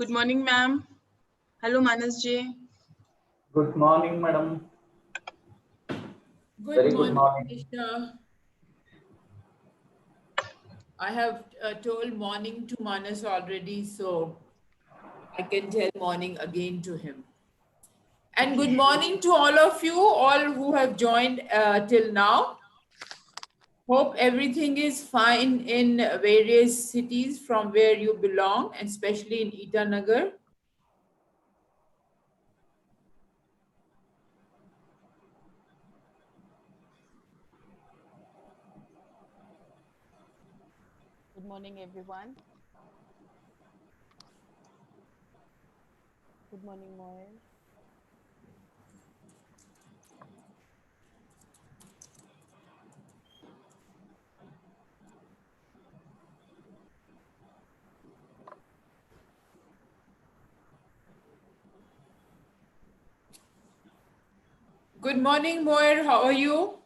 Good morning, ma'am. Hello, Manas Ji. Good morning, madam. Good morning, Nisha. I have told morning to Manas already, so I can tell morning again to him. And good morning to all of you, all who have joined till now. Hope everything is fine in various cities from where you belong, and especially in Itanagar. Good morning, everyone. Good morning, Moy. Good morning, Moir. How are you?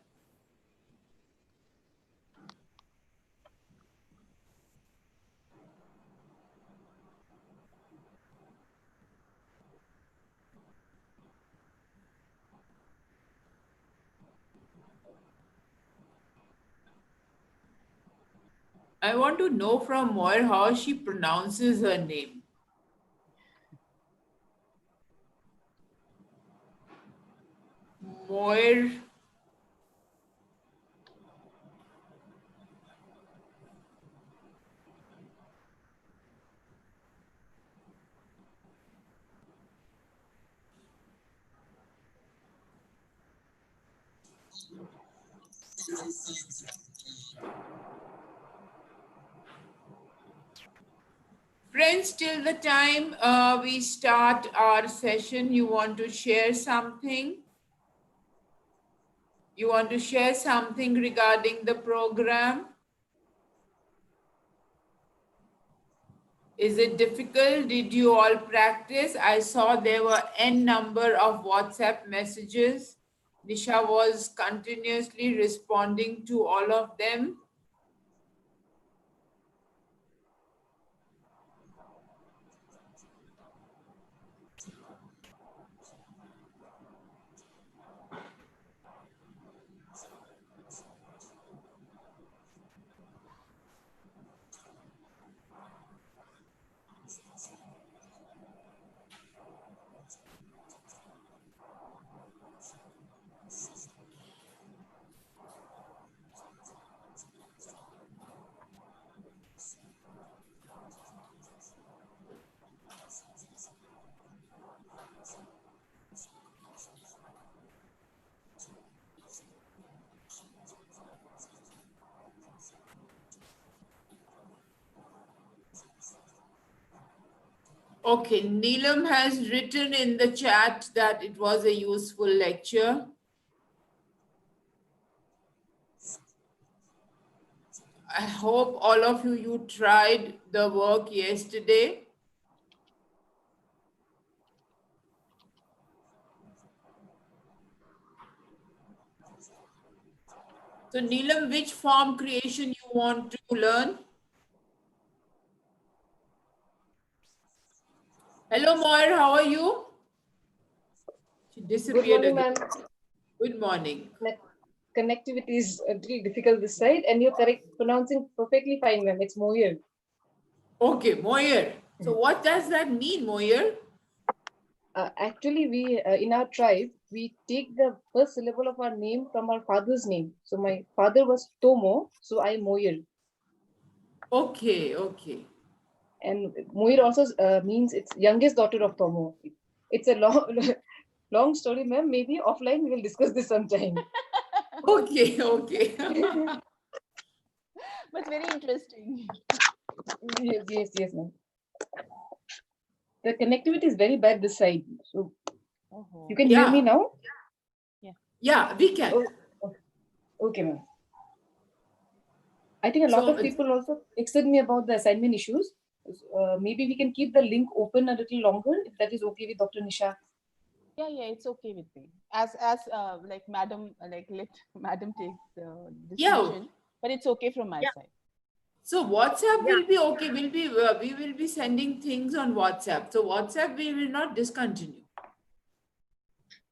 I want to know from Moir how she pronounces her name. Moir. Friends, till the time we start our session, you want to share something? You want to share something regarding the program? Is it difficult? Did you all practice? I saw there were n number of WhatsApp messages. Nisha was continuously responding to all of them. Okay, Neelam has written in the chat that it was a useful lecture. I hope all of you tried the work yesterday. So Neelam, which form creation you want to learn? Hello Moir, how are you? She disappeared Good morning, again. ma'am. Good morning. Connectivity is a little difficult this side, and you're correct, pronouncing perfectly fine, ma'am. It's Moyer. Okay, Moyer. So what does that mean, Moyer? Actually, we in our tribe, we take the first syllable of our name from our father's name. So my father was Tomo, so I'm Moyer. Okay, okay. And Moyer also means it's youngest daughter of Tomo. It's a long, long story, ma'am. Maybe offline we will discuss this sometime. Okay, okay. But very interesting. Yes, ma'am. The connectivity is very bad this side. So you can hear me now? Yeah, we can. Okay, ma'am. I think a lot of people also texted me about the assignment issues. Maybe we can keep the link open a little longer, if that is okay with Dr. Nisha. Yeah, it's okay with me. As like madam, like let madam take the decision, but it's okay from my side. So WhatsApp Yeah. will be okay. We will be sending things on WhatsApp. So WhatsApp we will not discontinue.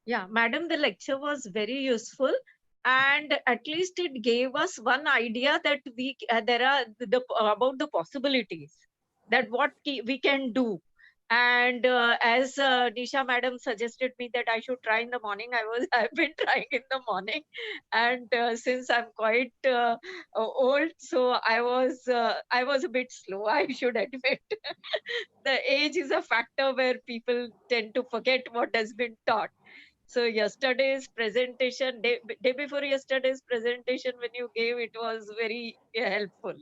Yeah, madam, the lecture was very useful, and at least it gave us one idea that there are about the possibilities, that what we can do. And as Nisha madam suggested me that I should try in the morning, I've been trying in the morning, and since I'm quite old, so I was a bit slow, I should admit. The age is a factor where people tend to forget what has been taught. So yesterday's presentation, day before yesterday's presentation, when you gave, it was very helpful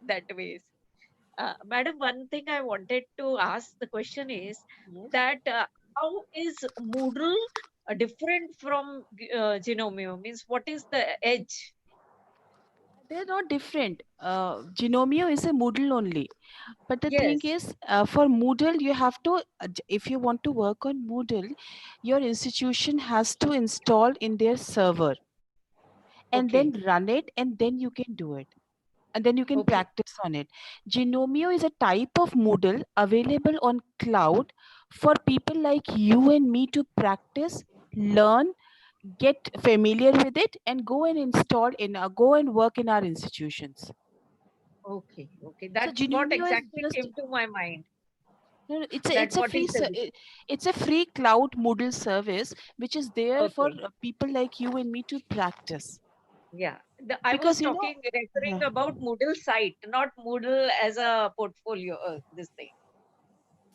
that ways. Madam, one thing I wanted to ask the question is Yes. that how is Moodle different from Genomio? Means what is the edge? They're not different. Genomio is a Moodle only. But the thing Yes. is, for Moodle, you have to, if you want to work on Moodle, your institution has to install in their server and Okay. then run it, and then you can do it. And then you can Okay. practice on it. Genomio is a type of Moodle available on cloud for people like you and me to practice, learn, get familiar with it, and go and install in, go and work in our institutions. Okay. Okay. That's what Genomio is exactly just, came to my mind. no, That it's a what free is the it's a free cloud Moodle service which is there for okay. people like you and me to practice. Yeah, I was Because you know, talking, referring about Moodle site, not Moodle as a portfolio, this thing.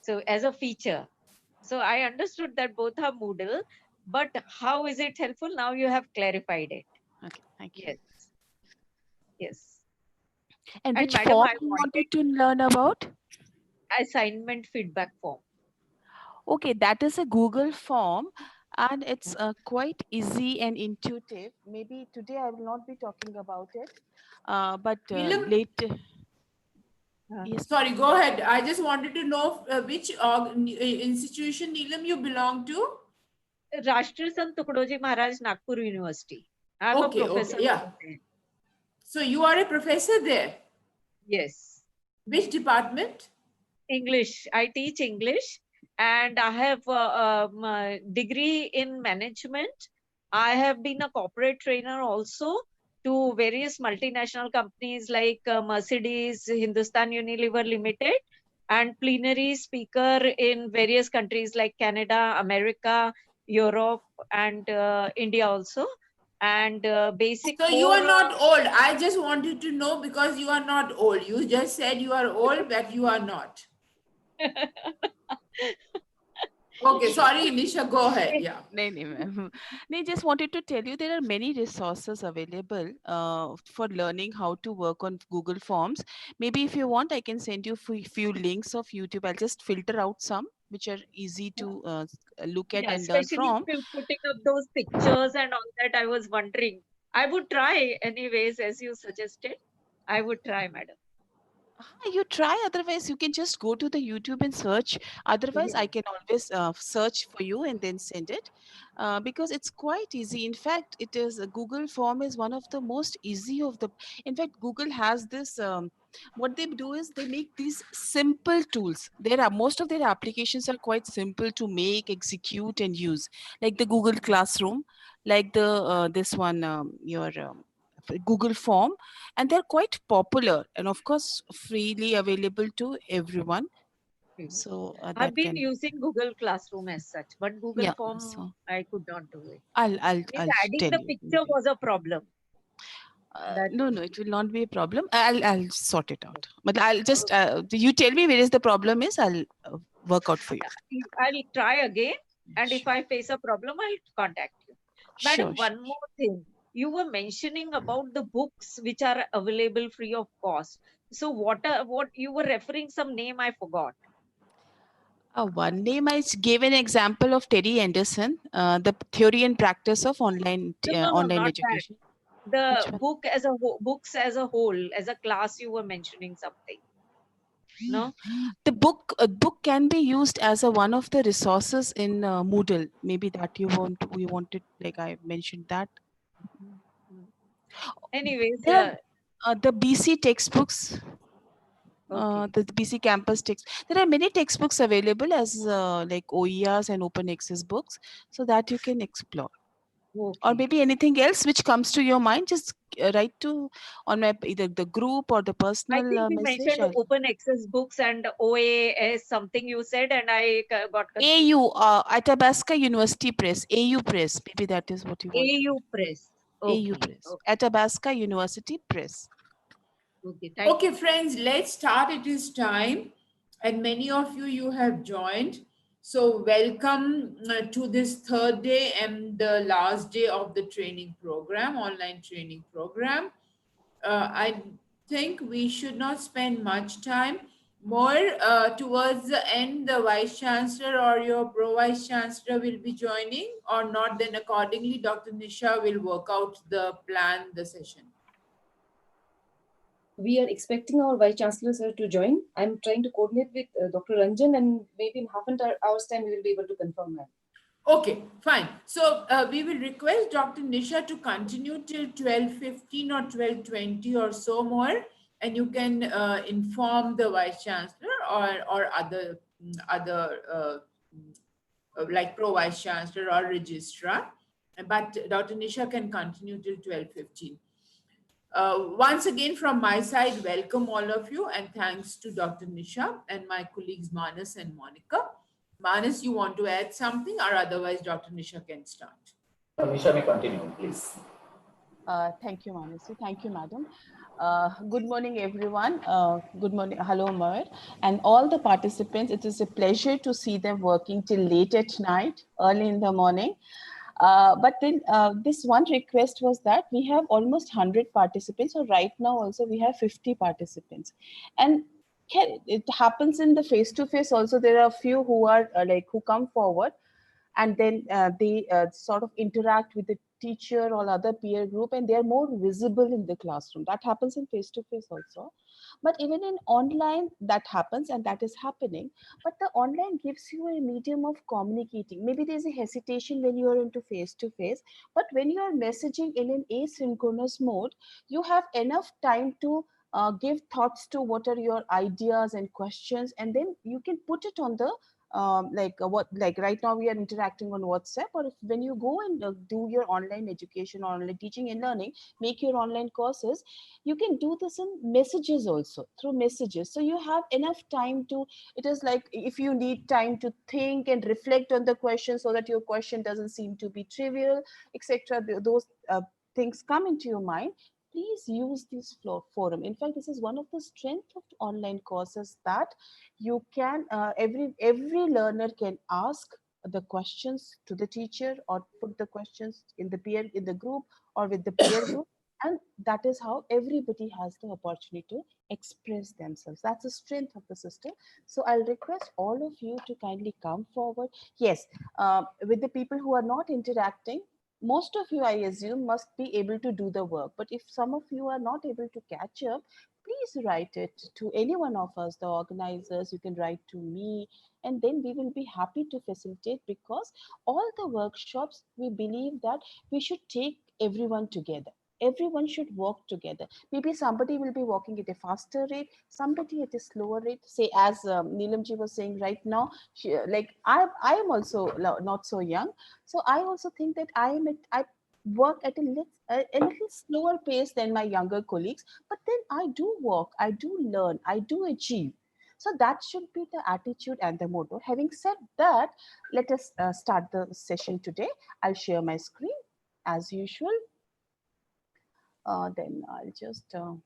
So as a feature. So I understood that both are Moodle, but how is it helpful? Now you have clarified it. okay, thank you. Yes. Yes. And And which madam, form I you wanted wanted to learn about? assignment feedback form. Okay, that is a Google form, and it's quite easy and intuitive. Maybe today I will not be talking about it, but Neelam? later. Yes. Sorry, go ahead. I just wanted to know which institution, Neelam, you belong to? Rashtriya Sant Tukdoji Maharaj, Nagpur University. I'm a professor. Yeah. So you are a professor there? Yes. Which department? English. I teach English, and I have a degree in management. I have been a corporate trainer also to various multinational companies like Mercedes, Hindustan Unilever Limited, and plenary speaker in various countries like Canada, America, Europe, and India also. And basic So you are not old. I just wanted to know because you are not old. You just said you are old, but you are not. Okay, sorry, Nisha, go ahead. Yeah. No, just wanted to tell you there are many resources available for learning how to work on Google Forms. Maybe if you want, I can send you few links of YouTube. I'll just filter out some which are easy to look at and learn especially from. putting up those pictures and all that, I was wondering. I would try anyways, as you suggested. I would try, madam. You try, otherwise you can just go to the YouTube and search. Otherwise, Yeah. I can always search for you and then send it because it's quite easy. In fact, it is Google Form is one of the most easy of the. In fact, Google has this. What they do is they make these simple tools. There are most of their applications are quite simple to make, execute, and use, like the Google Classroom, like the this one, your Google Form, and they're quite popular and of course freely available to everyone. So I've that been can, using Google Classroom as such, but Google yeah. Form So I could not do it. I'll Adding tell the you. picture was a problem. No, it will not be a problem. I'll sort it out. But I'll just you tell me where is the problem is. I'll work out for you. I'll try again, and if Sure. I face a problem, I'll contact you. Madam, one more thing. You were mentioning about the books which are available free of cost. So what you were referring some name I forgot. One name I gave an example of Terry Anderson, the theory and practice of online No, online not education. that. The book as a books as a whole, as a class, you were mentioning something. No, The book can be used as a one of the resources in Moodle. Maybe that you wanted, like I mentioned that. anyways, There The BC textbooks. Okay. The BC campus text. There are many textbooks available as like OERs and open access books, so that you can explore. Or Okay. maybe anything else which comes to your mind, just write to on my either the group or the I personal think we message. mentioned open access books and OAS something you said, and I got confused. AU, Athabasca University Press, AU Press. Maybe that is what you want. AU Press. AU Okay. Press, Okay. Athabasca University Press. Okay. Thank Okay, friends, let's start. It is time. And many of you have joined. So welcome to this third day and the last day of the training program, online training program. I think we should not spend much time. More towards the end, the Vice Chancellor or your Pro Vice Chancellor will be joining, or not, then accordingly, Dr. Nisha will work out the plan, the session. We are expecting our Vice Chancellor sir to join. I'm trying to coordinate with Dr. Ranjan, and maybe in half an hour's time we will be able to confirm that. Okay, fine. So we will request Dr. Nisha to continue till 12:15 or 12:20 or so more, and you can inform the Vice Chancellor or other like Pro Vice Chancellor or Registrar. But Dr. Nisha can continue till 12:15. Once again, from my side, welcome all of you, and thanks to Dr. Nisha and my colleagues Manas and Monica. Manas, you want to add something, or otherwise Dr. Nisha can start? Nisha may continue, please. Thank you, Manasi. Thank you, madam. Good morning, everyone. Good morning. Hello, Mer. And all the participants, it is a pleasure to see them working till late at night, early in the morning. But then this one request was that we have almost 100 participants. So right now also we have 50 participants. And it happens in the face-to-face also. There are a few who are who come forward, and then they sort of interact with the teacher or other peer group, and they are more visible in the classroom. That happens in face-to-face also. But even in online, that happens, and that is happening. But the online gives you a medium of communicating. Maybe there's a hesitation when you are into face-to-face, but when you are messaging in an asynchronous mode, you have enough time to give thoughts to what are your ideas and questions, and then you can put it on the like right now we are interacting on WhatsApp, or if when you go and do your online education or online teaching and learning, make your online courses, you can do this in messages also, through messages. So you have enough time to, it is like if you need time to think and reflect on the question so that your question doesn't seem to be trivial, etc. Those things come into your mind. Please use this forum. In fact, this is one of the strengths of online courses, that you can every learner can ask the questions to the teacher, or put the questions in the group or with the peer group, and that is how everybody has the opportunity to express themselves. That's the strength of the system. So I'll request all of you to kindly come forward. Yes, with the people who are not interacting, most of you, I assume, must be able to do the work. But if some of you are not able to catch up, please write it to any one of us, the organizers. You can write to me, and then we will be happy to facilitate, because all the workshops, we believe that we should take everyone together. Everyone should work together. Maybe somebody will be walking at a faster rate, somebody at a slower rate. Say, as Neelamji was saying right now, like I am also not so young. So I also think that I work at a little slower pace than my younger colleagues, but then I do work, I do learn, I do achieve. So that should be the attitude and the motto. Having said that, let us start the session today. I'll share my screen as usual. Then I'll just so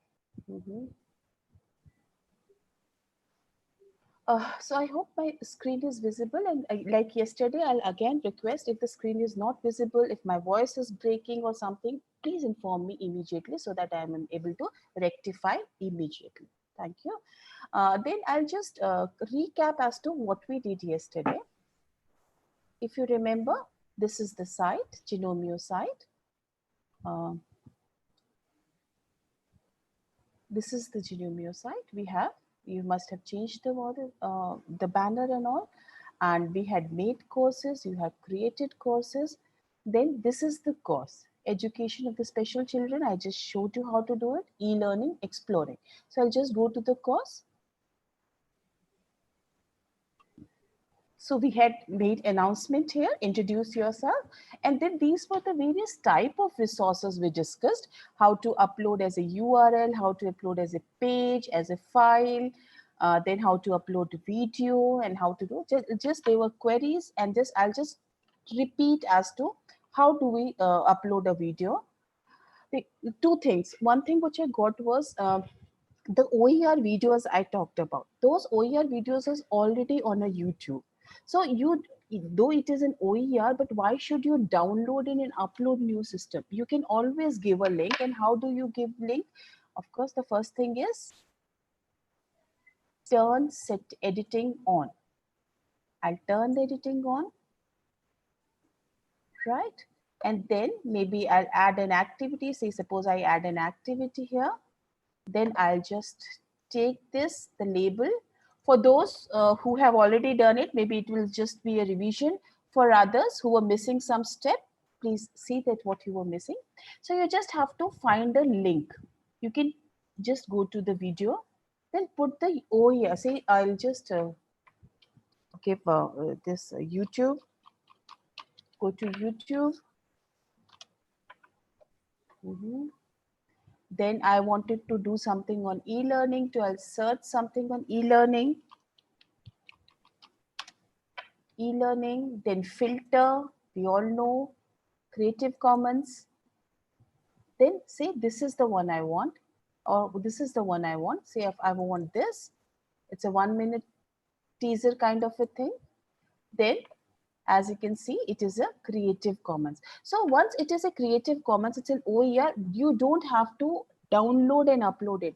I hope my screen is visible, and like yesterday, I'll again request, if the screen is not visible, if my voice is breaking or something, please inform me immediately so that I am able to rectify immediately. Thank you. Then I'll just recap as to what we did yesterday. If you remember, this is the site, Genomio site. This is the Genomio site. We have, you must have changed the banner and all, and we had made courses, you have created courses. Then this is the course. education of the special children. I just showed you how to do it. E-learning, exploring. So I'll just go to the course. So we had made announcement here, introduce yourself. And then these were the various type of resources we discussed, how to upload as a URL, how to upload as a page, as a file, then how to upload video and how to do, just they were queries, and I'll just repeat as to how do we upload a video. Two things. One thing which I got was the OER videos I talked about. Those OER videos is already on a YouTube. So though it is an OER, but why should you download it and upload new system? You can always give a link. And how do you give link? Of course, the first thing is turn set editing on. I'll turn the editing on, right? And then maybe I'll add an activity. Say, suppose I add an activity here. Then I'll just take this, the label. For those who have already done it, maybe it will just be a revision. For others who are missing some step, please see that what you were missing. So you just have to find a link. You can just go to the video, then put the OER. Say, I'll just give this YouTube. Go to YouTube. Then I wanted to do something on e-learning, so I'll search something on e-learning. E-learning, then filter, we all know, Creative Commons. Then say this is the one I want, or this is the one I want. Say if I want this, it's a 1 minute teaser kind of a thing. Then as you can see, it is a Creative Commons. So once it is a Creative Commons, it's an OER, you don't have to download and upload it.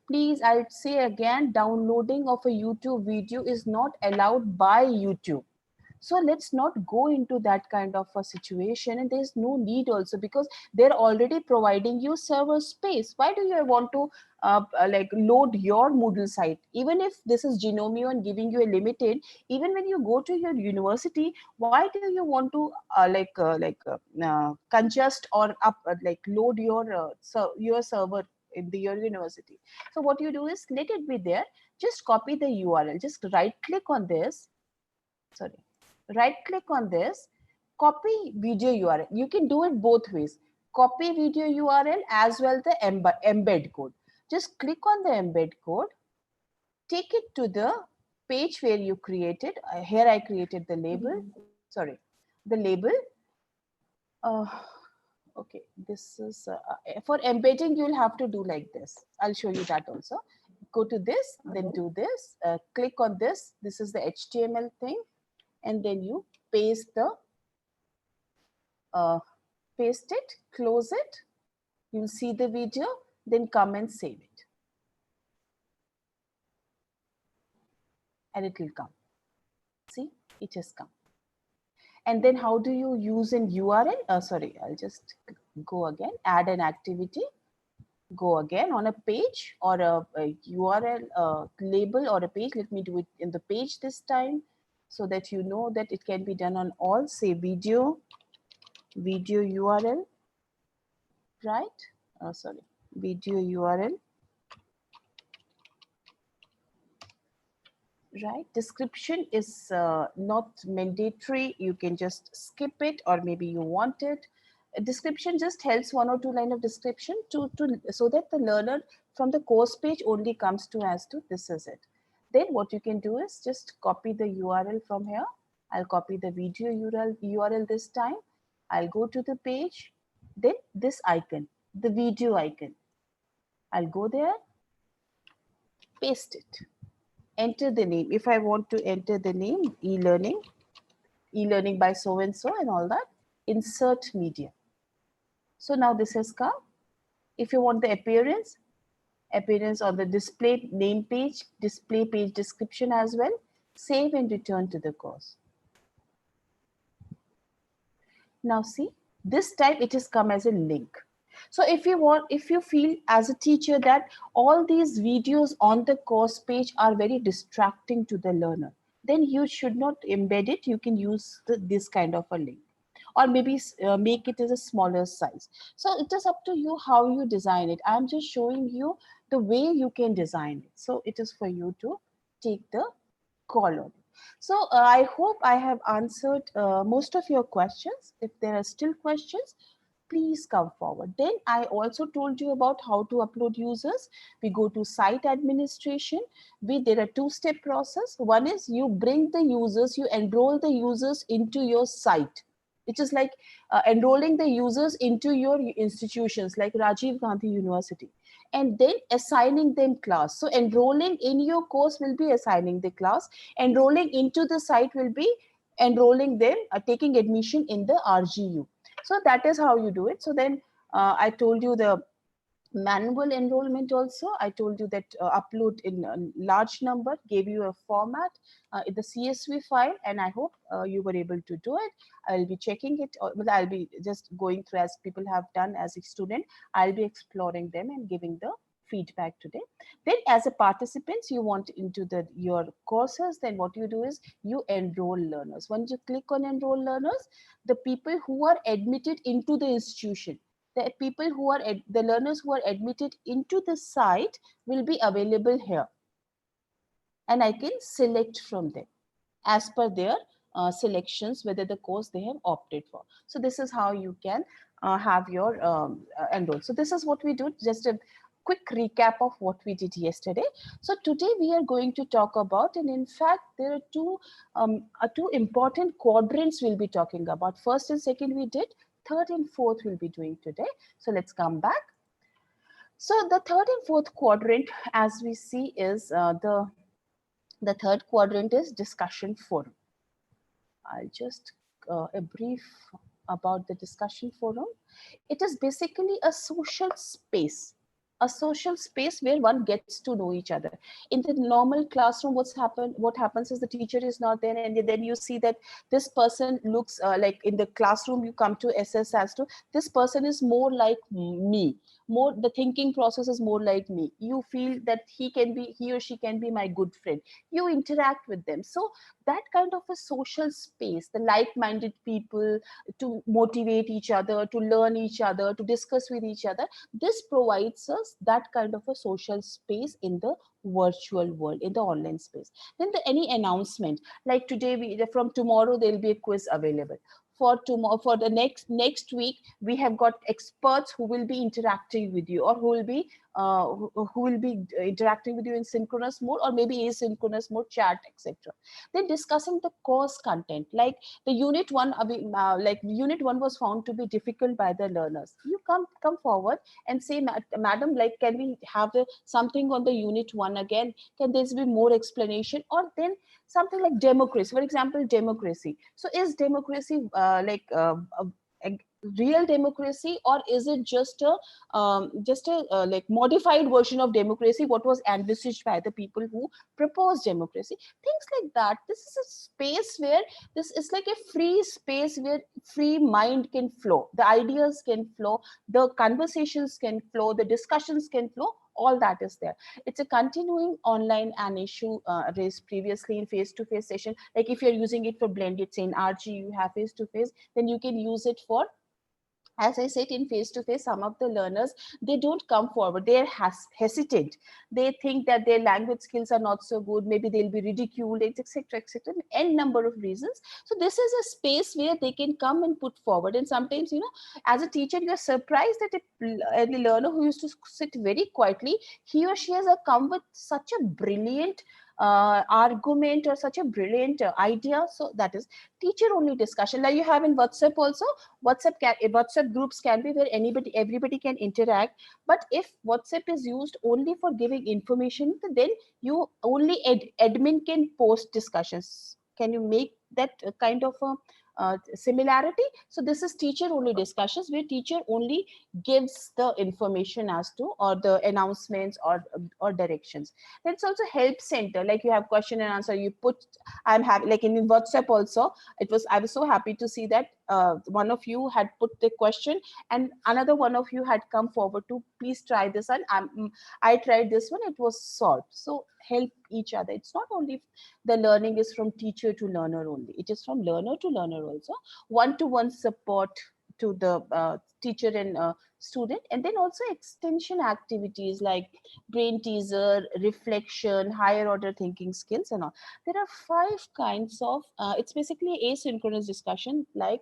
Please, I'll say again, downloading of a YouTube video is not allowed by YouTube. So let's not go into that kind of a situation, and there's no need also, because they're already providing you server space. Why do you want to like load your Moodle site? Even if this is Genomio and giving you a limited, even when you go to your university, why do you want to congest or load your server in your university? So what you do is let it be there. Just copy the URL. Just right click on this. Sorry. Right click on this, copy video URL. You can do it both ways. Copy video URL as well the embed code. Just click on the embed code, take it to the page where you created. Here I created the label. Sorry, the label. Okay, this is for embedding. You'll have to do like this. I'll show you that also. Go to this, then do this. Click on this. This is the HTML thing. And then you paste it, close it. You'll see the video, then come and save it. And it will come. See, it has come. And then how do you use an URL? Sorry, I'll just go again, add an activity. Go again on a page or a URL label or a page. Let me do it in the page this time, so that you know that it can be done on all. Say video URL, right? Sorry, video URL, right? Description is not mandatory. You can just skip it, or maybe you want it. A description just helps 1 or 2 lines of description so that the learner from the course page only comes to as to this is it. Then what you can do is just copy the URL from here. I'll copy the video URL this time. I'll go to the page. Then this icon, the video icon. I'll go there, paste it, enter the name. If I want to enter the name, e-learning by so-and-so and all that, insert media. So now this has come. If you want the appearance on the display name page, display page description as well, save and return to the course. Now see, this time it has come as a link. So if you feel as a teacher that all these videos on the course page are very distracting to the learner, then you should not embed it. You can use this kind of a link. or maybe make it as a smaller size. So it is up to you how you design it. I'm just showing you the way you can design it. So it is for you to take the call on it. So I hope I have answered most of your questions. If there are still questions, please come forward. Then I also told you about how to upload users. We go to site administration. There are two-step process. One is you bring the users, you enroll the users into your site. It is like enrolling the users into your institutions like Rajiv Gandhi University, and then assigning them class. So enrolling in your course will be assigning the class. Enrolling into the site will be enrolling them, taking admission in the RGU. So that is how you do it. So then I told you the manual enrollment also. I told you that upload in a large number, gave you a format in the CSV file, and I hope you were able to do it. I'll be checking it, but I'll be just going through as people have done as a student. I'll be exploring them and giving the feedback today. Then as a participants, you want into your courses, then what you do is you enroll learners. Once you click on enroll learners, the people who are admitted into the institution, the people who are the learners who are admitted into the site will be available here, and I can select from them as per their selections whether the course they have opted for. So this is how you can have your enroll. So this is what we do. Just a quick recap of what we did yesterday. So today we are going to talk about, and in fact there are two important quadrants we'll be talking about. First and second we did, third and fourth we'll be doing today. So let's come back. So the third and fourth quadrant, as we see, is the third quadrant is discussion forum. I'll just a brief about the discussion forum. It is basically a social space where one gets to know each other. In the normal classroom, what happens is the teacher is not there, and then you see that this person looks like, in the classroom you come to assess as to this person is more like me, more the thinking process is more like me. You feel that he or she can be my good friend. You interact with them. So that kind of a social space, the like-minded people, to motivate each other, to learn each other, to discuss with each other, this provides us that kind of a social space in the virtual world, in the online space. Then any announcement, like today, from tomorrow there'll be a quiz available. For tomorrow, for the next week, we have got experts who will be interacting with you, or who will be interacting with you in synchronous mode, or maybe asynchronous mode, chat, etc. Then discussing the course content, like the unit one, like unit one was found to be difficult by the learners. You come forward and say, madam, like, can we have something on the unit one again? Can there be more explanation? Or then something like democracy, for example, democracy. So is democracy a real democracy, or is it just a like modified version of democracy, what was envisaged by the people who proposed democracy? Things like that. This is a space where this is like a free space where free mind can flow, the ideas can flow, the conversations can flow, the discussions can flow. All that is there. It's a continuing online an issue raised previously in face-to-face session. Like if you're using it for blended, say in RG you have face-to-face, then you can use it for, as I said, in face-to-face, some of the learners, they don't come forward. They're hesitant. They think that their language skills are not so good. Maybe they'll be ridiculed, etc., etc. N number of reasons. So this is a space where they can come and put forward. And sometimes, as a teacher, you're surprised that a learner who used to sit very quietly, he or she has come with such a brilliant argument or such a brilliant idea. So that is teacher only discussion, like you have in WhatsApp also. WhatsApp groups can be where everybody can interact, but if WhatsApp is used only for giving information, then you only admin can post discussions. Can you make that kind of a similarity? So this is teacher only discussions, where teacher only gives the information as to, or the announcements or directions. Then it's also help center, like you have question and answer. You put, I'm happy, like in WhatsApp also, I was so happy to see that one of you had put the question and another one of you had come forward to please try this, and I tried this one, it was solved. So help each other. It's not only the learning is from teacher to learner only. It is from learner to learner also. One-to-one support to the teacher and student, and then also extension activities like brain teaser, reflection, higher order thinking skills and all. There are 5 kinds of, it's basically asynchronous discussion, like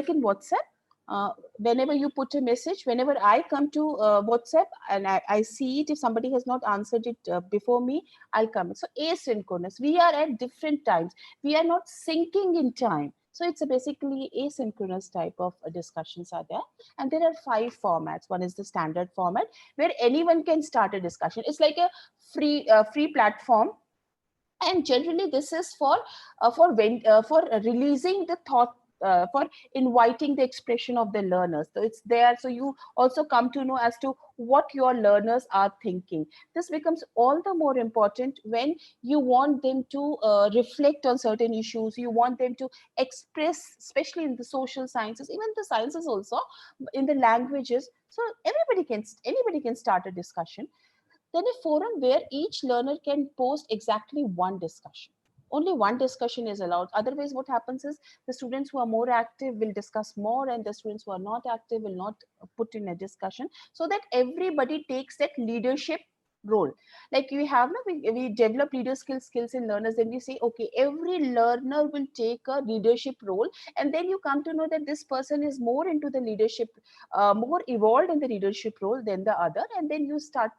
in WhatsApp. Whenever you put a message, whenever I come to WhatsApp and I see it, if somebody has not answered it before me, I'll come. So asynchronous, we are at different times. We are not syncing in time. So it's a basically asynchronous type of discussions are there. And there are 5 formats. One is the standard format where anyone can start a discussion. It's like a free platform. And generally this is for releasing the thought, for inviting the expression of the learners. So it's there, so you also come to know as to what your learners are thinking. This becomes all the more important when you want them to reflect on certain issues. You want them to express, especially in the social sciences, even the sciences also, in the languages. So anybody can start a discussion. Then a forum where each learner can post exactly one discussion. Only one discussion is allowed. Otherwise, what happens is the students who are more active will discuss more, and the students who are not active will not put in a discussion, so that everybody takes that leadership role. Like we develop skills in learners, then we say, okay, every learner will take a leadership role, and then you come to know that this person is more into the leadership, more evolved in the leadership role than the other, and then you start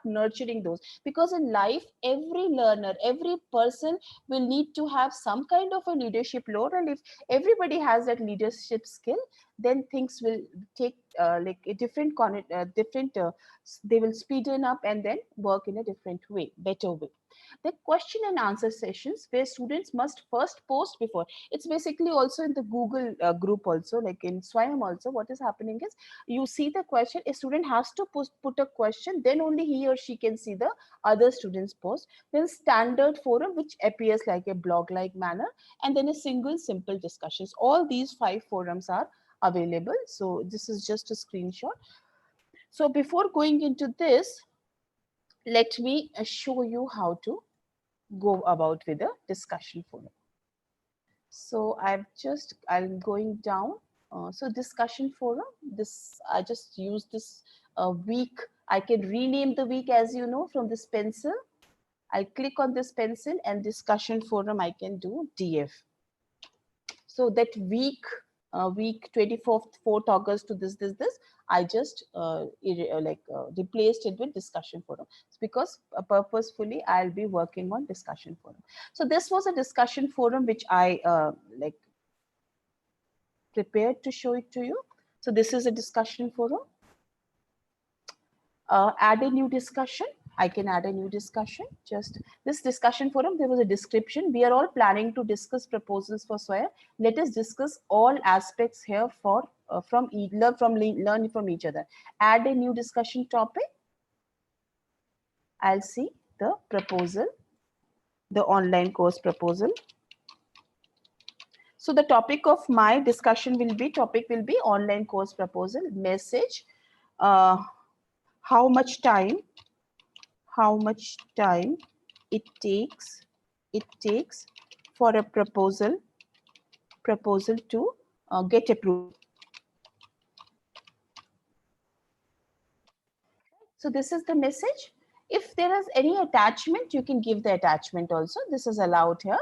nurturing those. Because in life, every learner, every person will need to have some kind of a leadership role, and if everybody has that leadership skill, then things will take like a different they will speeden up and then work in a different way, better way. The question and answer sessions where students must first post before. It's basically also in the Google group also, like in Swayam also, what is happening is you see the question, a student has to put a question, then only he or she can see the other students post. Then standard forum, which appears like a blog-like manner, and then a single simple discussions. All these 5 forums are available. So this is just a screenshot. So before going into this, let me show you how to go about with the discussion forum. So I'm going down. So discussion forum, I just use this week. I can rename the week, as you know, from this pencil. I click on this pencil, and discussion forum, I can do DF. So that week 24th, 4th August to this, I just replaced it with discussion forum. It's because purposefully I'll be working on discussion forum. So this was a discussion forum which I prepared to show it to you. So this is a discussion forum. Add a new discussion. I can add a new discussion. Just this discussion forum, there was a description. We are all planning to discuss proposals for SWAYAM. Let us discuss all aspects here for learning from each other. Add a new discussion topic. I'll see the proposal, the online course proposal. So the topic of my discussion will be online course proposal. Message, how much time it takes for a proposal to get approved. So this is the message. If there is any attachment, you can give the attachment also. This is allowed here.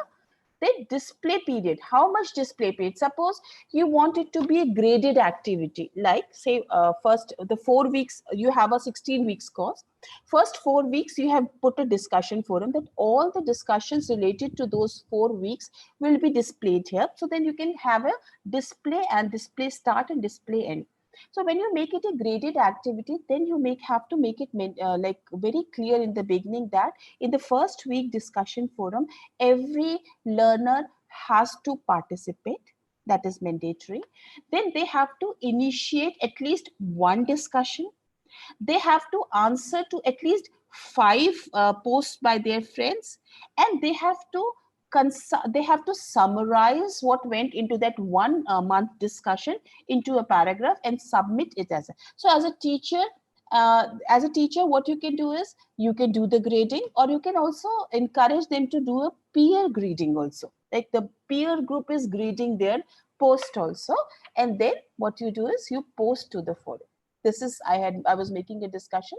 Then display period, how much display period? Suppose you want it to be a graded activity, like say first the 4 weeks, you have a 16 weeks course. First 4 weeks, you have put a discussion forum that all the discussions related to those 4 weeks will be displayed here. So then you can have a display and display start and display end. So when you make it a graded activity, then you have to make it like very clear in the beginning that in the first week discussion forum, every learner has to participate. That is mandatory. Then they have to initiate at least one discussion. They have to answer to at least 5 posts by their friends, and they have to summarize what went into that 1 month discussion into a paragraph and submit it as a. So as a teacher, as a teacher, what you can do is you can do the grading, or you can also encourage them to do a peer grading also. Like the peer group is grading their post also, and then what you do is you post to the forum. This is I was making a discussion.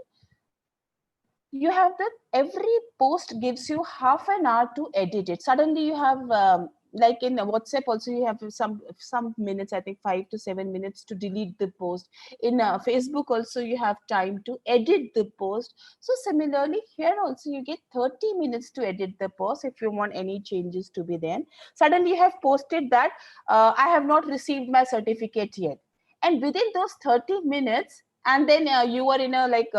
You have that every post gives you half an hour to edit it. Suddenly you have like in WhatsApp also you have some minutes, I think 5 to 7 minutes to delete the post. In Facebook also you have time to edit the post. So similarly here also you get 30 minutes to edit the post if you want any changes to be there. Suddenly you have posted that I have not received my certificate yet, and within those 30 minutes, and then you are in a like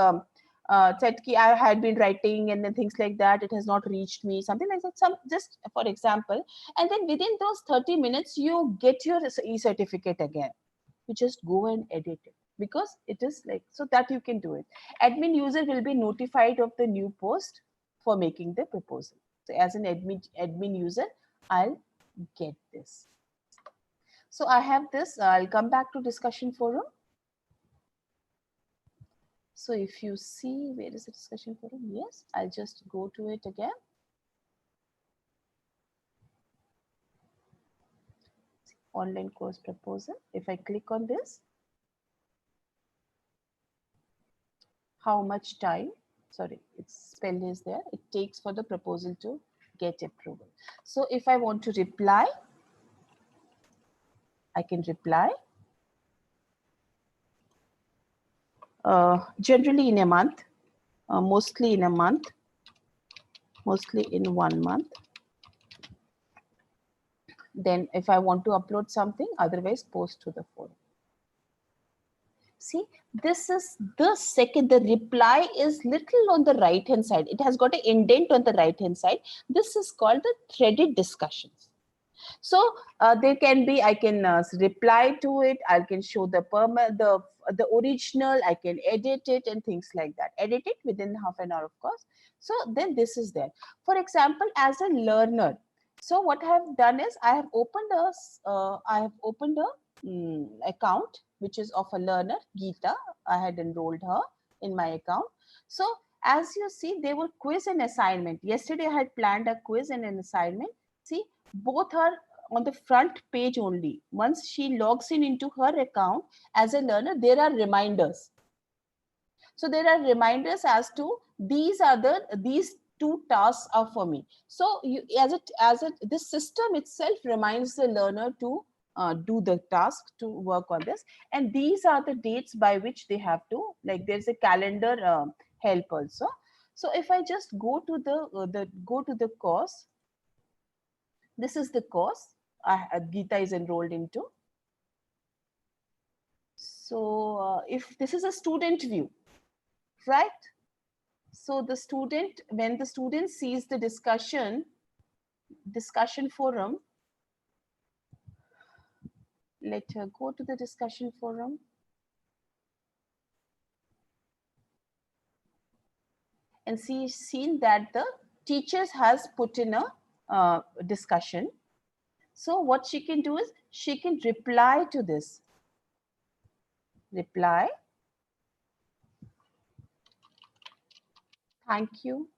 said ki I had been writing and then things like that, it has not reached me, something like that, some just for example, and then within those 30 minutes you get your e-certificate again. You just go and edit it, because it is like, so that you can do it. Admin user will be notified of the new post for making the proposal. So as an admin user, I'll get this. So I have this, I'll come back to discussion forum. So if you see, where is the discussion forum? Yes, I'll just go to it again. Online course proposal. If I click on this, how much time, sorry, it's spelled is there, it takes for the proposal to get approval. So if I want to reply, I can reply. Generally in a month, mostly in a month, mostly in 1 month. Then if I want to upload something, otherwise post to the forum. See, this is the second, the reply is little on the right hand side. It has got an indent on the right hand side. This is called the threaded discussions. So there can be, I can reply to it, I can show the original, I can edit it and things like that. Edit it within half an hour, of course. So then this is there. For example, as a learner, so what I have done is I have opened a account which is of a learner, Geeta. I had enrolled her in my account. So as you see, they were quiz and assignment. Yesterday I had planned a quiz and an assignment. See, both are on the front page only. Once she logs in into her account as a learner, there are reminders. So there are reminders as to these two tasks are for me. So you, this system itself reminds the learner to do the task, to work on this, and these are the dates by which they have to, like there's a calendar help also. So if I just go to the course, this is the course Geeta is enrolled into. So if this is a student view, right? So the student, when the student sees the discussion forum, let her go to the discussion forum. And seen that the teachers has put in a discussion. So what she can do is she can reply to this. Reply. Thank you.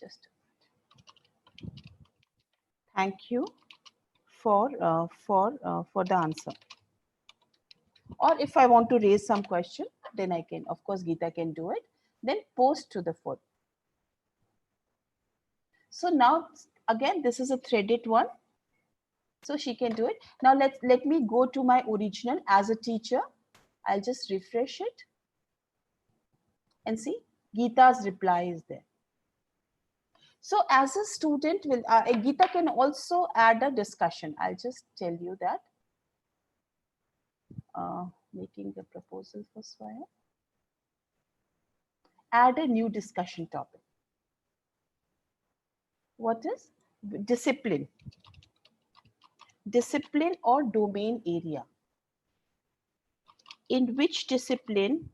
Just thank you for the answer. Or if I want to raise some question, then I can, of course, Geeta can do it. Then post to the forum. So now again, this is a threaded one. So she can do it. Now let me go to my original as a teacher. I'll just refresh it and see Geeta's reply is there. So as a student, Geeta can also add a discussion. I'll just tell you that. Making the proposal for Swayam. Add a new discussion topic. What is discipline? Discipline or domain area. In which discipline?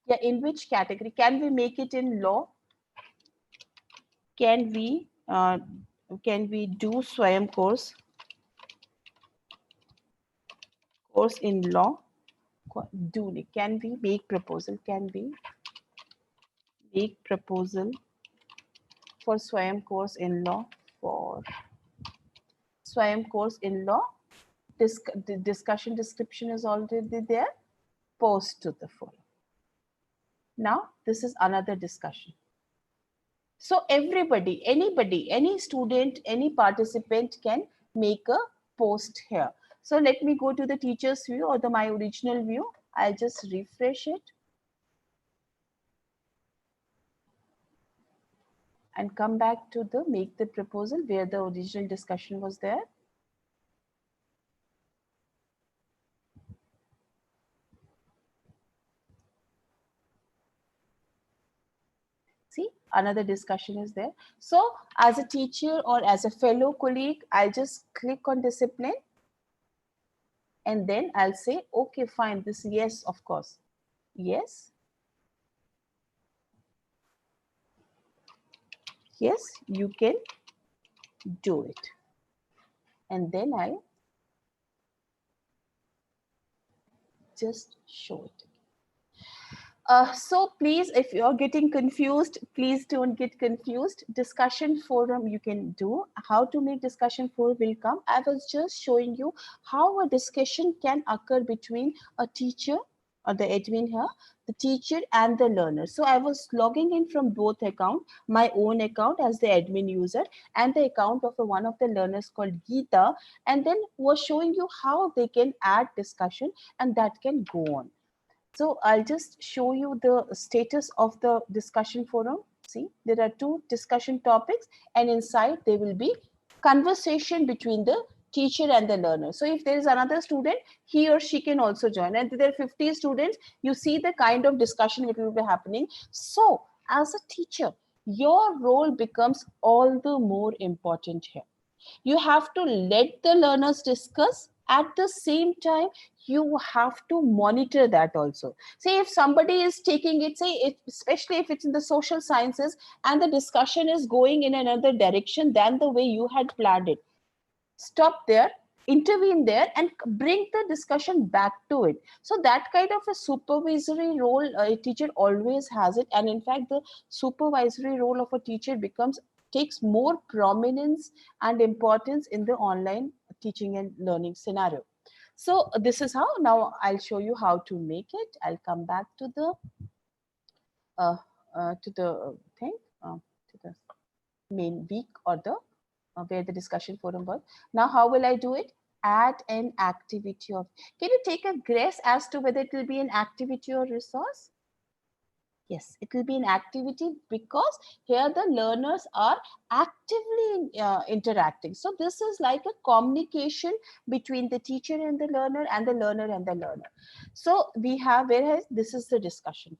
Yeah, in which category? Can we make it in law? Can we do Swayam course in law, Do can be make proposal, can be make proposal for Swayam course in law, for Swayam course in law. The discussion description is already there. Post to the forum. Now this is another discussion. So everybody, anybody, any student, any participant can make a post here. So let me go to the teacher's view or my original view. I'll just refresh it and come back to the make the proposal where the original discussion was there. See, another discussion is there. So as a teacher or as a fellow colleague, I'll just click on discipline. And then I'll say, okay, fine, this, yes, of course. Yes. Yes, you can do it. And then I'll just show it. So please, if you're getting confused, please don't get confused. Discussion forum you can do. How to make discussion forum will come. I was just showing you how a discussion can occur between a teacher or the admin here, the teacher and the learner. So I was logging in from both accounts, my own account as the admin user and the account of one of the learners called Geeta, and then was showing you how they can add discussion and that can go on. So I'll just show you the status of the discussion forum. See, there are two discussion topics and inside there will be conversation between the teacher and the learner. So if there is another student, he or she can also join. And there are 50 students, you see the kind of discussion which will be happening. So as a teacher, your role becomes all the more important here. You have to let the learners discuss. At the same time, you have to monitor that also. Say if somebody is taking it, say especially if it's in the social sciences and the discussion is going in another direction than the way you had planned it, stop there, intervene there and bring the discussion back to it. So that kind of a supervisory role a teacher always has it. And in fact, the supervisory role of a teacher takes more prominence and importance in the online teaching and learning scenario. So this is how. Now I'll show you how to make it. I'll come back to the thing, to the main week or the where the discussion forum was. Now how will I do it? Add an activity of. Can you take a guess as to whether it will be an activity or resource? Yes, it will be an activity because here the learners are actively interacting. So this is like a communication between the teacher and the learner and the learner and the learner. So we have, this is the discussion.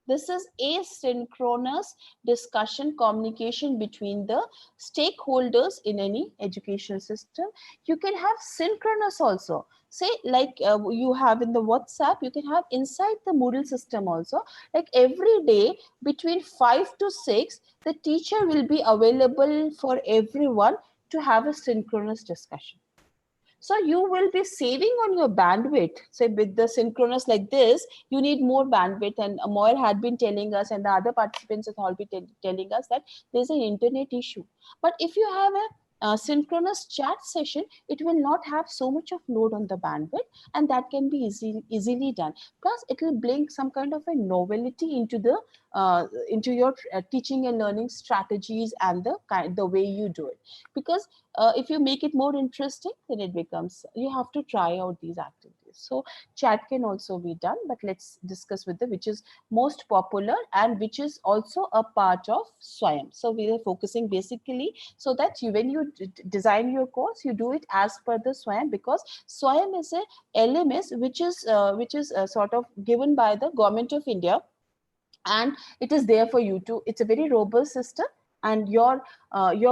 This is asynchronous discussion communication between the stakeholders in any educational system. You can have synchronous also. Say like you have in the WhatsApp, you can have inside the Moodle system also. Like every day between 5 to 6, the teacher will be available for everyone to have a synchronous discussion. So you will be saving on your bandwidth. Say with the synchronous like this, you need more bandwidth. And Moir had been telling us and the other participants have all been telling us that there's an internet issue. But if you have a synchronous chat session, it will not have so much of load on the bandwidth and that can be easily done. Plus it will bring some kind of a novelty into the into your teaching and learning strategies and the way you do it. Because if you make it more interesting, then it becomes, you have to try out these activities. So chat can also be done, but let's discuss with the which is most popular and which is also a part of Swayam. So we are focusing basically so that you, when you design your course, you do it as per the Swayam, because Swayam is a LMS which is sort of given by the Government of India, and it is there for you to, it's a very robust system, and your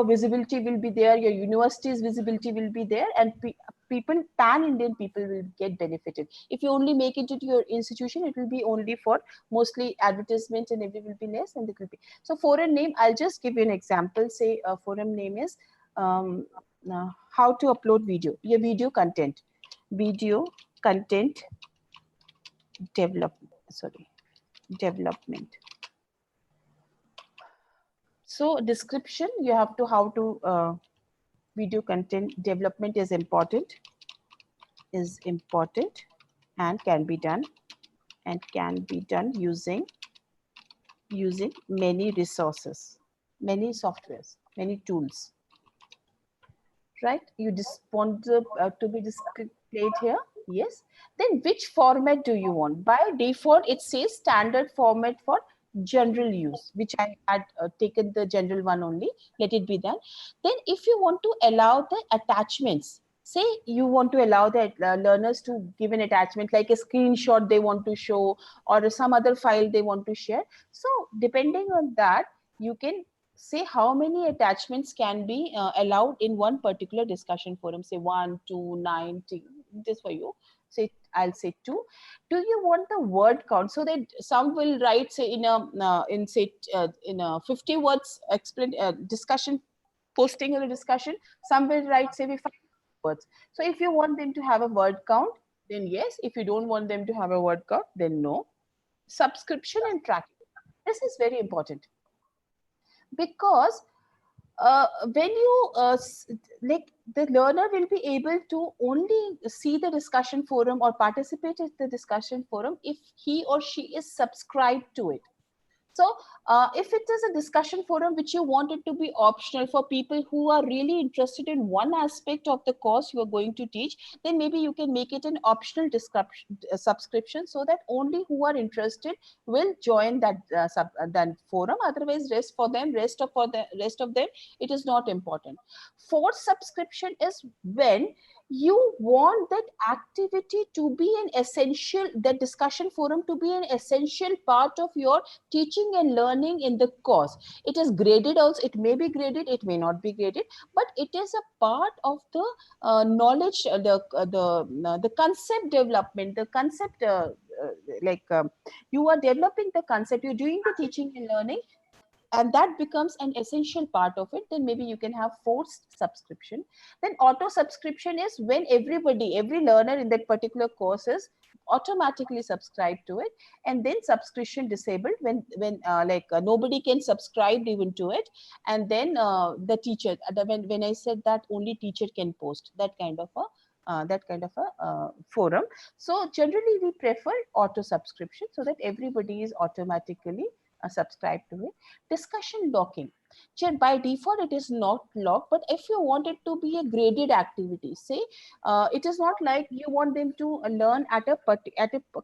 visibility will be there, your university's visibility will be there, and people, pan-Indian people will get benefited. If you only make it into your institution, it will be only for mostly advertisement and it will be less, and it will be. So forum name, I'll just give you an example. Say a forum name is how to upload video, your video content development. So description, you have to how to video content development is important and can be done using many resources, many softwares, many tools, right? You just want to be displayed here. Yes. Then which format do you want? By default, it says standard format for general use, which I had taken the general one only. Let it be done. Then if you want to allow the attachments, say you want to allow the learners to give an attachment like a screenshot they want to show or some other file they want to share. So depending on that, you can say how many attachments can be allowed in one particular discussion forum. Say 1, 2, 9, 10, this for you. Say I'll say 2. Do you want the word count so that some will write say in a 50 words explain discussion posting a discussion, some will write say 5 words. So if you want them to have a word count, then yes. If you don't want them to have a word count, then no. Subscription and tracking. This is very important because when you like the learner will be able to only see the discussion forum or participate in the discussion forum if he or she is subscribed to it. So if it is a discussion forum which you want it to be optional for people who are really interested in one aspect of the course you are going to teach, then maybe you can make it an optional subscription so that only who are interested will join that that forum. Otherwise, rest of them, it is not important. Forced subscription is when you want that activity to be an essential, that discussion forum to be an essential part of your teaching and learning in the course. It is graded also, it may be graded, it may not be graded, but it is a part of the knowledge, the concept development, the concept you are developing the concept, you're doing the teaching and learning, and that becomes an essential part of it. Then maybe you can have forced subscription. Then auto subscription is when every learner in that particular course is automatically subscribed to it, and then subscription disabled when nobody can subscribe even to it, and then the teacher, when I said that only teacher can post, that kind of a forum. So generally we prefer auto subscription so that everybody is automatically subscribe to it. Discussion locking. By default, it is not locked, but if you want it to be a graded activity, say it is not like you want them to learn at a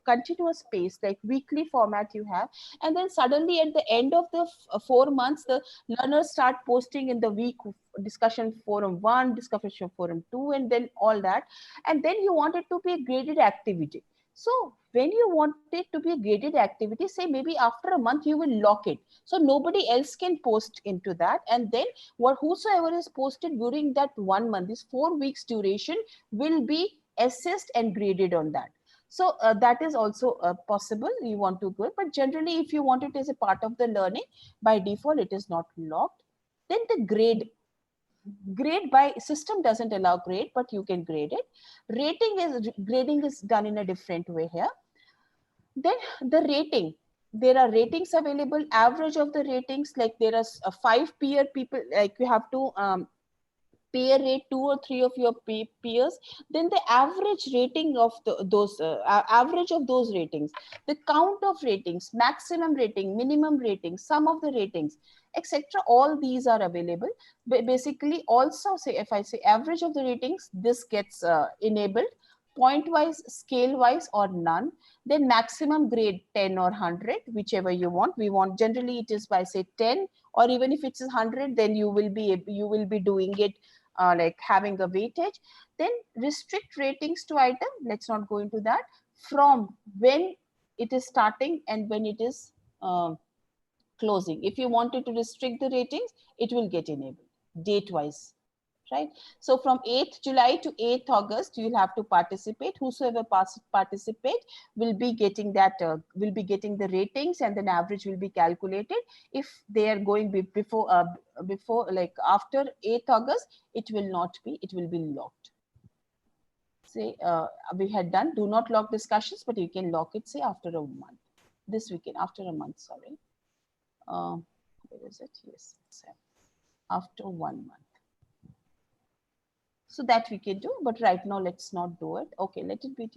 continuous pace, like weekly format you have, and then suddenly at the end of the 4 months, the learners start posting in the week discussion forum 1, discussion forum 2, and then all that, and then you want it to be a graded activity. So when you want it to be a graded activity, say maybe after a month you will lock it, so nobody else can post into that, and then whosoever is posted during that 1 month, this 4 weeks duration, will be assessed and graded on that. So that is also possible. You want to go, but generally if you want it as a part of the learning, by default it is not locked. Then the grade by system doesn't allow grade, but you can grade it. Grading is done in a different way here. Then the rating, there are ratings available, average of the ratings, like there are 5 peer people, like you have to peer rate 2 or 3 of your peers, then the average rating of average of those ratings, the count of ratings, maximum rating, minimum rating, sum of the ratings, etc. All these are available. Basically, also say if I say average of the ratings, this gets enabled. Point wise, scale wise, or none. Then maximum grade 10 or 100, whichever you want. We want generally it is by say 10, or even if it's 100, then you will be doing it like having a weightage. Then restrict ratings to item. Let's not go into that. From when it is starting and when it is closing. If you wanted to restrict the ratings, it will get enabled date wise. Right. So from 8th July to 8th August, you'll have to participate. Whosoever participate will be getting that, will be getting the ratings, and then average will be calculated. If they are going before like after 8th August, it will not be, it will be locked. say we had done do not lock discussions, but you can lock it, say, after a month. This weekend, after a month, sorry. Where is it? Yes, after 1 month. So that we can do, but right now let's not do it. Okay, let it be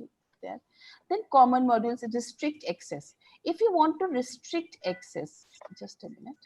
there. Then common modules, it is strict access. If you want to restrict access, just a minute.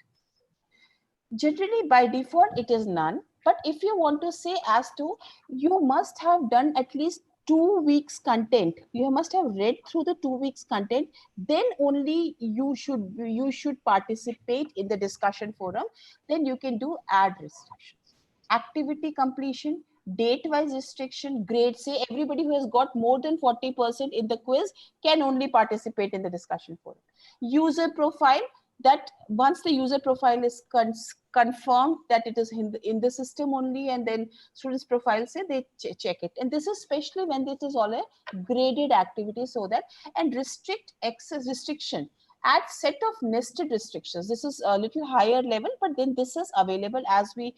Generally by default, it is none. But if you want to say as to, you must have done at least 2 weeks content, you must have read through the 2 weeks content, then only you should participate in the discussion forum. Then you can do add restrictions. Activity completion, date-wise restriction, grade, say everybody who has got more than 40% in the quiz can only participate in the discussion forum. User profile, that once the user profile is confirmed that it is in the system only, and then students profile say they check it. And this is especially when this is all a graded activity, so that, and restrict access restriction, add set of nested restrictions. This is a little higher level, but then this is available as we,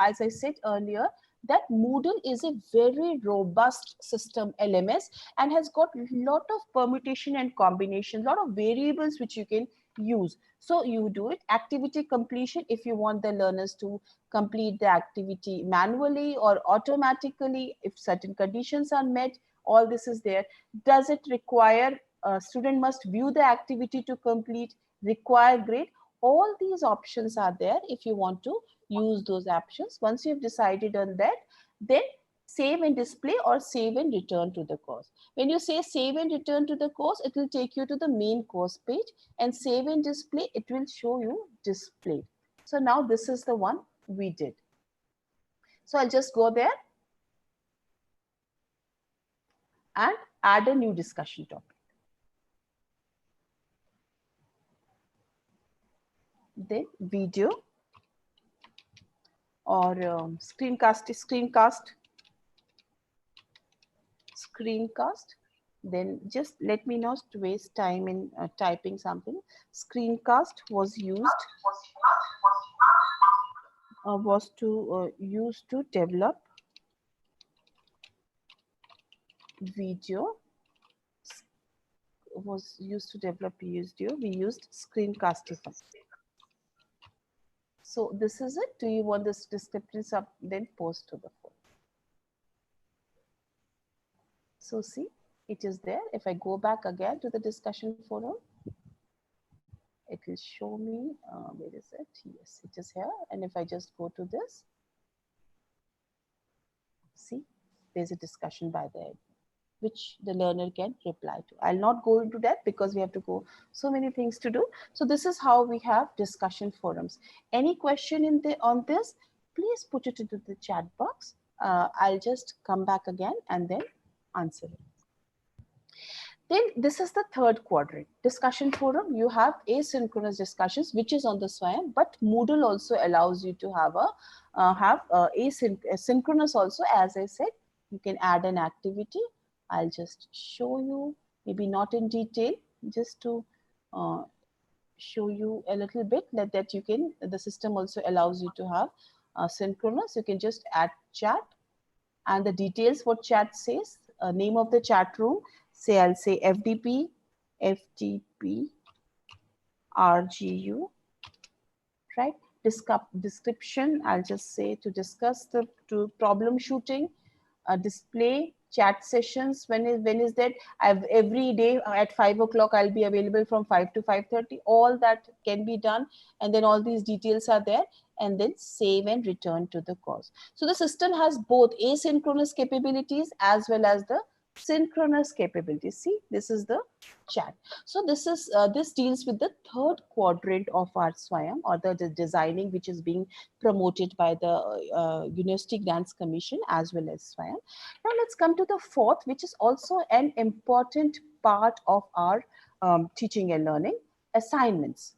as I said earlier, that Moodle is a very robust system, LMS, and has got a lot of permutation and combination, lot of variables which you can use. So you do it. Activity completion, if you want the learners to complete the activity manually or automatically, if certain conditions are met, all this is there. Does it require, a student must view the activity to complete, require grade? All these options are there if you want to use those options. Once you've decided on that, then save and display or save and return to the course. When you say save and return to the course, it will take you to the main course page, and save and display, it will show you display. So now this is the one we did. So I'll just go there and add a new discussion topic. Then video or screencast, then just let me not waste time in typing something. Screencast was used used to develop video, was used to develop video. We used Screencastify. So this is it. Do you want this description sub then post to the phone? So see, it is there. If I go back again to the discussion forum, it will show me, where is it? Yes, it is here. And if I just go to this, see, there's a discussion by the admin, which the learner can reply to. I'll not go into that because we have to go so many things to do. So this is how we have discussion forums. Any question on this, please put it into the chat box. I'll just come back again and then answer it. Then this is the third quadrant. Discussion forum, you have asynchronous discussions, which is on the SWAYAM, but Moodle also allows you to have asynchronous also. As I said, you can add an activity. I'll just show you, maybe not in detail, just to show you a little bit that you can, the system also allows you to have synchronous. You can just add chat and the details what chat says, name of the chat room, say I'll say FTP, RGU, right? Description, I'll just say to discuss to problem shooting, display, chat sessions, when is that? Every day at 5 o'clock I'll be available from 5 to 5:30. All that can be done, and then all these details are there, and then save and return to the course. So the system has both asynchronous capabilities as well as the synchronous capabilities. See, this is the chat. So this is this deals with the third quadrant of our SWAYAM, or the designing, which is being promoted by the University Grants Commission as well as SWAYAM. Now let's come to the fourth, which is also an important part of our teaching and learning, assignments.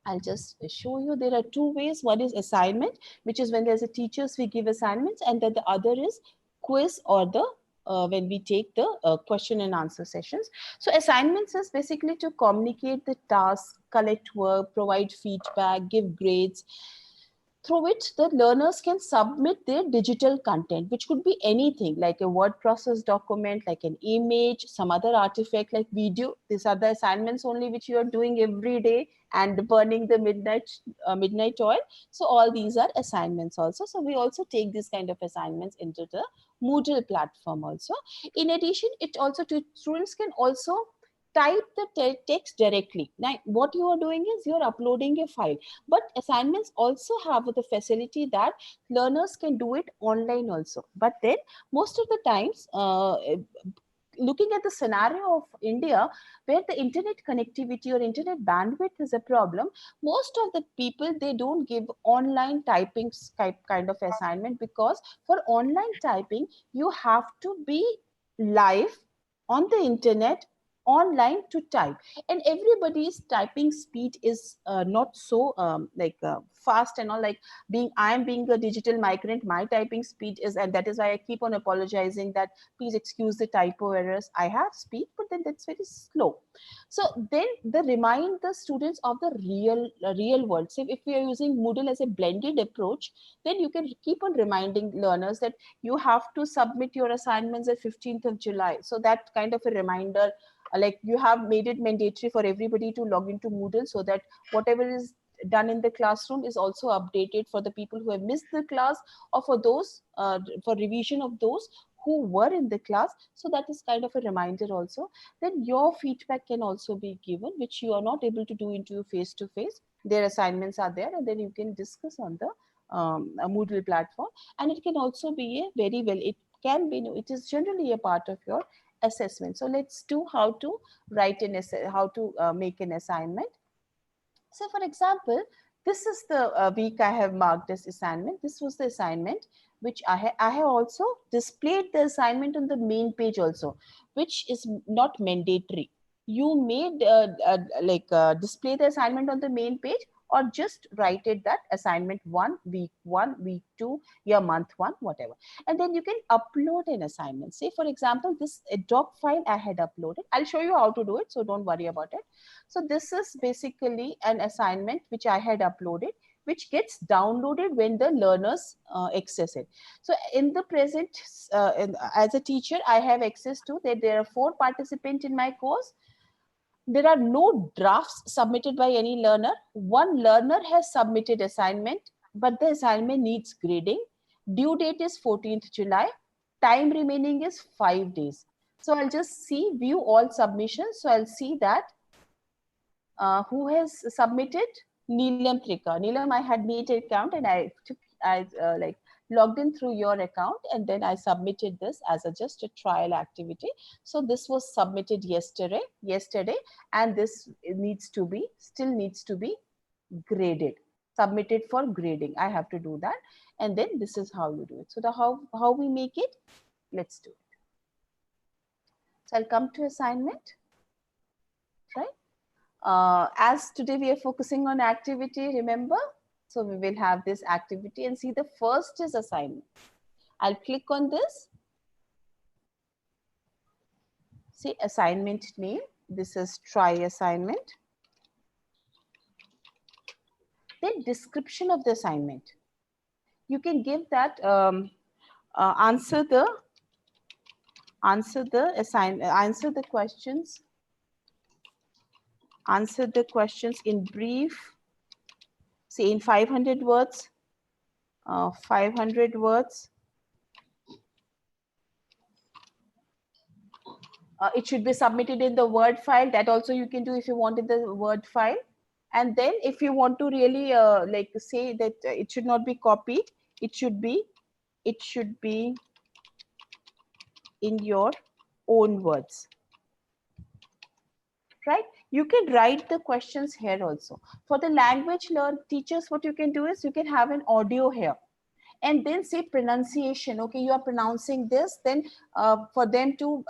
I'll just show you. There are two ways. One is assignment, which is when there's a teachers, we give assignments, and then the other is quiz, or the when we take the question and answer sessions. So assignments is basically to communicate the task, collect work, provide feedback, give grades through which the learners can submit their digital content, which could be anything like a word process document, like an image, some other artifact like video. These are the assignments only which you are doing every day and burning the midnight oil. So all these are assignments also. So we also take this kind of assignments into the Moodle platform also. In addition, it also, students can also type the text directly. Now, what you are doing is you're uploading a file, but assignments also have the facility that learners can do it online also. But then most of the times, looking at the scenario of India, where the internet connectivity or internet bandwidth is a problem, most of the people, they don't give online typing kind of assignment, because for online typing, you have to be live on the internet online to type, and everybody's typing speed is not so fast and all. Like I am being a digital migrant, my typing speed is, and that is why I keep on apologizing that please excuse the typo errors. I have speed, but then that's very slow. So then they remind the students of the real world. So if we are using Moodle as a blended approach, then you can keep on reminding learners that you have to submit your assignments at 15th of July. So that kind of a reminder, like you have made it mandatory for everybody to log into Moodle, so that whatever is done in the classroom is also updated for the people who have missed the class, or for those for revision of those who were in the class. So that is kind of a reminder also. Then your feedback can also be given, which you are not able to do into face to face. Their assignments are there, and then you can discuss on the a Moodle platform. And it can also be a very well, it can be, it is generally a part of your assessment. So let's do how to write an essay, how to make an assignment. So for example, this is the week I have marked as assignment. This was the assignment which I have also displayed the assignment on the main page also, which is not mandatory. You may display the assignment on the main page, or just write it that assignment 1, week 1, week 2, year month 1, whatever. And then you can upload an assignment. Say for example, this doc file I had uploaded. I'll show you how to do it, so don't worry about it. So this is basically an assignment which I had uploaded, which gets downloaded when the learners access it. So in the present, as a teacher, I have access to that. There are 4 participants in my course. There are no drafts submitted by any learner. One learner has submitted assignment, but the assignment needs grading. Due date is 14th July. Time remaining is 5 days. So I'll just see view all submissions. So I'll see that who has submitted. Neelam Trika. Neelam, I had made an account, and I logged in through your account, and then I submitted this as just a trial activity. So this was submitted yesterday, and this still needs to be graded, submitted for grading. I have to do that, and then this is how you do it. So how we make it, let's do it. So I'll come to assignment, right? As today we are focusing on activity, remember? So we will have this activity, and see the first is assignment. I'll click on this. See assignment name. This is try assignment. Then description of the assignment. You can give that answer the questions. Answer the questions in brief, say in 500 words, 500 words. It should be submitted in the Word file. That also you can do if you want in the Word file. And then if you want to really say that it should not be copied, it should be in your own words, right? You can write the questions here also. For the language teachers, what you can do is you can have an audio here, and then say pronunciation. Okay, you are pronouncing this, then for them to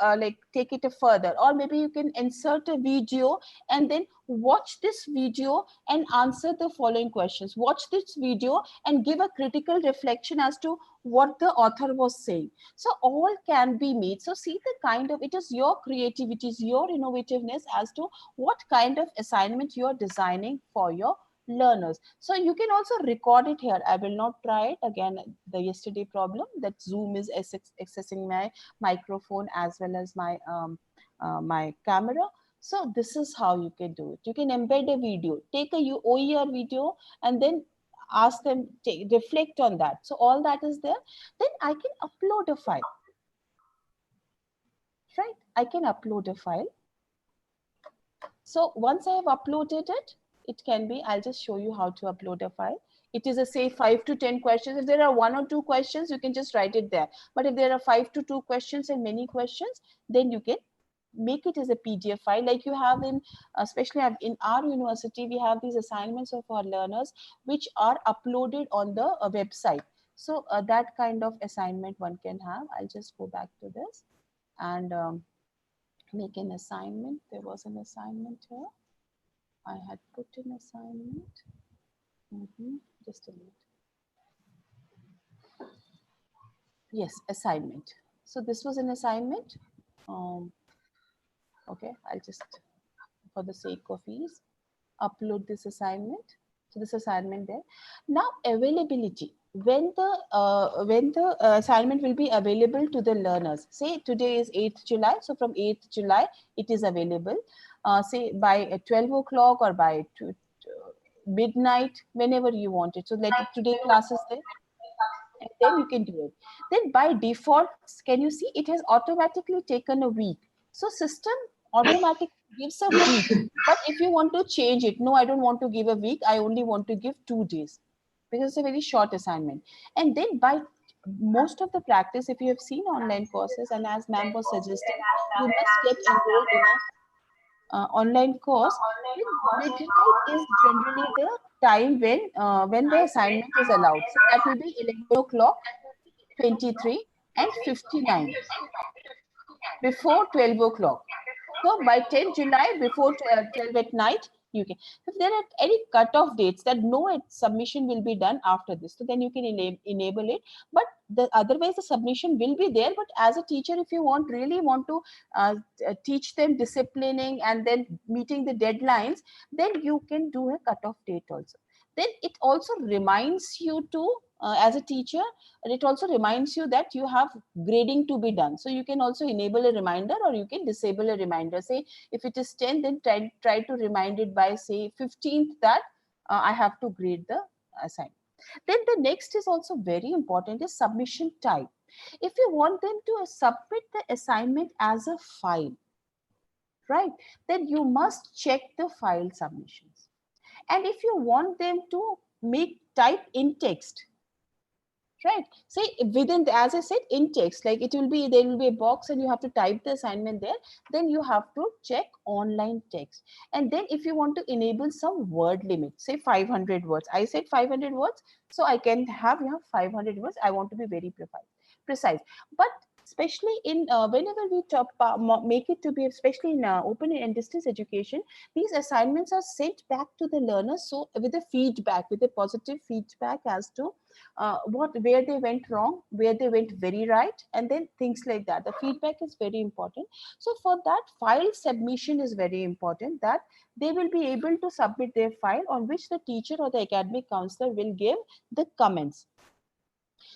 take it further. Or maybe you can insert a video and then watch this video and answer the following questions. Watch this video and give a critical reflection as to what the author was saying. So all can be made. So see the kind of, it is your creativity, is your innovativeness as to what kind of assignment you are designing for your learners. So you can also record it here. I will not try it again. The yesterday problem that Zoom is accessing my microphone as well as my my camera. So this is how you can do it. You can embed a video, take a OER video, and then ask them, reflect on that. So all that is there. Then I can upload a file. Right? I can upload a file. So once I have uploaded it, it can be, I'll just show you how to upload a file. It is a say 5 to 10 questions. If there are 1 or 2 questions, you can just write it there. But if there are 5 to 2 questions and many questions, then you can make it as a PDF file like you have in, especially in our university, we have these assignments of our learners which are uploaded on the website. So that kind of assignment one can have. I'll just go back to this and make an assignment. There was an assignment here. I had put an assignment. Just a minute. Yes, assignment. So this was an assignment. Okay, I'll just, for the sake of ease, upload this assignment. So this assignment there. Now availability. When the assignment will be available to the learners. Say today is 8th July. So from 8th July, it is available. Say by 12 o'clock or by midnight, whenever you want it. So let it, today class is there. And then you can do it. Then by default, can you see it has automatically taken a week. So system automatically gives a week. But if you want to change it, no, I don't want to give a week. I only want to give 2 days because it's a very short assignment. And then by most of the practice, if you have seen online courses, and as ma'am was suggesting, you must get enrolled in a online course. Midnight is generally the time when the assignment is allowed. So that will be 11 o'clock, 23 and 59 before 12 o'clock. So by 10 July, before 12 at night, you can. If there are any cutoff dates that no submission will be done after this, so then you can enable it. But otherwise, the submission will be there. But as a teacher, if you really want to teach them disciplining and then meeting the deadlines, then you can do a cutoff date also. Then it also reminds you to, as a teacher, and it also reminds you that you have grading to be done. So you can also enable a reminder or you can disable a reminder. Say if it is 10, then try to remind it by say 15th that I have to grade the assignment. Then the next is also very important is submission type. If you want them to submit the assignment as a file, right, then you must check the file submissions. And if you want them to type in text, right, say within the, as I said, in text, like it will be, there will be a box and you have to type the assignment there, then you have to check online text. And then if you want to enable some word limit, say 500 words, I said 500 words, so I can have 500 words. I want to be very precise. But especially in whenever we make it to be, especially in open and distance education, these assignments are sent back to the learners. So with a feedback, with a positive feedback as to where they went wrong, where they went very right, and then things like that. The feedback is very important. So for that, file submission is very important, that they will be able to submit their file on which the teacher or the academic counselor will give the comments.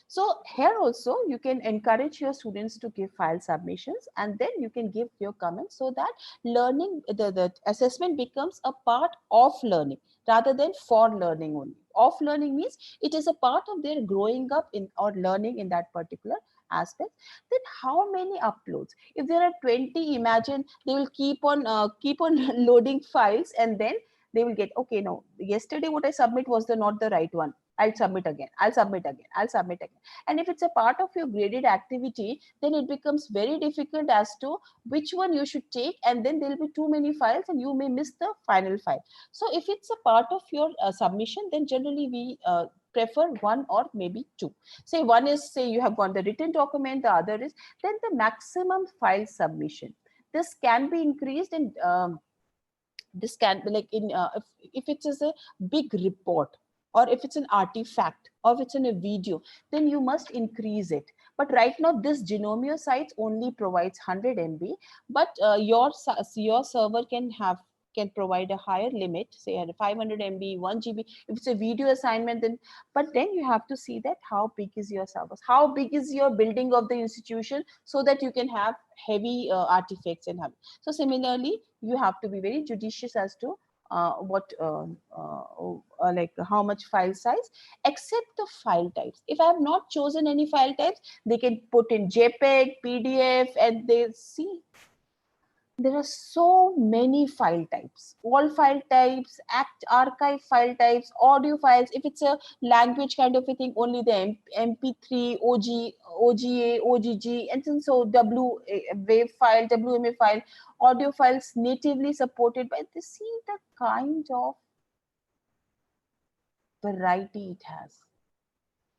So here also you can encourage your students to give file submissions and then you can give your comments so that learning, the assessment becomes a part of learning rather than for learning only. Of learning means it is a part of their growing up in or learning in that particular aspect. Then how many uploads? If there are 20, imagine they will keep on loading files and then they will get, okay, no, yesterday what I submit was not the right one. I'll submit again, I'll submit again, I'll submit again. And if it's a part of your graded activity, then it becomes very difficult as to which one you should take, and then there'll be too many files and you may miss the final file. So if it's a part of your submission, then generally we prefer 1 or maybe 2. Say one is, say you have got the written document, the other is, then the maximum file submission. This can be increased and this can be like in, if it is a big report, or if it's an artifact, or if it's in a video, then you must increase it. But right now, this Genomio site only provides 100 MB, but your server can have can provide a higher limit, say at 500 MB, 1 GB. If it's a video assignment, then, but then you have to see that how big is your servers, how big is your building of the institution, so that you can have heavy artifacts and have. So similarly, you have to be very judicious as to like how much file size, except the file types. If I have not chosen any file types, they can put in JPEG, PDF, and they see there are so many file types, all file types, archive file types, audio files. If it's a language kind of a thing, only the MP3, OG, OGA, OGG, and then so WAV file, WMA file, audio files natively supported by this. See the kind of variety it has.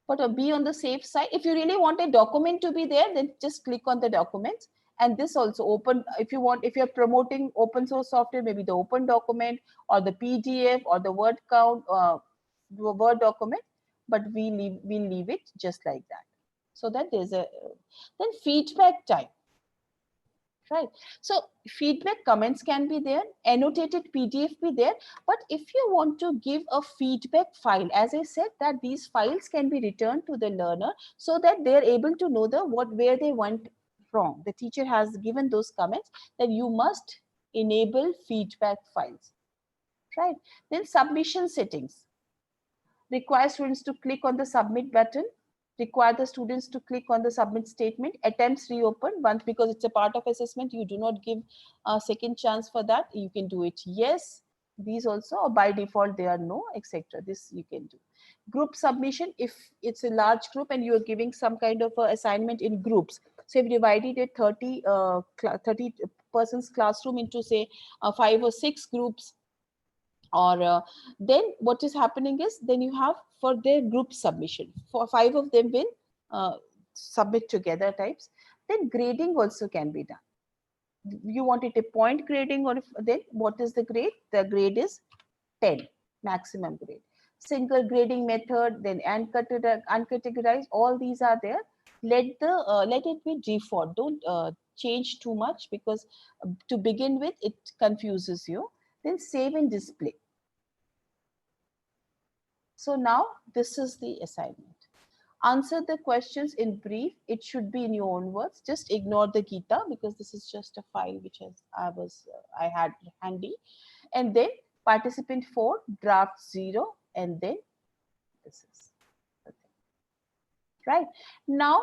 But be on the safe side. If you really want a document to be there, then just click on the documents. And this also open, if you're promoting open source software, maybe the open document or the PDF or the word count, Word document, but we'll leave it just like that. So that there's a, then feedback time, right? So feedback comments can be there, annotated PDF be there, but if you want to give a feedback file, as I said, that these files can be returned to the learner so that they're able to know where they went wrong. The teacher has given those comments that you must enable feedback files, right? Then submission settings. Require students to click on the submit button, require the students to click on the submit statement, attempts reopen once, because it's a part of assessment, you do not give a second chance for that. You can do it yes, these also, or by default they are no, etc. This you can do. Group submission, if it's a large group and you're giving some kind of assignment in groups. So if divided a 30 persons classroom into say 5 or 6 groups, or then what is happening is, then you have for their group submission, for 5 of them will submit together types. Then grading also can be done. You want it a point grading, or then what is the grade? The grade is 10, maximum grade. Single grading method, then uncategorized, all these are there. Let it be default. Don't change too much, because to begin with it confuses you. Then save and display. So now this is the assignment. Answer the questions in brief. It should be in your own words. Just ignore the Gita, because this is just a file which I had handy. And then participant 4, draft 0, and then this is the thing. Right. Now,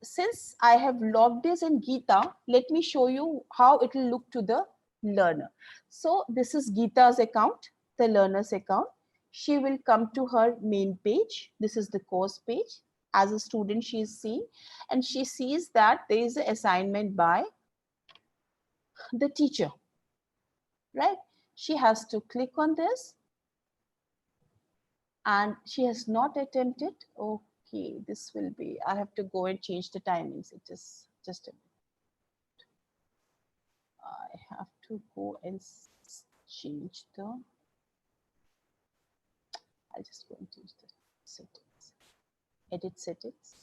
since I have logged this in Gita, let me show you how it will look to the learner. So this is Gita's account, the learner's account. She will come to her main page. This is the course page. As a student, she is seeing, and she sees that there is an assignment by the teacher, right? She has to click on this, and she has not attempted. Okay, this will be, I have to go and change the timings. It is just a minute. I have to go and change the, I'll just go and change the settings. Edit settings.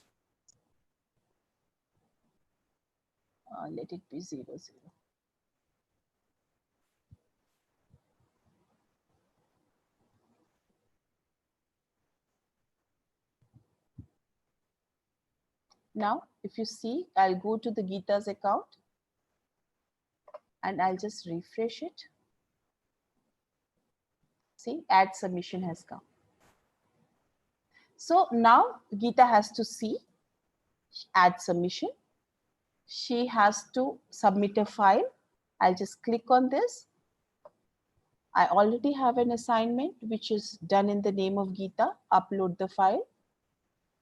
Let it be 0, 0. Now, if you see, I'll go to the Gita's account and I'll just refresh it. See, add submission has come. So now Gita has to see, add submission. She has to submit a file. I'll just click on this. I already have an assignment which is done in the name of Gita. Upload the file,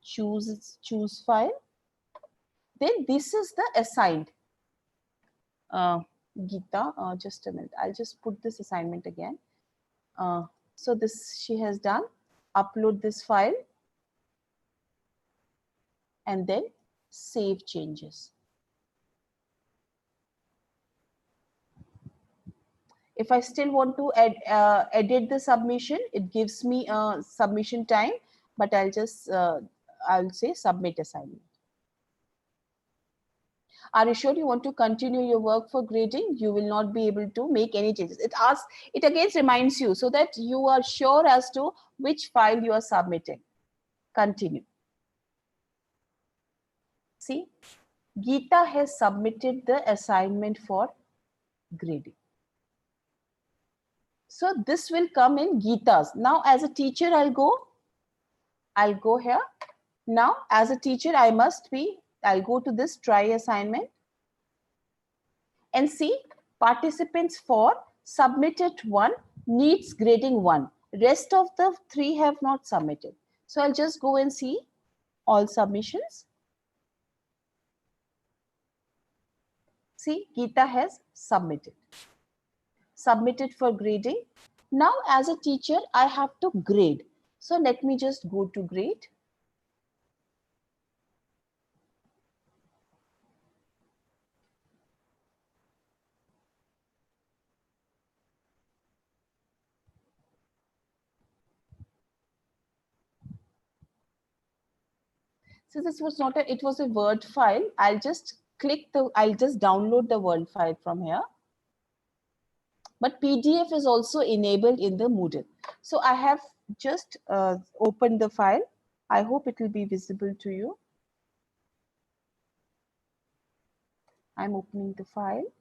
choose file. Then this is the assigned Gita. Just a minute. I'll just put this assignment again. So this she has done. Upload this file and then save changes. If I still want to edit the submission, it gives me a submission time, but I'll just I'll say submit assignment. Are you sure you want to continue your work for grading? You will not be able to make any changes. It asks, it again reminds you so that you are sure as to which file you are submitting. Continue. See, Geeta has submitted the assignment for grading. So this will come in Geeta's. Now as a teacher, I'll go here. Now as a teacher, I'll go to this try assignment and see participants 4 submitted 1 needs grading 1. Rest of the 3 have not submitted. So I'll just go and see all submissions. See, Geeta has submitted for grading. Now as a teacher, I have to grade. So let me just go to grade. So this was not it was a Word file. I'll just download the Word file from here. But PDF is also enabled in the Moodle. So I have just opened the file. I hope it will be visible to you. I'm opening the file.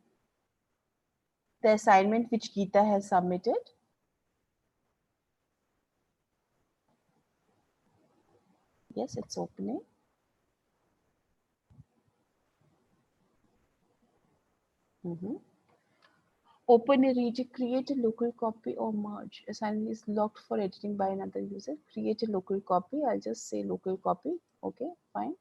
The assignment which Geeta has submitted. Yes, it's opening. Open a region, create a local copy or merge. Assignment is locked for editing by another user. Create a local copy. I'll just say local copy. Okay, fine.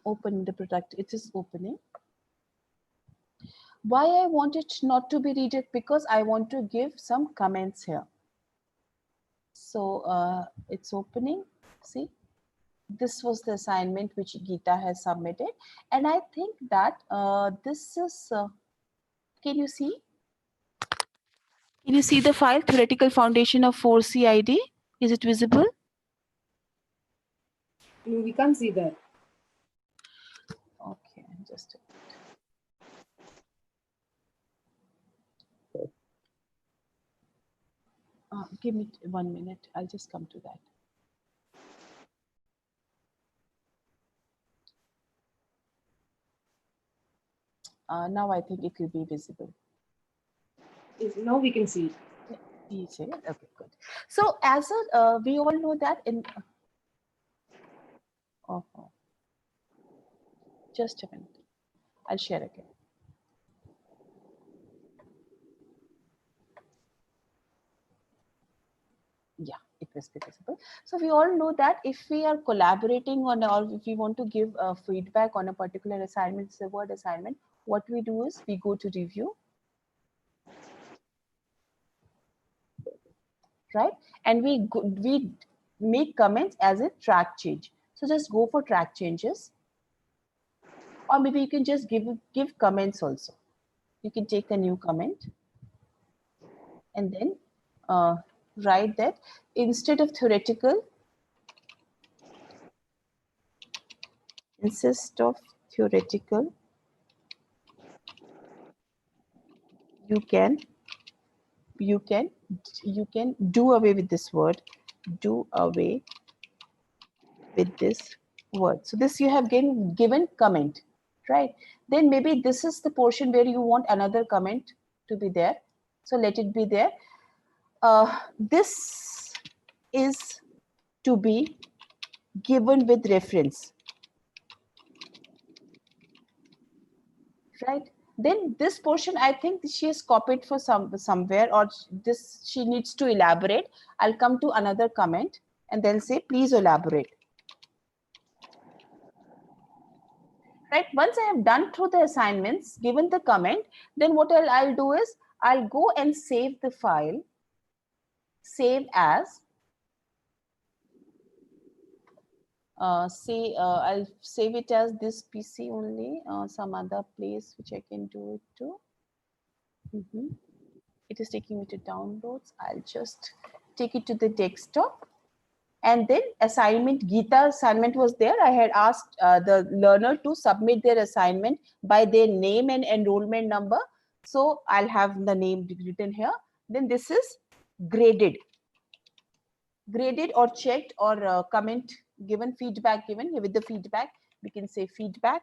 Open the product. It is opening. Why I want it not to be read? Because I want to give some comments here. So it's opening. See, this was the assignment which Geeta has submitted. And I think that this is, can you see? Can you see the file, Theoretical Foundation of 4CID? Is it visible? No, we can't see that. Okay, just a minute. Give me 1 minute. I'll just come to that. Now I think it will be visible. Now we can see it. You see it? Okay, good. So as a, we all know that in, just a minute. I'll share again. Yeah, it was visible. So we all know that if we are collaborating on, or if we want to give feedback on a particular assignment, it's a word assignment, what we do is we go to review. Right? And we make comments as a track change. So just go for track changes. Or maybe you can just give comments also. You can take a new comment and then write that instead of theoretical, you can do away with this word, do away with this word. So this you have given comment, right? Then maybe this is the portion where you want another comment to be there. So let it be there. This is to be given with reference, right? Then this portion, I think she has copied for somewhere, or this she needs to elaborate. I'll come to another comment and then say, please elaborate. Right? Once I have done through the assignments, given the comment, then what I'll do is I'll go and save the file, save as, I'll save it as this PC only, some other place which I can do it to. It is taking me to downloads. I'll just take it to the desktop And then assignment, Geeta assignment was there. I had asked the learner to submit their assignment by their name and enrollment number. So I'll have the name written here. Then this is graded. Graded or checked or comment given, feedback given. With the feedback, we can say feedback.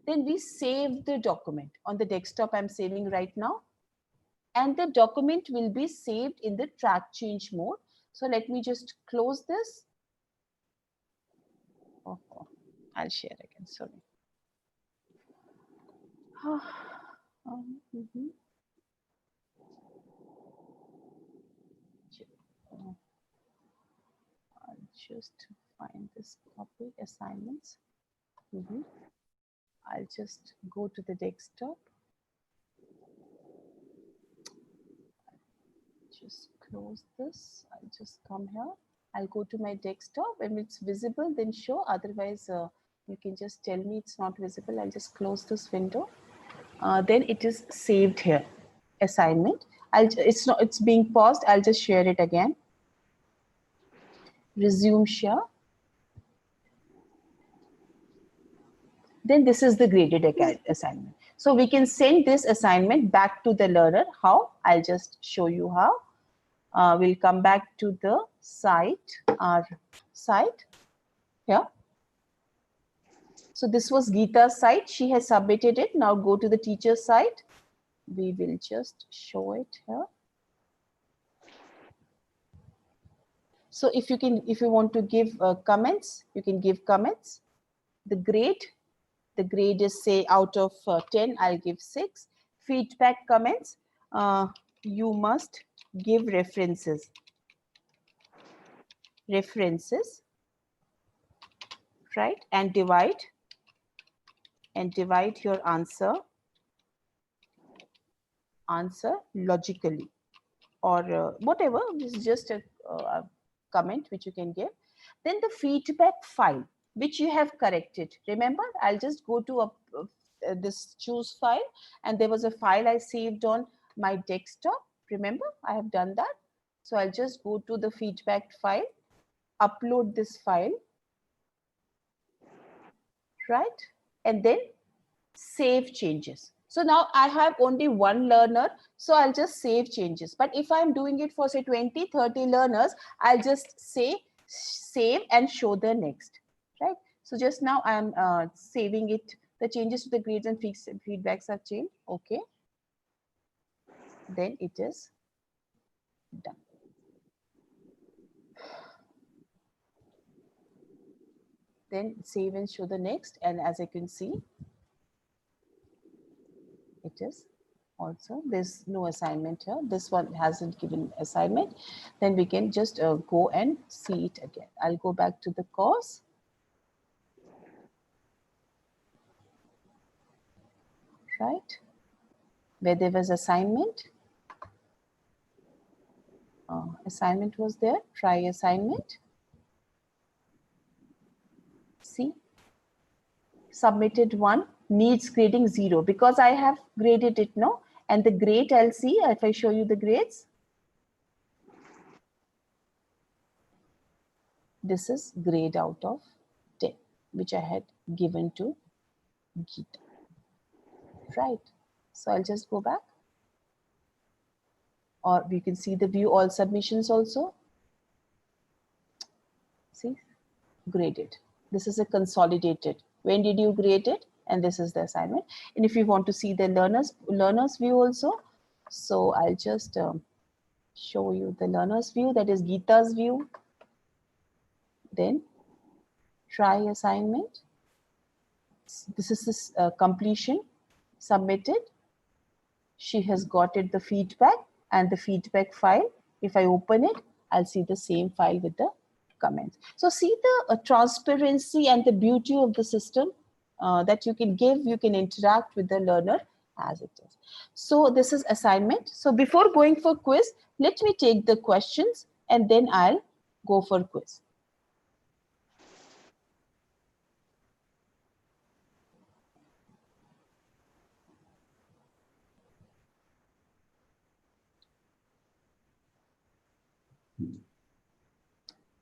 Then we save the document on the desktop. I'm saving right now. And the document will be saved in the track change mode. So let me just close this. Oh, I'll share again, sorry. I'll just find this copy assignments. I'll just go to the desktop. Just close this. I'll just come here. I'll go to my desktop. When it's visible, then show. Otherwise, you can just tell me it's not visible. I'll just close this window. Then it is saved here. Assignment. It's being paused. I'll just share it again. Resume share. Then this is the graded assignment. So we can send this assignment back to the learner. How? I'll just show you how. We'll come back to the site, our site here. So this was Geeta's site. She has submitted it. Now go to the teacher's site. We will just show it here. So if you want to give comments, you can give comments. The grade is, say, out of 10, I'll give 6. Feedback comments, you must give references, right? And divide your answer logically, or whatever. This is just a comment which you can give. Then the feedback file which you have corrected. Remember, I'll just go to this choose file, and there was a file I saved on my desktop. Remember, I have done that. So I'll just go to the feedback file, upload this file, right? And then save changes. So now I have only one learner, so I'll just save changes. But if I'm doing it for, say, 20, 30 learners, I'll just say save and show the next, right? So just now I'm saving it. The changes to the grades and feedbacks are changed. Okay. Then it is done. Then save and show the next. And as I can see, it is also, there's no assignment here. This one hasn't given assignment. Then we can just go and see it again. I'll go back to the course. Right, where there was assignment. Assignment was there, try assignment. See, submitted 1, needs grading 0, because I have graded it, no? And the grade, I'll see if I show you the grades. This is grade out of 10, which I had given to Geeta. Right, so I'll just go back. Or we can see the view all submissions also. See, graded. This is a consolidated. When did you grade it? And this is the assignment. And if you want to see the learners view also, so I'll just show you the learners view, that is Geeta's view. Then try assignment. This is this completion, submitted. She has got it, the feedback and the feedback file. If I open it, I'll see the same file with the comments. So see the transparency and the beauty of the system that you can give, you can interact with the learner as it is. So this is assignment. So before going for quiz, let me take the questions and then I'll go for quiz.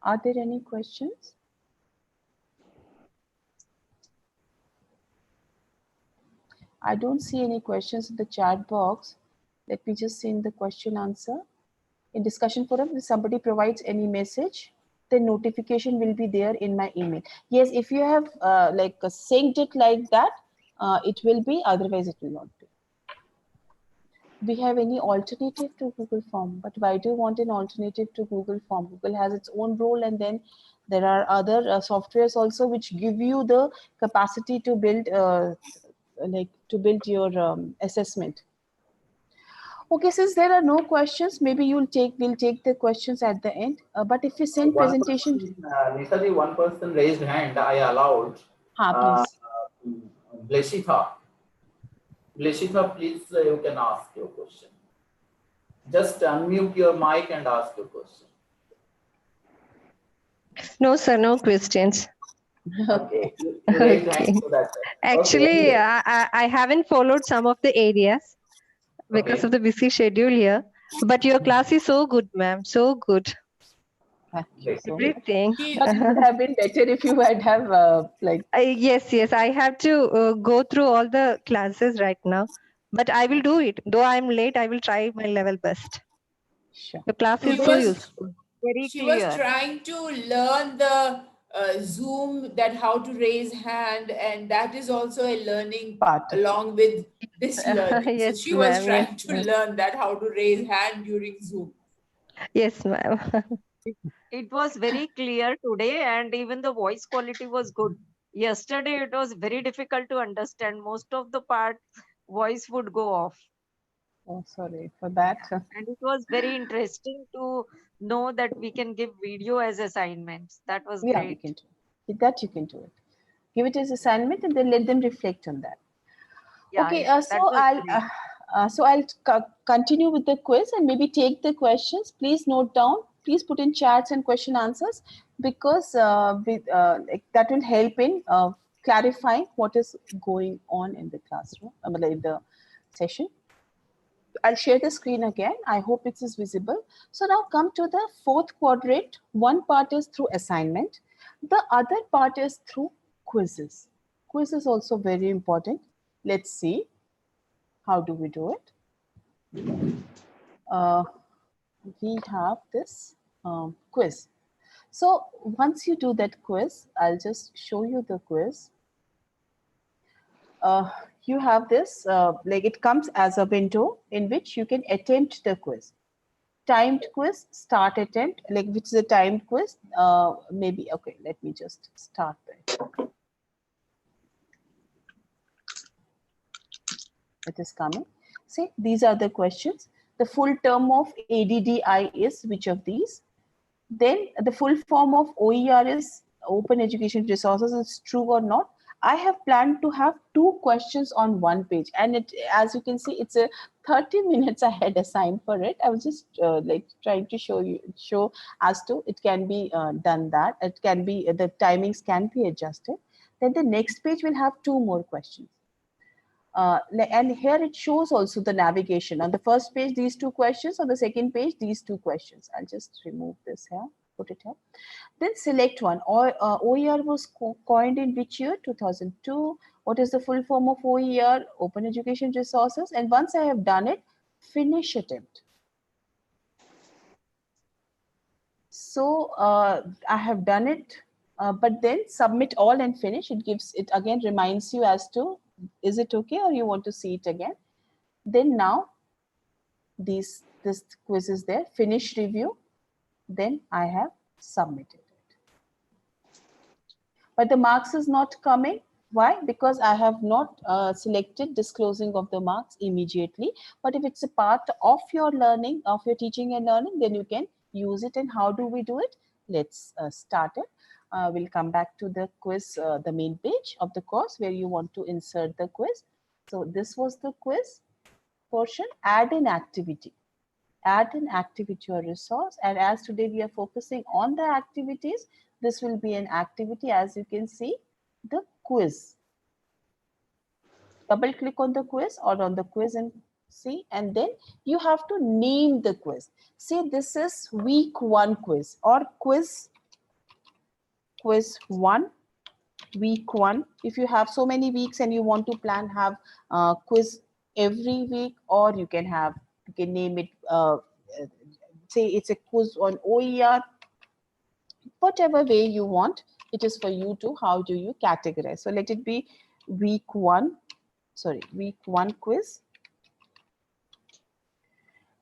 Are there any questions? I don't see any questions in the chat box. Let me just see in the question answer. In discussion forum, if somebody provides any message, the notification will be there in my email. Yes, if you have synced it like that, it will be, otherwise it will not be. We have any alternative to Google Form, but why do you want an alternative to Google Form? Google has its own role, and then there are other softwares also which give you the capacity to build your assessment. Okay, since there are no questions, maybe we'll take the questions at the end. But if you send presentation, Nitaji, one person raised hand. I allowed. please. Bleshitha. Bleshitha, please, you can ask your question. Just unmute your mic and ask your question. No, sir, no questions. Okay. You raised hand so that. Actually, Okay. I haven't followed some of the areas because of the busy schedule here. But your class is so good, ma'am. So good. Thank you so much. Everything. But it would have been better if you had Yes, I have to go through all the classes right now. But I will do it. Though I'm late, I will try my level best. Sure. The class is so useful. Very She clear. was trying to learn the Zoom, that how to raise hand, and that is also a learning part along with this learning. Yes, so she was ma'am, trying yes, to ma'am. learn that how to raise hand during Zoom. Yes, ma'am. It was very clear today, and even the voice quality was good. Yesterday, it was very difficult to understand. Most of the part, voice would go off. Oh, sorry for that. And it was very interesting to know that we can give video as assignments. That was Yeah, great. you can do it. That you can do it. Give it as assignment and then let them reflect on that. Yeah, Okay, yeah, that was great. I'll continue with the quiz and maybe take the questions. Please note down. Please put in chats and question answers, because that will help in clarifying what is going on in the classroom, in the session. I'll share the screen again. I hope it is visible. So now come to the fourth quadrant. One part is through assignment. The other part is through quizzes. Quiz is also very important. Let's see. How do we do it? We have this quiz. So once you do that quiz, I'll just show you the quiz. You have this, it comes as a window in which you can attempt the quiz. Timed quiz, start attempt, which is a timed quiz. Maybe, okay, let me just start there. It is coming. See, these are the questions. The full term of ADDI is which of these? Then the full form of OER is Open Education Resources, is true or not. I have planned to have 2 questions on 1 page, and it, as you can see, it's a 30 minutes I had assigned for it. I was just trying to show as to it can be done, that it can be, the timings can be adjusted. Then the next page will have 2 more questions. And here it shows also the navigation. On the first page, these 2 questions. On the second page, these 2 questions. I'll just remove this here, put it here. Then select one. OER was coined in which year? 2002. What is the full form of OER? Open Education Resources. And once I have done it, finish attempt. So I have done it, but then submit all and finish. It gives, it again reminds you as to, is it okay or you want to see it again? Then now this quiz is there, finish review. Then I have submitted it. But the marks is not coming. Why? Because I have not selected disclosing of the marks immediately. But if it's a part of your learning, of your teaching and learning, then you can use it. And how do we do it? Let's start it. We'll come back to the quiz, the main page of the course where you want to insert the quiz. So this was the quiz portion. Add an activity. Add an activity or resource. And as today we are focusing on the activities, this will be an activity. As you can see, the quiz. Double click on the quiz or on the quiz and See, and then you have to name the quiz. See, this is week 1 quiz or quiz 1, week 1. If you have so many weeks and you want to plan, have quiz every week, or you can name it, say it's a quiz on OER, whatever way you want. It is for you to, how do you categorize? So let it be week 1 quiz.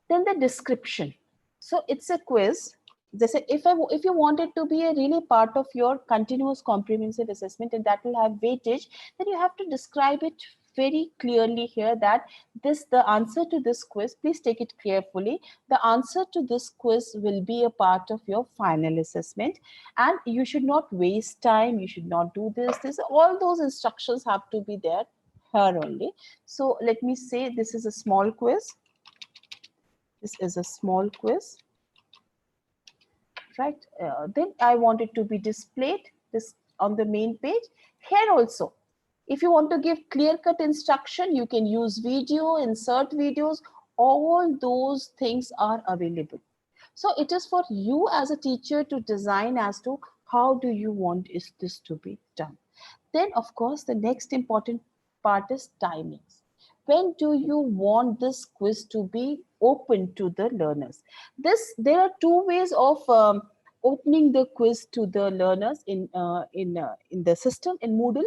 Then the description. So it's a quiz. They said if you want it to be a really part of your continuous comprehensive assessment and that will have weightage, then you have to describe it very clearly here that the answer to this quiz, please take it carefully. The answer to this quiz will be a part of your final assessment, and you should not waste time. You should not do this. All those instructions have to be there here only. So let me say this is a small quiz. This is a small quiz, right? Then I want it to be displayed this on the main page. Here also, if you want to give clear-cut instruction, you can use video, insert videos. All those things are available. So it is for you as a teacher to design as to how do you want this to be done. Then, of course, the next important part is timings. When do you want this quiz to be open to the learners? There are two ways of opening the quiz to the learners in the system in Moodle.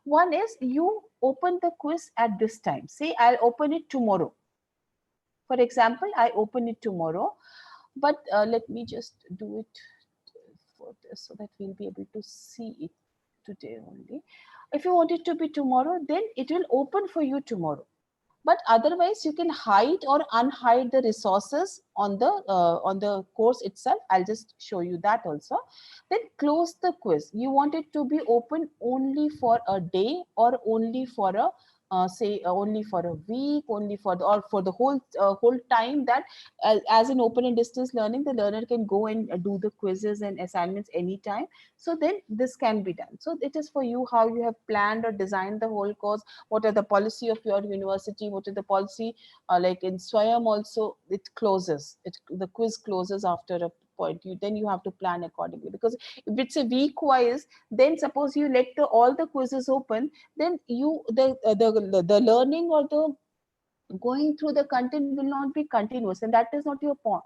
One is you open the quiz at this time. Say I'll open it tomorrow. For example, I open it tomorrow, but let me just do it for this so that we'll be able to see it today only. If you want it to be tomorrow, then it will open for you tomorrow. But otherwise, you can hide or unhide the resources on the course itself. I'll just show you that also. Then close the quiz. You want it to be open only for a day or only for a only for a week, only for the whole time that as in open and distance learning, the learner can go and do the quizzes and assignments anytime. So then this can be done. So it is for you how you have planned or designed the whole course. What are the policy of your university? What is the policy? Like in Swayam also, it closes. The quiz closes after a point. Then you have to plan accordingly, because if it's a week wise, then suppose you let all the quizzes open, then the learning or the going through the content will not be continuous, and that is not your point.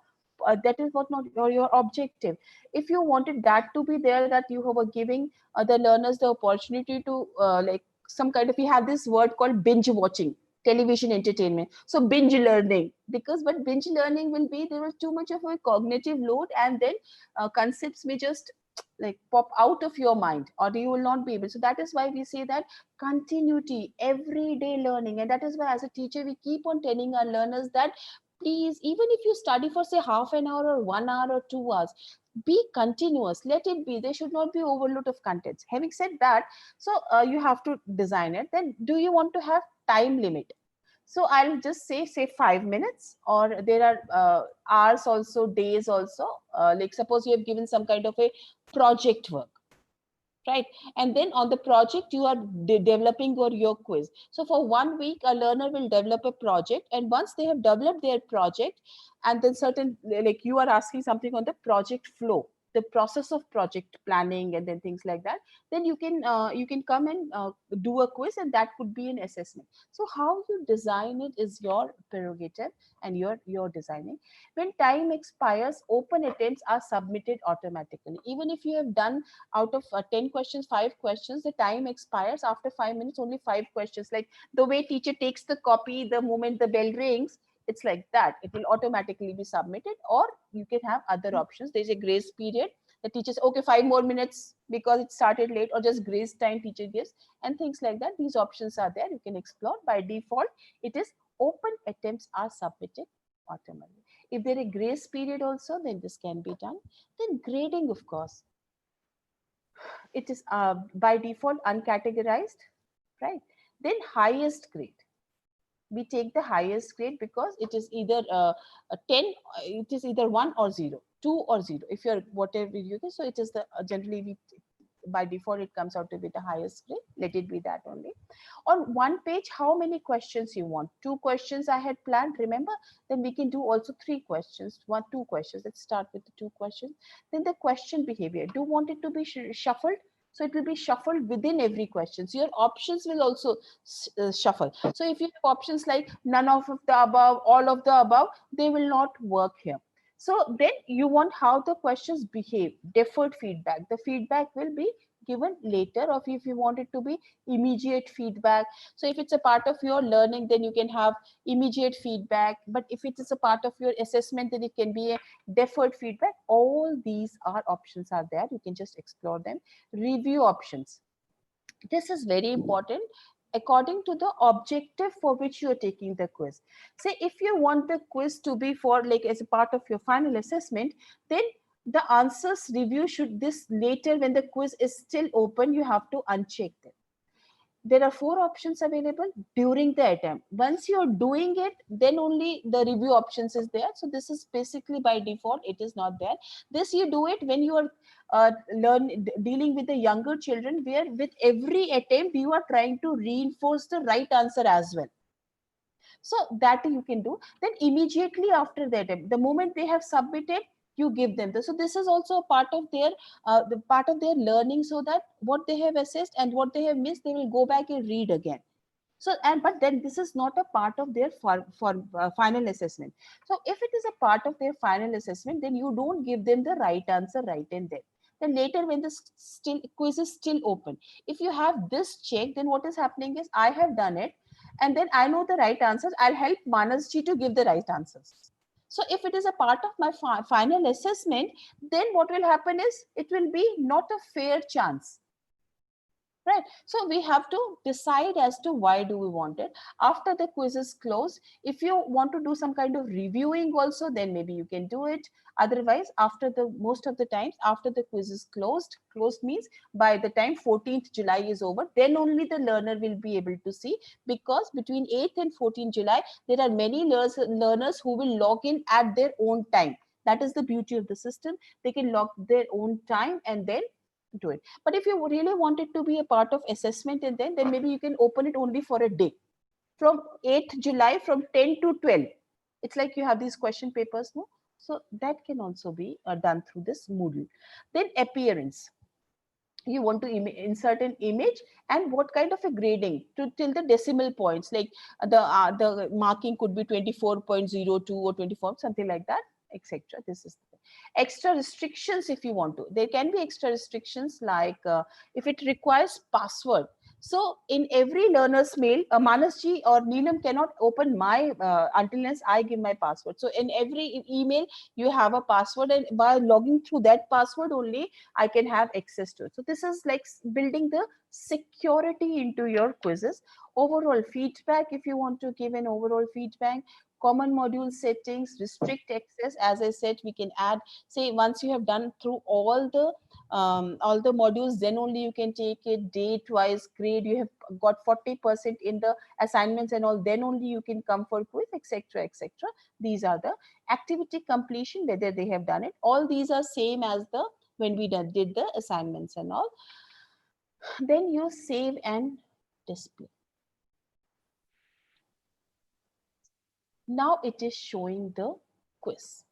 That is what not your objective. If you wanted that to be there, that you were giving the learners the opportunity to like some kind of, we have this word called binge watching television entertainment. So binge learning, but binge learning will be, there was too much of a cognitive load, and then concepts may just like pop out of your mind, or you will not be able. So that is why we say that continuity, everyday learning. And that is why as a teacher, we keep on telling our learners that please, even if you study for say half an hour or 1 hour or 2 hours, be continuous. Let it be. There should not be overload of contents. Having said that, so you have to design it. Then do you want to have time limit? So I'll just say 5 minutes, or there are hours also, days also. Like suppose you have given some kind of a project work, right? And then on the project, you are developing your quiz. So for 1 week, a learner will develop a project, and once they have developed their project, and then certain, like you are asking something on the project flow, the process of project planning, and then things like that, then you can come and do a quiz, and that could be an assessment. So how you design it is your prerogative, and you're designing. When time expires, open attempts are submitted automatically. Even if you have done out of 10 questions, 5 questions, the time expires after 5 minutes, only 5 questions. Like the way teacher takes the copy the moment the bell rings, it's like that. It will automatically be submitted, or you can have other options. There's a grace period. The teacher says, okay, 5 more minutes because it started late, or just grace time teacher gives, and things like that. These options are there. You can explore. By default, it is open attempts are submitted automatically. If there is a grace period also, then this can be done. Then grading, of course, it is by default uncategorized, right? Then highest grade. We take the highest grade because it is either a 10, it is either 1 or 0, 2 or 0. If you're whatever you get, so it is the generally we by default it comes out to be the highest grade. Let it be that only. On one page, how many questions you want? 2 questions I had planned, remember? Then we can do also 3 questions, 2 questions. Let's start with the 2 questions. Then the question behavior. Do you want it to be shuffled? So it will be shuffled within every question. So your options will also shuffle. So if you have options like none of the above, all of the above, they will not work here. So then you want how the questions behave, deferred feedback. The feedback will be given later, or if you want it to be immediate feedback. So if it's a part of your learning, then you can have immediate feedback. But if it is a part of your assessment, then it can be a deferred feedback. All these options are there. You can just explore them. Review options. This is very important according to the objective for which you are taking the quiz. Say if you want the quiz to be for like as a part of your final assessment, then the answers review should this later when the quiz is still open, you have to uncheck them. There are 4 options available during the attempt. Once you're doing it, then only the review options is there. So this is basically by default, it is not there. This you do it when you are dealing with the younger children, where with every attempt you are trying to reinforce the right answer as well. So that you can do. Then immediately after the attempt, the moment they have submitted, you give them. So this is also a part of their learning, so that what they have assessed and what they have missed, they will go back and read again. So but then this is not a part of their final assessment. So if it is a part of their final assessment, then you don't give them the right answer right and there. Then later when the quiz is still open, if you have this check, then what is happening is I have done it and then I know the right answers. I'll help Manas ji to give the right answers. So if it is a part of my final assessment, then what will happen is it will be not a fair chance. Right. So we have to decide as to why do we want it. After the quiz is closed, if you want to do some kind of reviewing also, then maybe you can do it. Otherwise, most of the times after the quiz is closed means by the time 14th July is over, then only the learner will be able to see, because between 8th and 14th July, there are many learners who will log in at their own time. That is the beauty of the system. They can log their own time and then do it. But if you really want it to be a part of assessment, and then maybe you can open it only for a day from 8th July from 10 to 12. It's like you have these question papers, no? So that can also be done through this Moodle. Then appearance. You want to insert an image and what kind of a grading till the decimal points, like the marking could be 24.02 or 24, something like that, etc. This is extra restrictions. If you want to, there can be extra restrictions, like if it requires password. So in every learner's mail, Manas ji or Neelam cannot open my until unless I give my password. So in every email you have a password, and by logging through that password only I can have access to it. So this is like building the security into your quizzes. Overall feedback, if you want to give an overall feedback. Common module settings, restrict access. As I said, we can add, say once you have done through all the modules, then only you can take it. Date wise, grade, you have got 40% in the assignments and all, then only you can come for quiz, etc., etc. These are the activity completion, whether they have done it. All these are same as the when we did the assignments and all. Then you save and display. Now it is showing the quiz.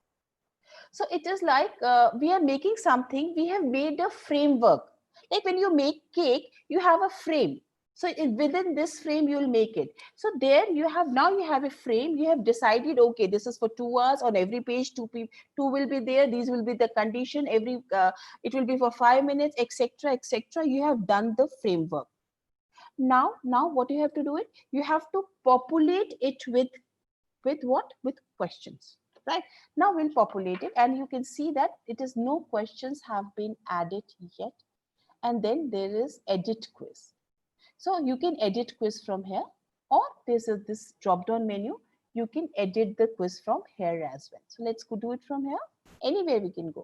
So it is like we are making something, we have made a framework. Like when you make cake, you have a frame. So within this frame, you will make it. So there you have, now you have a frame, you have decided, okay, this is for 2 hours, on every page, two will be there, these will be the condition, it will be for 5 minutes, etc., etc. You have done the framework. Now what you have to do it, you have to populate it with what? With questions, right? Now we'll populate it, and you can see that it is no questions have been added yet. And then there is edit quiz. So you can edit quiz from here, or there's this drop down menu. You can edit the quiz from here as well. So let's go do it from here. Anywhere we can go.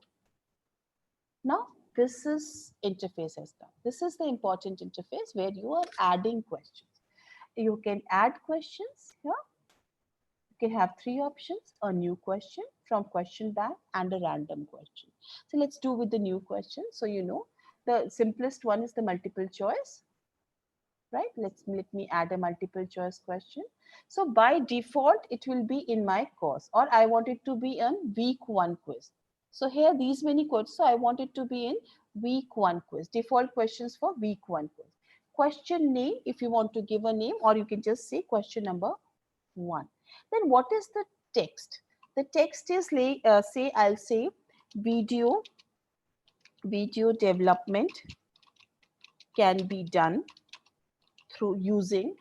Now this is interface has done. This is the important interface where you are adding questions. You can add questions here. You can have 3 options: a new question, from question bank, and a random question. So let's do with the new question. So you know the simplest one is the multiple choice, right? Let me add a multiple choice question. So by default, it will be in my course, or I want it to be in week 1 quiz. So here these many questions, so I want it to be in week 1 quiz, default questions for week 1 quiz. Question name, if you want to give a name, or you can just say question number 1. Then what is the text? The text is I'll say video development can be done using,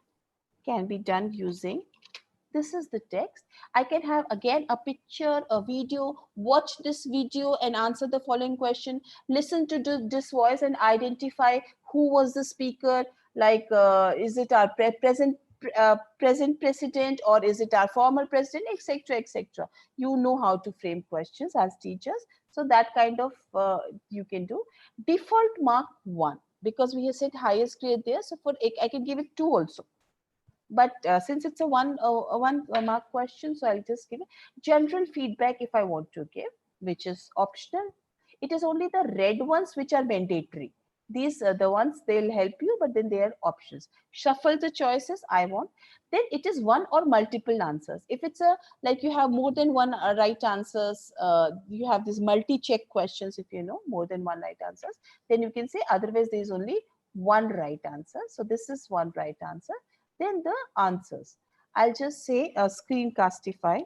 this is the text. I can have again a picture, a video, watch this video and answer the following question, listen to this voice and identify who was the speaker, like is it our present president, or is it our former president, etc., etc. You know how to frame questions as teachers, so that kind of you can do. Default mark 1, because we have said highest grade there, so for I can give it 2 also. But since it's a one mark question, so I'll just give it. General feedback if I want to give, which is optional. It is only the red ones which are mandatory. These are the ones, they'll help you, but then they are options. Shuffle the choices I want. Then it is one or multiple answers. If it's a, like you have more than one right answers, you have these multi-check questions, if you know more than one right answers, then you can say otherwise there is only one right answer. So this is one right answer. Then the answers, I'll just say screencastify.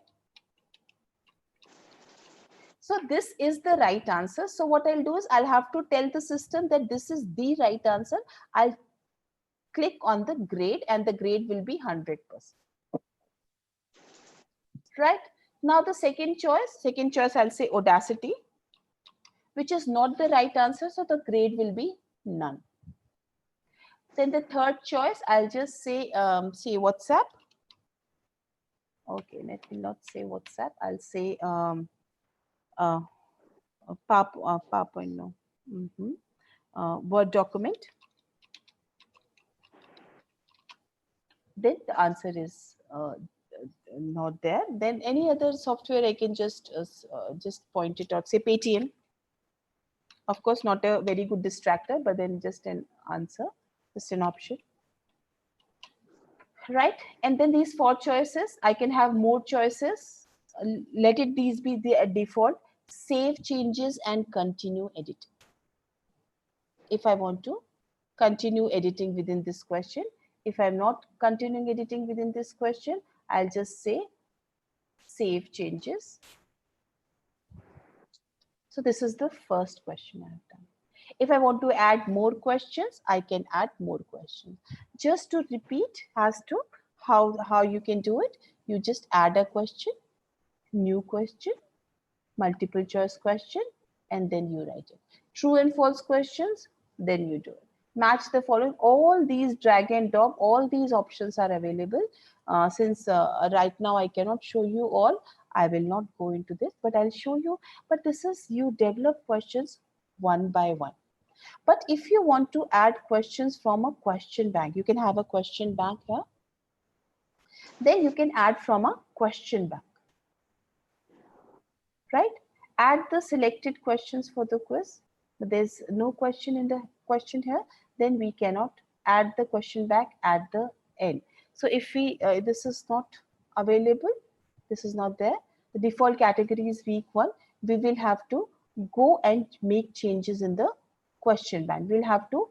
So this is the right answer. So what I'll do is I'll have to tell the system that this is the right answer. I'll click on the grade and the grade will be 100%. Right? Now the second choice I'll say Audacity, which is not the right answer. So the grade will be none. Then the third choice, I'll just say WhatsApp. Okay, let me not say WhatsApp. I'll say PowerPoint, no. Word document. Then the answer is not there. Then any other software I can just point it out. Say Paytm. Of course, not a very good distractor, but then just an answer, just an option. Right? And then these 4 choices, I can have more choices. Let it these be the default. Save changes and continue editing. If I want to continue editing within this question, if I'm not continuing editing within this question, I'll just say save changes. So this is the first question I have done. If I want to add more questions, I can add more questions. Just to repeat as to how you can do it, you just add a question, new question, multiple choice question, and then you write it. True and false questions, then you do it. Match the following. All these drag and drop, all these options are available. Since right now I cannot show you all, I will not go into this, but I'll show you. But this is, you develop questions one by one. But if you want to add questions from a question bank, you can have a question bank here. Then you can add from a question bank. Right? Add the selected questions for the quiz. But there's no question in the question here. Then we cannot add the question back at the end. So if we, this is not available, this is not there. The default category is week 1. We will have to go and make changes in the question bank. We'll have to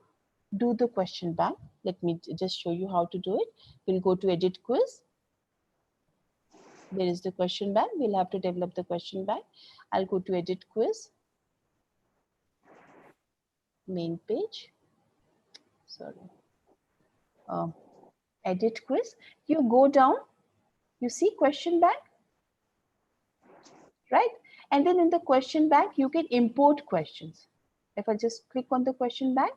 do the question bank. Let me just show you how to do it. We'll go to edit quiz. There is the question bank. We'll have to develop the question bank. I'll go to edit quiz. Main page. Sorry. Edit quiz. You go down. You see question bank. Right? And then in the question bank, you can import questions. If I just click on the question bank,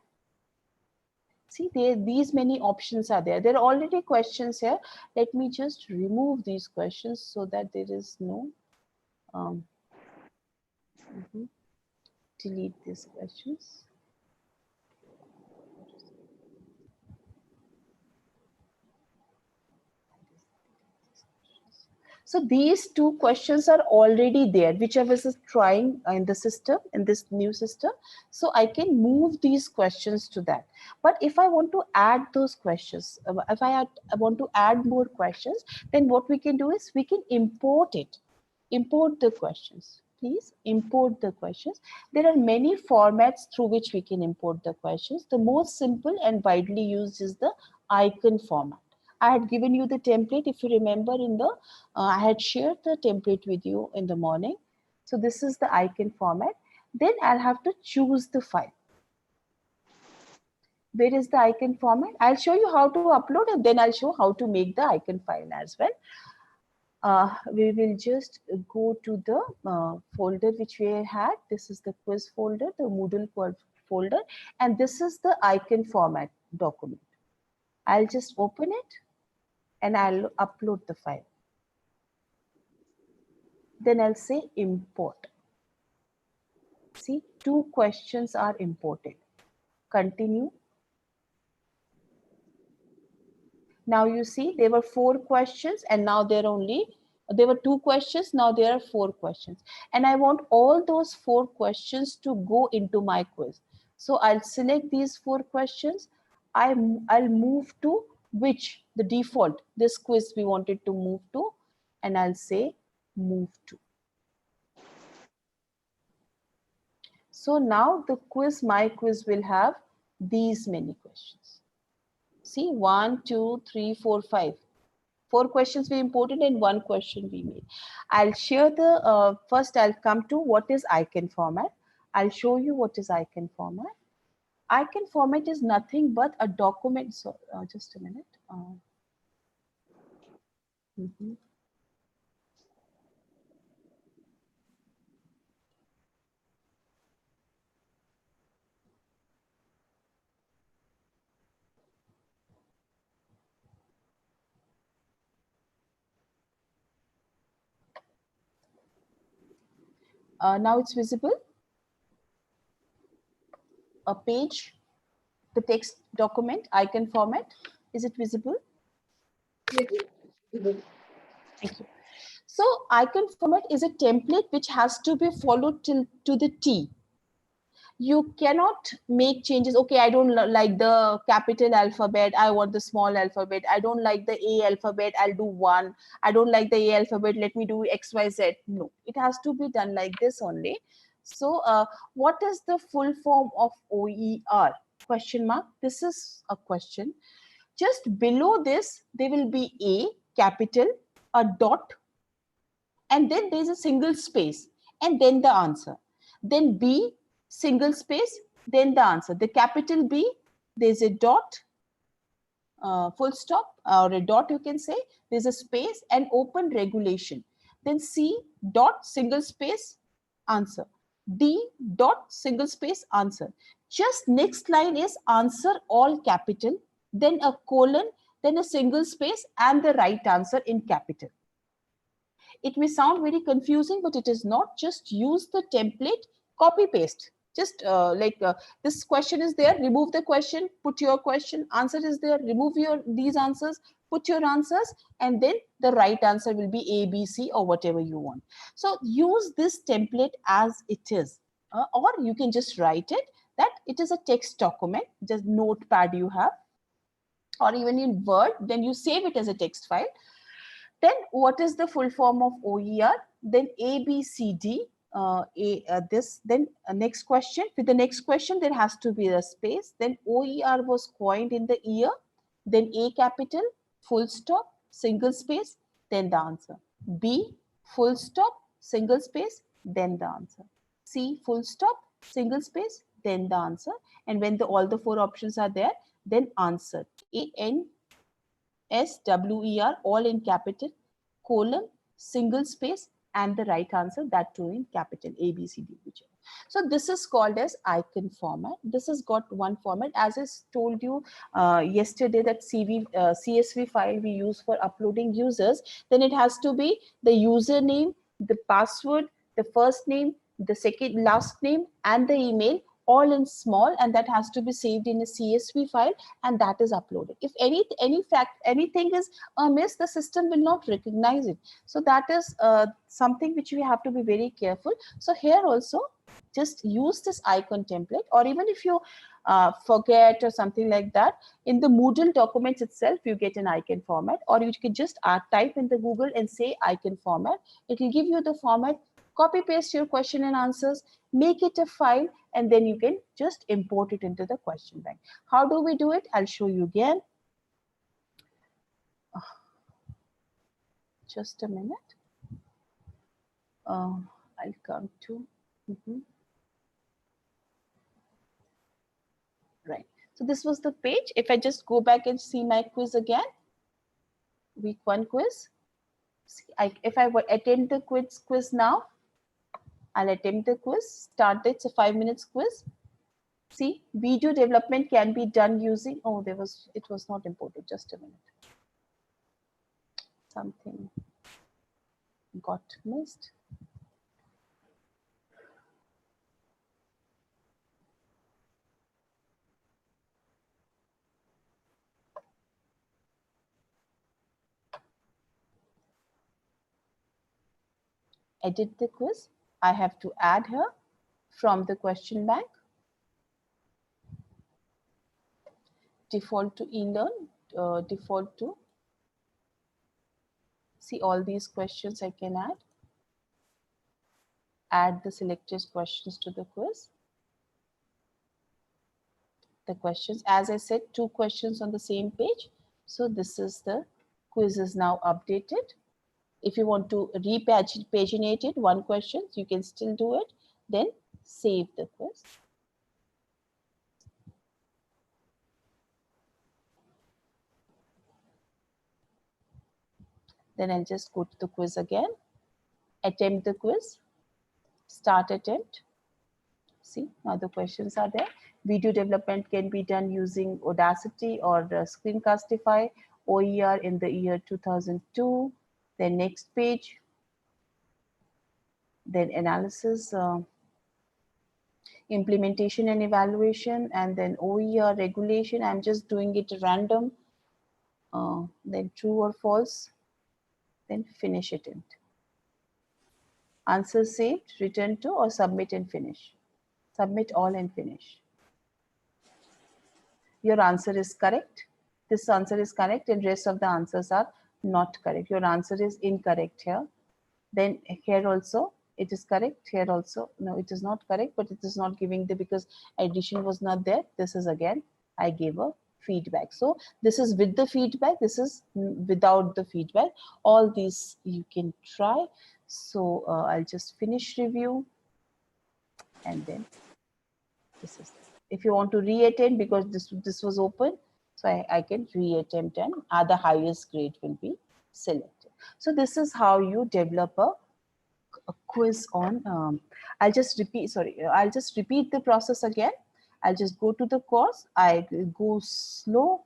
see these many options are there. There are already questions here. Let me just remove these questions so that there is no, delete these questions. So So these two questions are already there, whichever is trying in the system, in this new system. So I can move these questions to that. But if I want to add those questions, if I want to add more questions, then what we can do is we can import it, import the questions. Please import the questions. There are many formats through which we can import the questions. The most simple and widely used is the icon format. I had given you the template, if you remember, in the I had shared the template with you in the morning. So this is the icon format. Then I'll have to choose the file. Where is the icon format? I'll show you how to upload, and then I'll show how to make the icon file as well. We will just go to the folder which we had. This is the quiz folder, the Moodle folder, and this is the icon format document. I'll just open it and I'll upload the file. Then I'll say import. See, 2 questions are imported. Continue. Now you see there were 4 questions and now there were 2 questions, now there are 4 questions. And I want all those 4 questions to go into my quiz. So I'll select these 4 questions. I'll move to which, the default, this quiz we wanted to move to, and I'll say move to. So now the quiz, my quiz will have these many questions. See, 1, 2, 3, 4, 5. 4 questions we imported and 1 question we made. I'll share the, first I'll come to what is icon format. I'll show you what is icon format. Icon format is nothing but a document. So just a minute. Now it's visible. A page, the text document, icon format. Is it visible? Yes. Thank you. So icon format is a template which has to be followed to the T. You cannot make changes. Okay, I don't like the capital alphabet, I want the small alphabet. I don't like the A alphabet, I'll do 1. I don't like the A alphabet, let me do XYZ. No, it has to be done like this only. So what is the full form of OER? Question mark. This is a question. Just below this, there will be A, capital, a dot, and then there's a single space, and then the answer. Then B, single space, then the answer. The capital B, there's a dot, full stop, or a dot you can say, there's a space and open regulation. Then C, dot, single space, answer. D, dot, single space, answer. Just next line is answer all capital, then a colon, then a single space, and the right answer in capital. It may sound very confusing, but it is not. Just use the template, copy paste. Just this question is there, remove the question, put your question, answer is there, remove these answers, put your answers, and then the right answer will be A, B, C, or whatever you want. So use this template as it is, or you can just write it that it is a text document, just notepad you have, or even in Word, then you save it as a text file. Then what is the full form of OER? Then A, B, C, D. Next question. With the next question, there has to be a space. Then OER was coined in the year. Then A capital, full stop, single space, then the answer. B, full stop, single space, then the answer. C, full stop, single space, then the answer. And when all the 4 options are there, then answer. A, N, S, W, E, R, all in capital, colon, single space, and the right answer, that too in capital, A, B, C, D, whichever. So this is called as icon format. This has got one format. As I told you yesterday, that CSV file we use for uploading users, then it has to be the username, the password, the first name, the second last name, and the email, all in small, and that has to be saved in a CSV file, and that is uploaded. If anything is amiss, the system will not recognize it. So that is something which we have to be very careful. So here also, just use this icon template, or even if you forget or something like that, in the Moodle documents itself, you get an icon format, or you can just type in the Google and say icon format. It will give you the format, copy paste your question and answers, make it a file, and then you can just import it into the question bank. How do we do it? I'll show you again. Just a minute. I'll come to. Right. So this was the page. If I just go back and see my quiz again, week 1 quiz. See, if I attempt the quiz now, I'll attempt the quiz. Start it. It's a 5 minutes quiz. See, video development can be done using. Oh, it was not imported. Just a minute. Something got missed. Edit the quiz. I have to add her from the question bank. Default to eLearn, default to. See, all these questions I can add. Add the selected questions to the quiz. The questions, as I said, 2 questions on the same page. So this is the quiz is now updated. If you want to repaginate it, 1 question, you can still do it. Then save the quiz. Then I'll just go to the quiz again, attempt the quiz, start attempt. See, now the questions are there. Video development can be done using Audacity or Screencastify, OER in the year 2002. Then next page, then analysis, implementation and evaluation, and then OER regulation. I'm just doing it random. Then true or false, then finish attempt. Answer saved, return to, or submit and finish. Submit all and finish. Your answer is correct. This answer is correct, and rest of the answers are not correct. Your answer is incorrect here. Then here also it is correct. Here also, no, it is not correct, but it is not giving the, because addition was not there. This is again, I gave a feedback. So this is with the feedback. This is without the feedback. All these you can try. So I'll just finish review, and then this is. If you want to reattempt, because this was open, so I can reattempt, and the highest grade will be selected. So this is how you develop a quiz on. I'll just repeat the process again. I'll just go to the course. I go slow.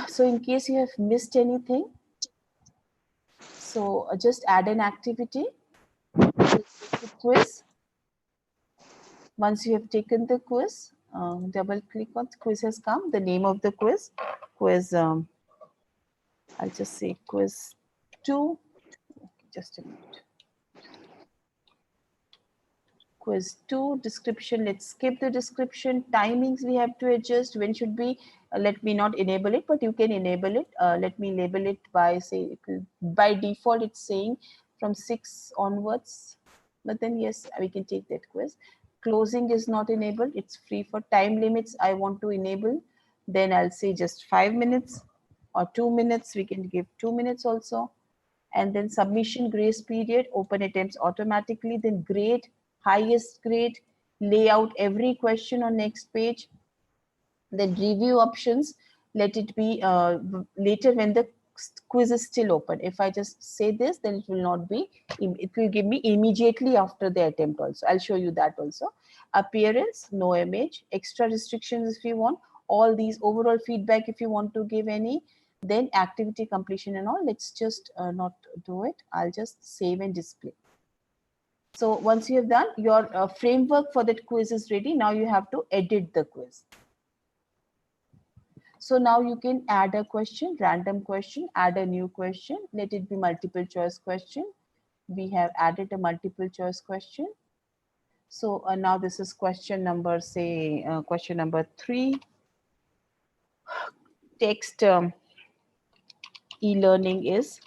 So in case you have missed anything, so just add an activity. Quiz. Once you have taken the quiz, double click on the quiz has come. The name of the quiz, I'll just say quiz 2. Just a minute. Quiz 2, description. Let's skip the description. Timings we have to adjust. When should be? Let me not enable it, but you can enable it. Let me label it by, say, by default it's saying from 6 onwards. But then yes, we can take that quiz. Closing is not enabled. It's free. For time limits, I want to enable. Then I'll say just 5 minutes or 2 minutes. We can give 2 minutes also. And then submission grace period, open attempts automatically. Then grade, highest grade, layout every question on next page. Then review options, let it be later when the quiz is still open. If I just say this, then it will not be, it will give me immediately after the attempt also. I'll show you that also. Appearance, no image, extra restrictions if you want, all these, overall feedback if you want to give any, then activity completion and all. Let's just not do it. I'll just save and display. So once you have done, your framework for that quiz is ready. Now you have to edit the quiz. So now you can add a question, random question, add a new question. Let it be multiple choice question. We have added a multiple choice question. So now this is question number, say, question number 3. Text e-learning is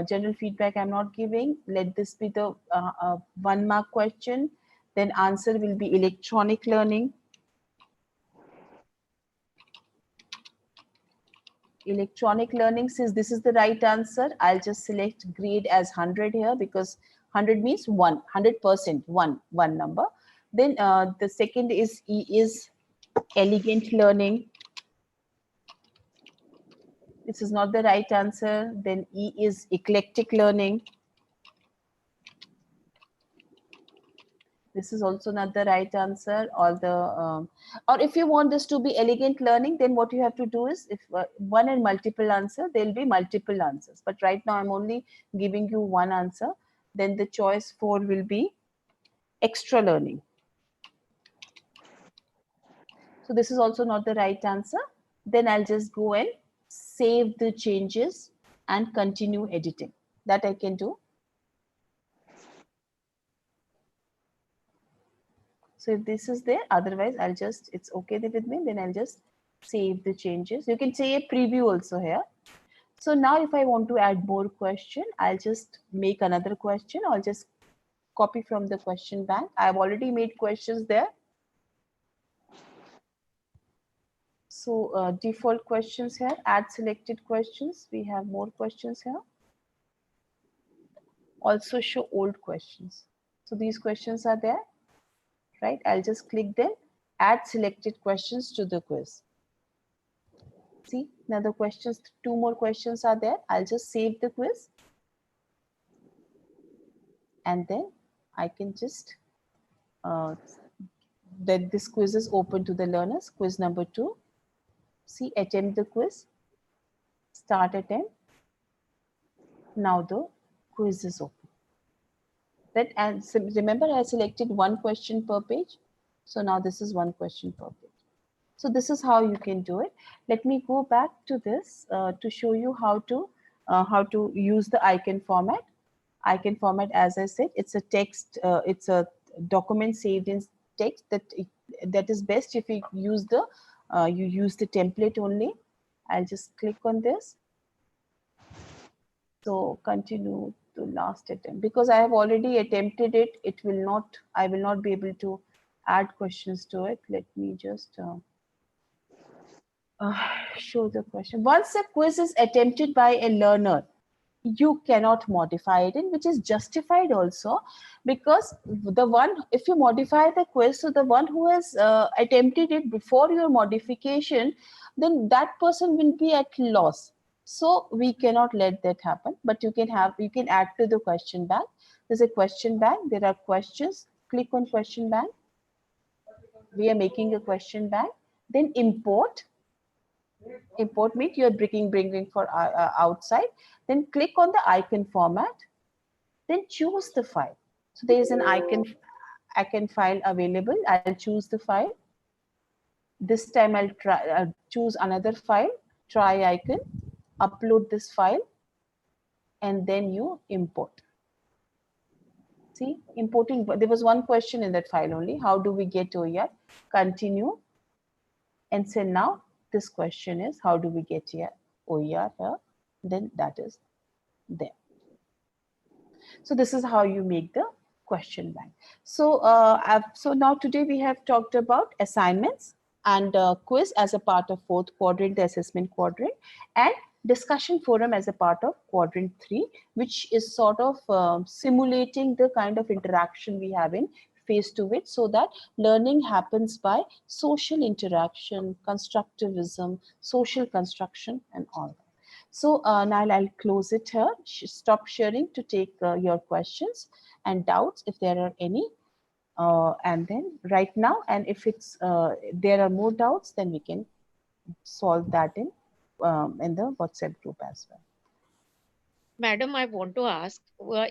general feedback I'm not giving. Let this be the 1 mark question. Then answer will be electronic learning. Electronic learning, since this is the right answer, I'll just select grade as 100 here, because 100 means 100%, one number. Then the second is E is elegant learning. This is not the right answer. Then E is eclectic learning. This is also not the right answer. Or if you want this to be elegant learning, then what you have to do is, if one and multiple answer, there'll be multiple answers. But right now I'm only giving you one answer. Then the choice 4 will be extra learning. So this is also not the right answer. Then I'll just go and save the changes and continue editing. That I can do. So if this is there, otherwise I'll just, it's okay with me, then I'll just save the changes. You can say a preview also here. So now if I want to add more question, I'll just make another question. I'll just copy from the question bank. I've already made questions there. So default questions here, add selected questions. We have more questions here. Also show old questions. So these questions are there, right? I'll just click them, add selected questions to the quiz. See, now the questions, 2 more questions are there. I'll just save the quiz. And then I can just, that this quiz is open to the learners. Quiz number 2. See, attempt the quiz, start attempt. Now the quiz is open. That, and remember I selected 1 question per page. So now this is 1 question per page. So this is how you can do it. Let me go back to this to show you how to use the icon format. Icon format, as I said, it's a text, it's a document saved in text. That is best if you use the template only. I'll just click on this. So continue to last attempt, because I have already attempted it. I will not be able to add questions to it. Let me just show the question. Once a quiz is attempted by a learner, you cannot modify it, which is justified also, because if you modify the quiz, so the one who has attempted it before your modification, then that person will be at loss. So we cannot let that happen. But you can add to the question bank. There's a question bank. There are questions. Click on question bank. We are making a question bank. Then import. Import means you're bringing for outside. Then click on the icon format. Then choose the file. So there is an icon file available. I'll choose the file. This time I'll choose another file, try icon, upload this file, and then you import. See, importing, there was 1 question in that file only. How do we get OER? Continue. And say now this question is, how do we get here OER here? Then that is there. So this is how you make the question bank. So so now today we have talked about assignments and quiz as a part of 4th quadrant, the assessment quadrant, and discussion forum as a part of quadrant 3, which is sort of simulating the kind of interaction we have in phase 2, so that learning happens by social interaction, constructivism, social construction, and all that. So now I'll close it here, stop sharing to take your questions and doubts if there are any. And then right now, and if it's there are more doubts, then we can solve that in the WhatsApp group as well. Madam, I want to ask,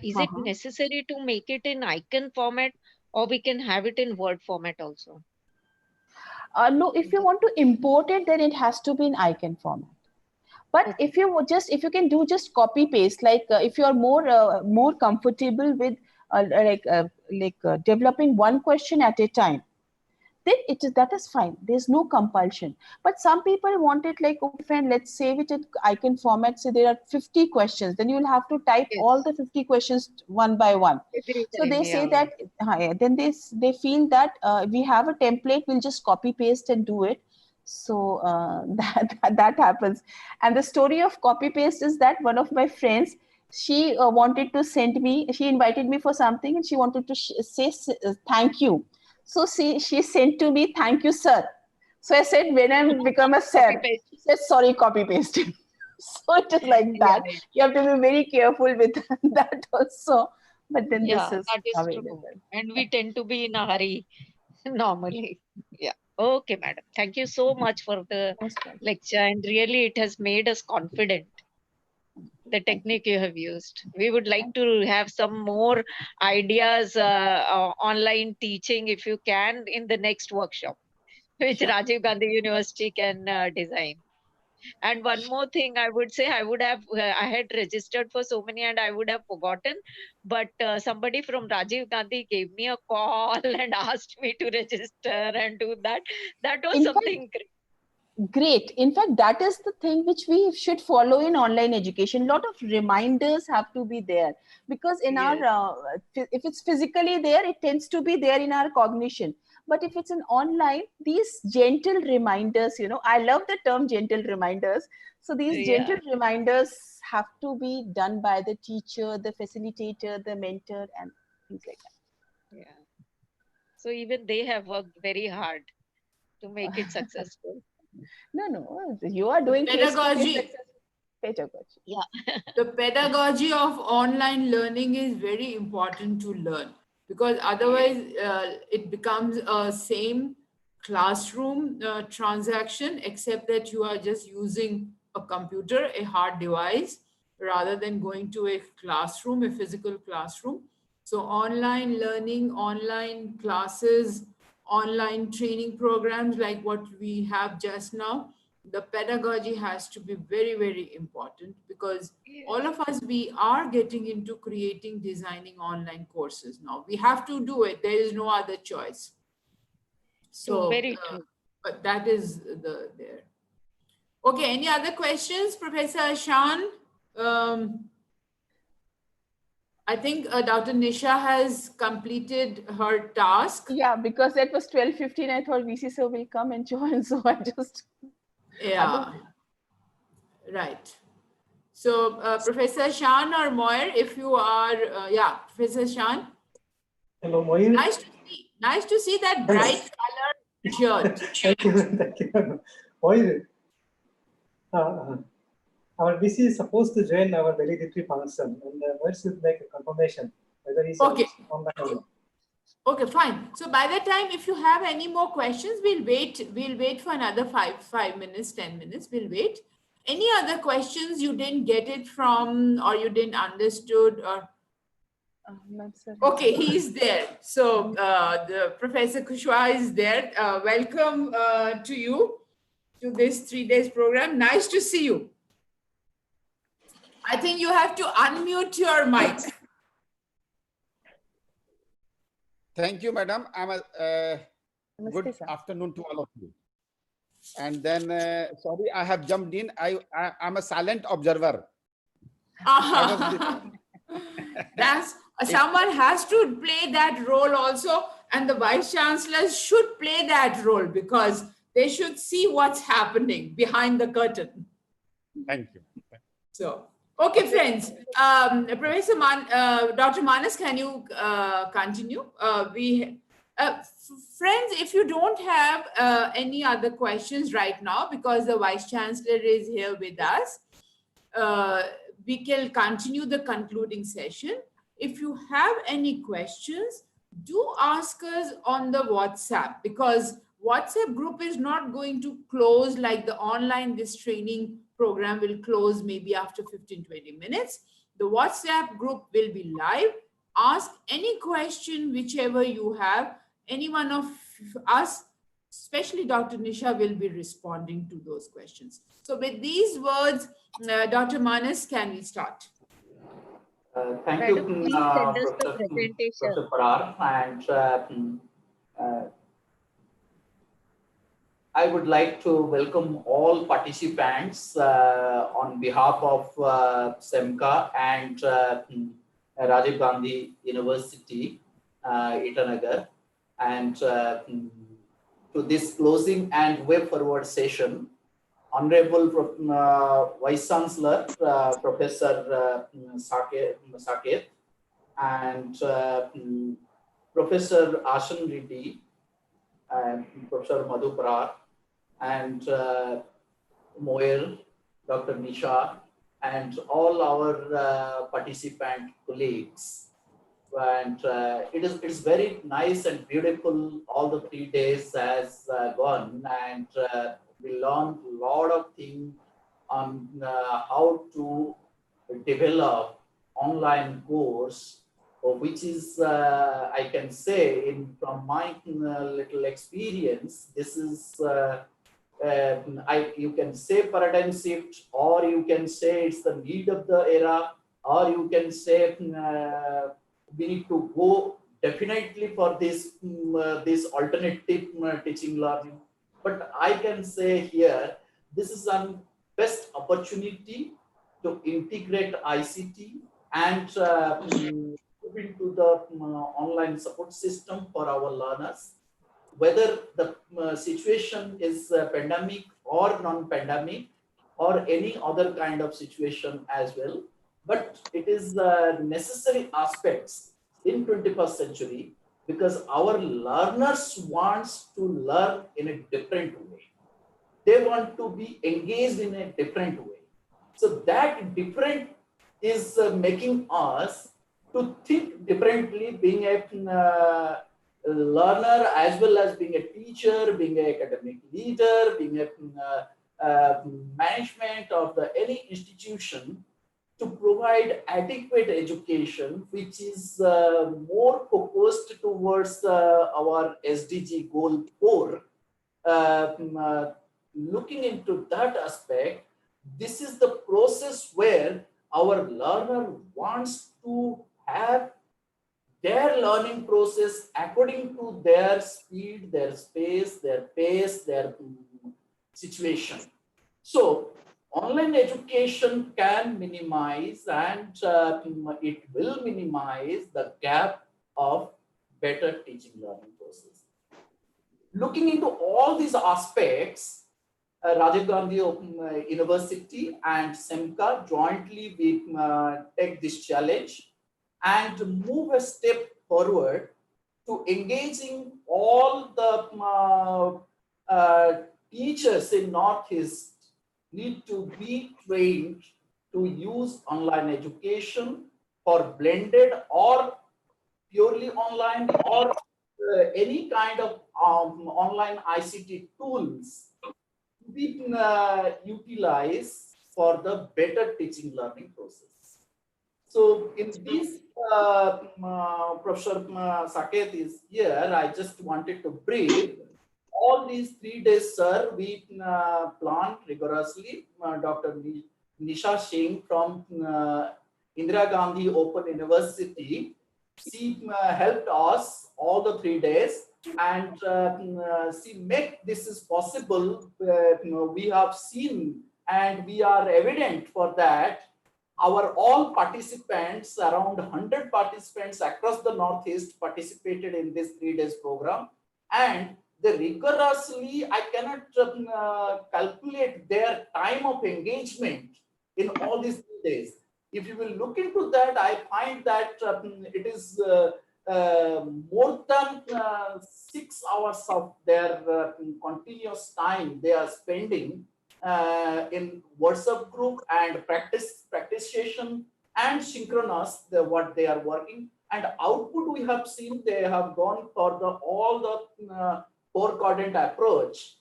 is it Uh-huh. necessary to make it in icon format, or we can have it in Word format also? No, if you want to import it, then it has to be in icon format. But Okay. if you would if you can do just copy paste, like if you are more comfortable with developing one question at a time, then that is fine. There's no compulsion. But some people want it like, okay, fine, let's save it in icon format. So there are 50 questions. Then you'll have to type all Yes. the 50 questions one by one. Every So time, they say yeah. that, yeah, then they feel that we have a template, we'll just copy paste and do it. So that happens. And the story of copy paste is that one of my friends, she wanted to send me, she invited me for something and she wanted to say thank you. So she sent to me, thank you, sir. So I said, when I become a Copy sir, paste. she said, sorry, copy paste. So it is like Yeah, that. You have to be very careful with that also. But then yeah, this is that is true. available. And we tend to be in a hurry normally. Yeah. Okay, madam. Thank you so much for the Most welcome. lecture. And really, it has made us confident, the technique you have used. We would like to have some more ideas, online teaching, if you can, in the next workshop, which Sure. Rajiv Gandhi University can design. And one more thing I would say, I had registered for so many and I would have forgotten, but somebody from Rajiv Gandhi gave me a call and asked me to register and do that. That was In fact, something great. great. In fact, that is the thing which we should follow in online education. A lot of reminders have to be there, because in Yes. our, if it's physically there, it tends to be there in our cognition. But if it's an online, these gentle reminders, I love the term gentle reminders. So these gentle Yeah. reminders have to be done by the teacher, the facilitator, the mentor, and things like that. Yeah. So even they have worked very hard to make it successful. No, you are doing face-to-face Pedagogy. pedagogy. Yeah. The pedagogy of online learning is very important to learn, because otherwise it becomes a same classroom transaction, except that you are just using a computer, a hard device, rather than going to a classroom, a physical classroom. So online learning, online classes, online training programs like what we have just now, the pedagogy has to be very, very important, because all of us, we are getting into creating, designing online courses now. We have to do it. There is no other choice. True, So, very true. but that is there. Okay, any other questions, Professor Ashan? I think Dr. Nisha has completed her task. Yeah, because that was 12:15. I thought VC sir will come and join, so I just. Yeah, right. So Professor Shan or Moir, if you are, yeah, Professor Shan. Hello, Moir. Nice to see that bright colored shirt. Thank you. Thank you. Moir, our VC is supposed to join our valedictory function, and Moir should make a confirmation whether he's Okay. online or not. Okay, fine. So by the time, if you have any more questions, we'll wait. We'll wait for another 5 minutes, 10 minutes. We'll wait. Any other questions you didn't get it from, or you didn't understood, or? Okay, he's there. So the Professor Kushwaha is there. Welcome to you to this 3 days program. Nice to see you. I think you have to unmute your mic. Thank you, madam. Good afternoon to all of you. And then, sorry, I have jumped in. I'm a silent observer. That's someone has to play that role also, and the vice chancellors should play that role, because they should see what's happening behind the curtain. Thank you. So, okay, friends. Professor Dr. Manas, can you continue? Friends, if you don't have any other questions right now, because the vice chancellor is here with us, we can continue the concluding session. If you have any questions, do ask us on the WhatsApp, because WhatsApp group is not going to close like the online, this training program will close maybe after 15-20 minutes. The WhatsApp group will be live. Ask any question, whichever you have. Any one of us, especially Dr. Nisha, will be responding to those questions. So with these words, Dr. Manas, can we start? Thank Madam, you, please send us the presentation. Professor Parar. And I would like to welcome all participants on behalf of SEMCA and Rajiv Gandhi University, Itanagar, and to this closing and way forward session. Honorable Vice Chancellor, Professor Saket, and Professor Ashan Reddy, and Professor Madhu Parar, and Moel, Dr. Nisha, and all our participant colleagues. And it's very nice and beautiful. All the 3 days has gone, and we learned a lot of things on how to develop online course, which is, I can say, from my little experience, this is, you can say paradigm shift, or you can say it's the need of the era, or you can say we need to go definitely for this, this alternative teaching learning. But I can say here, this is a best opportunity to integrate ICT and move into the online support system for our learners, whether the situation is pandemic or non-pandemic or any other kind of situation as well. But it is necessary aspects in 21st century, because our learners wants to learn in a different way. They want to be engaged in a different way. So that different is making us to think differently, being a learner as well as being a teacher, being an academic leader, being a management of any institution, to provide adequate education, which is more focused towards our SDG goal 4. Looking into that aspect, this is the process where our learner wants to have their learning process according to their speed, their space, their pace, their situation. So online education can minimize, and it will minimize the gap of better teaching learning process. Looking into all these aspects, Rajiv Gandhi University and SEMCA jointly we take this challenge and move a step forward to engaging all the teachers in Northeast need to be trained to use online education for blended or purely online, or any kind of online ICT tools to be utilized for the better teaching learning process. So in this, Professor Saket is here. I just wanted to brief. All these 3 days, sir, we planned rigorously. Dr. Nisha Singh from Indira Gandhi Open University, she helped us all the 3 days, and she make this is possible. We have seen and we are evident for that. Our all participants, around 100 participants across the Northeast, participated in this 3 days program, and they rigorously, I cannot calculate their time of engagement in all these 3 days. If you will look into that, I find that it is more than 6 hours of their continuous time they are spending in WhatsApp group and practice session and synchronous what they are working. And output we have seen, they have gone for all the 4 quadrant approach,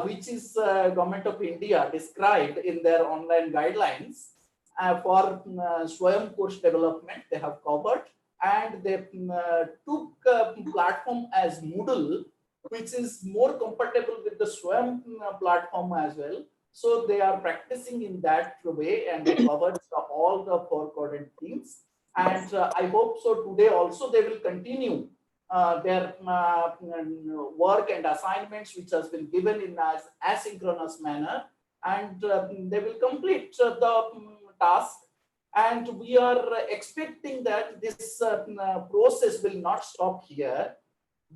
which is Government of India described in their online guidelines. for Swayam course development they have covered, and they took platform as Moodle, which is more compatible with the Swayam platform as well. So they are practicing in that way, and they covered all the 4 quadrant themes. And I hope so today also they will continue their work and assignments which has been given in as asynchronous manner, and they will complete the task. And we are expecting that this process will not stop here.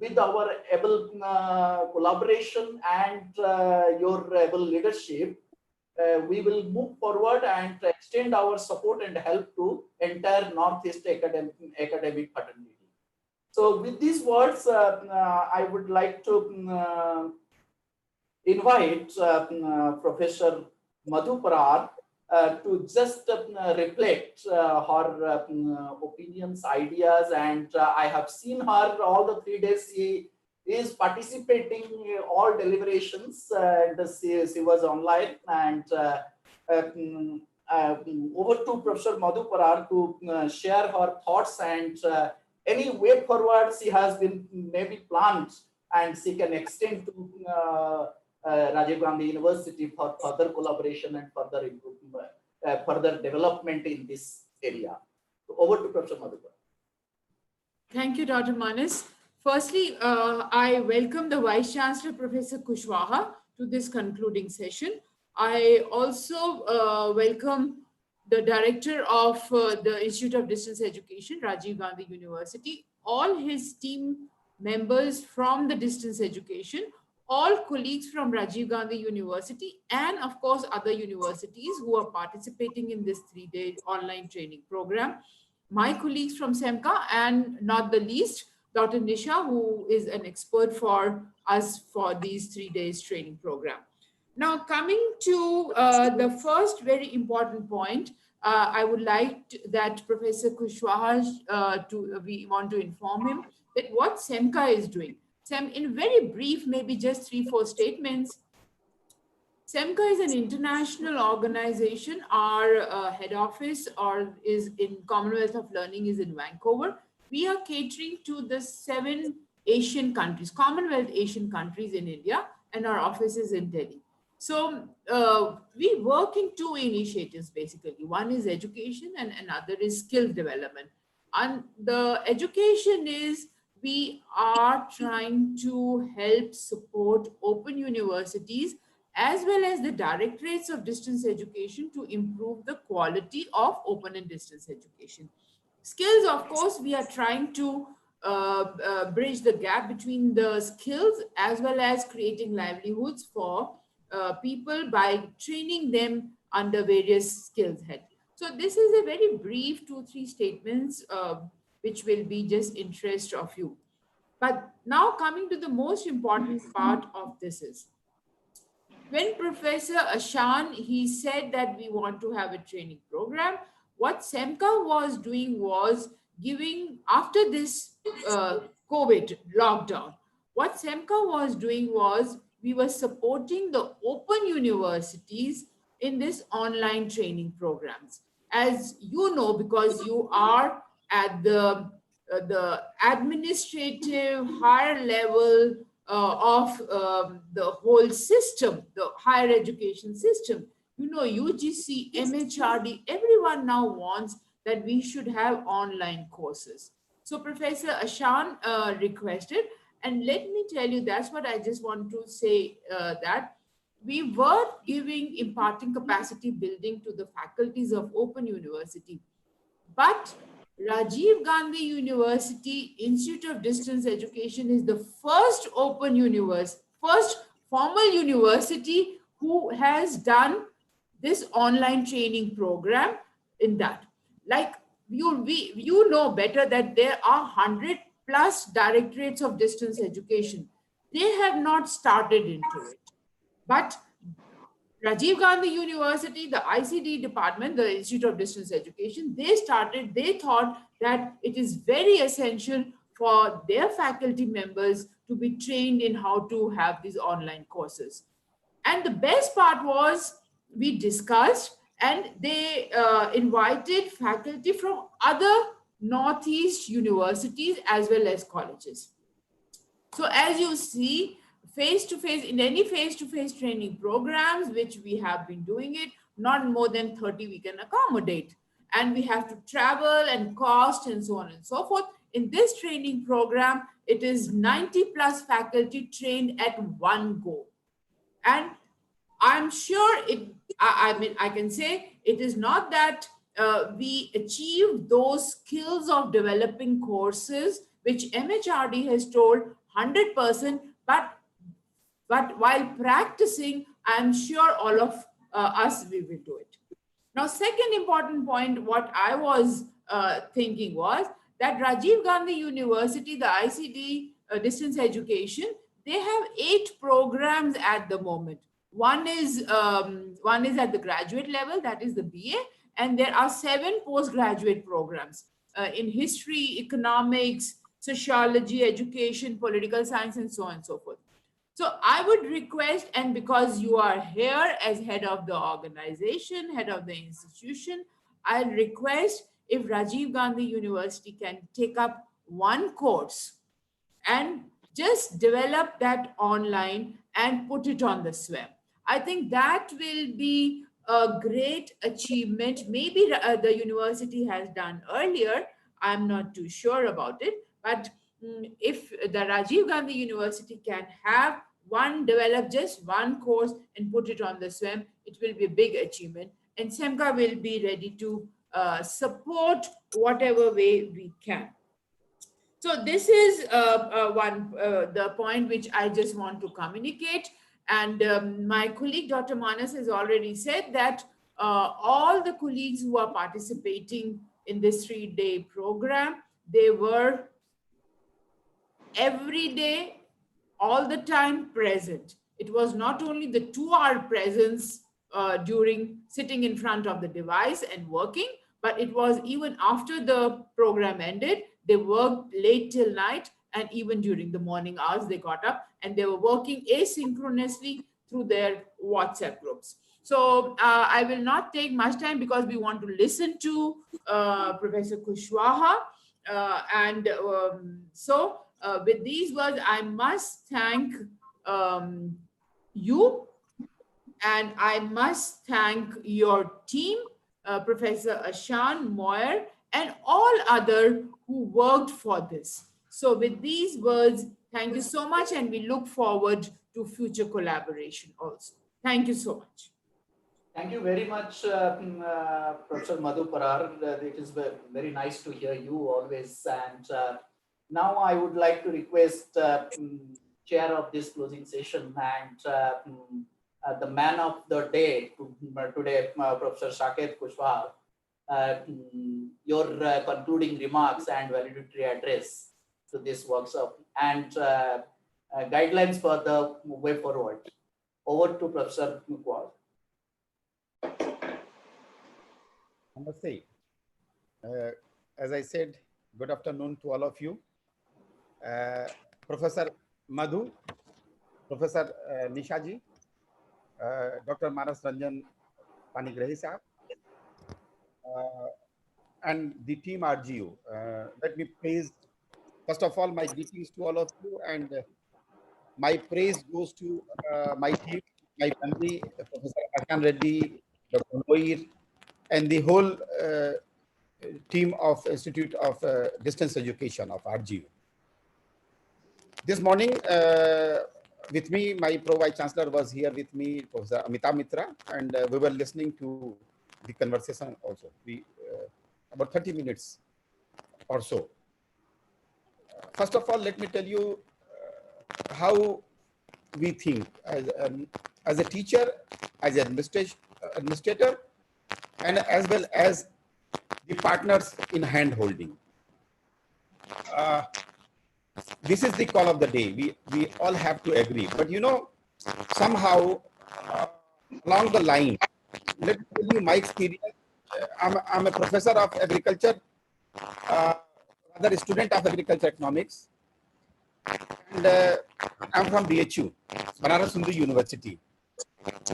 With our able collaboration and your able leadership, we will move forward and extend our support and help to entire Northeast academic fraternity. So with these words, I would like to invite Professor Madhu Parar to just reflect her opinions, ideas, and I have seen her all the 3 days. She is participating in all deliberations, and she was online. And over to Professor Madhu Parar to share her thoughts and any way forward she has been maybe planned, and she can extend to Rajiv Gandhi University for further collaboration and further improvement, further development in this area. So over to Professor Madhu Parar. Thank you, Dr. Manas. Firstly, I welcome the Vice Chancellor, Professor Kushwaha, to this concluding session. I also welcome the Director of the Institute of Distance Education, Rajiv Gandhi University, all his team members from the distance education, all colleagues from Rajiv Gandhi University, and of course, other universities who are participating in this 3-day online training program. My colleagues from SEMCA, and not the least, Dr. Nisha, who is an expert for us for these 3 days training program. Now, coming to the first very important point, I would like that Professor Kushwaha, we want to inform him that what SEMCA is doing. In very brief, maybe just 3-4 statements. SEMCA is an international organization. Our head office is in Commonwealth of Learning is in Vancouver. We are catering to the 7 Asian countries, Commonwealth Asian countries in India, and our office is in Delhi. So we work in 2 initiatives, basically. One is education and another is skill development. And the education is, we are trying to help support open universities as well as the directorates of distance education to improve the quality of open and distance education. Skills, of course, we are trying to bridge the gap between the skills as well as creating livelihoods for people by training them under various skills head. So this is a very brief 2-3 statements which will be just interest of you. But now coming to the most important part of this is, when Professor Ashan, he said that we want to have a training program, what SEMCA was doing was giving, after this COVID lockdown, what SEMCA was doing was, we were supporting the open universities in this online training programs. As you know, because you are at the administrative higher level of the whole system, the higher education system, you know, UGC, MHRD, everyone now wants that we should have online courses. So Professor Ashan requested, and let me tell you, that's what I just want to say, that we were imparting capacity building to the faculties of Open University. But Rajiv Gandhi University Institute of Distance Education is the first open university, first formal university who has done this online training program in that. Like you know better that there are 100+ directorates of distance education. They have not started into it. But Rajiv Gandhi University, the ICD department, the Institute of Distance Education, they thought that it is very essential for their faculty members to be trained in how to have these online courses. And the best part was, we discussed and they invited faculty from other Northeast universities as well as colleges. So as you see, face-to-face, in any face-to-face training programs, which we have been doing it, not more than 30 we can accommodate. And we have to travel and cost and so on and so forth. In this training program, it is 90 plus faculty trained at one go. And I'm sure I mean, I can say it is not that we achieve those skills of developing courses, which MHRD has told 100%, but while practicing, I'm sure all of us, we will do it. Now, second important point, what I was thinking was that Rajiv Gandhi University, the ICT distance education, they have 8 programs at the moment. One is at the graduate level, that is the BA, and there are 7 postgraduate programs in history, economics, sociology, education, political science, and so on and so forth. So I would request, and because you are here as head of the organization, head of the institution, I'll request if Rajiv Gandhi University can take up one course and just develop that online and put it on the SWAM. I think that will be a great achievement. Maybe the university has done earlier. I'm not too sure about it. But if the Rajiv Gandhi University can have develop just one course and put it on the SWAM, it will be a big achievement. And SEMCA will be ready to support whatever way we can. So this is the point which I just want to communicate. And my colleague, Dr. Manas, has already said that all the colleagues who are participating in this 3-day program, they were every day, all the time present. It was not only the 2-hour presence during sitting in front of the device and working, but it was even after the program ended. They worked late till night, and even during the morning hours, they got up and they were working asynchronously through their WhatsApp groups. So I will not take much time because we want to listen to Professor Kushwaha. So with these words, I must thank you, and I must thank your team, Professor Ashan, Moyer, and all other who worked for this. So with these words, thank you so much, and we look forward to future collaboration also. Thank you so much. Thank you very much, Professor Madhu Parar. It is very nice to hear you always. And now I would like to request chair of this closing session and the man of the day today, Professor Saket Kushwaha, your concluding remarks and valedictory address to this workshop and guidelines for the way forward. Over to Professor Kushwaha. Namaste. As I said, good afternoon to all of you. Professor Madhu, Professor Nishaji, Dr. Manas Ranjan Panigrahi Sahab, and the team RGU. Let me praise, first of all, my greetings to all of you, and my praise goes to my team, my family, Professor Ashan Reddy, Dr. Moir, and the whole team of Institute of Distance Education of RGU. This morning, with me, my Pro-Vice Chancellor was here with me, Professor Amitabh Mitra, and we were listening to the conversation also. We about 30 minutes or so. First of all, let me tell you how we think as a teacher, as an administrator, and as well as the partners in hand holding. This is the call of the day. We all have to agree. But you know, somehow along the line, let me tell you my experience. I'm a professor of agriculture, rather a student of agriculture economics, and I'm from BHU, Banaras Hindu University.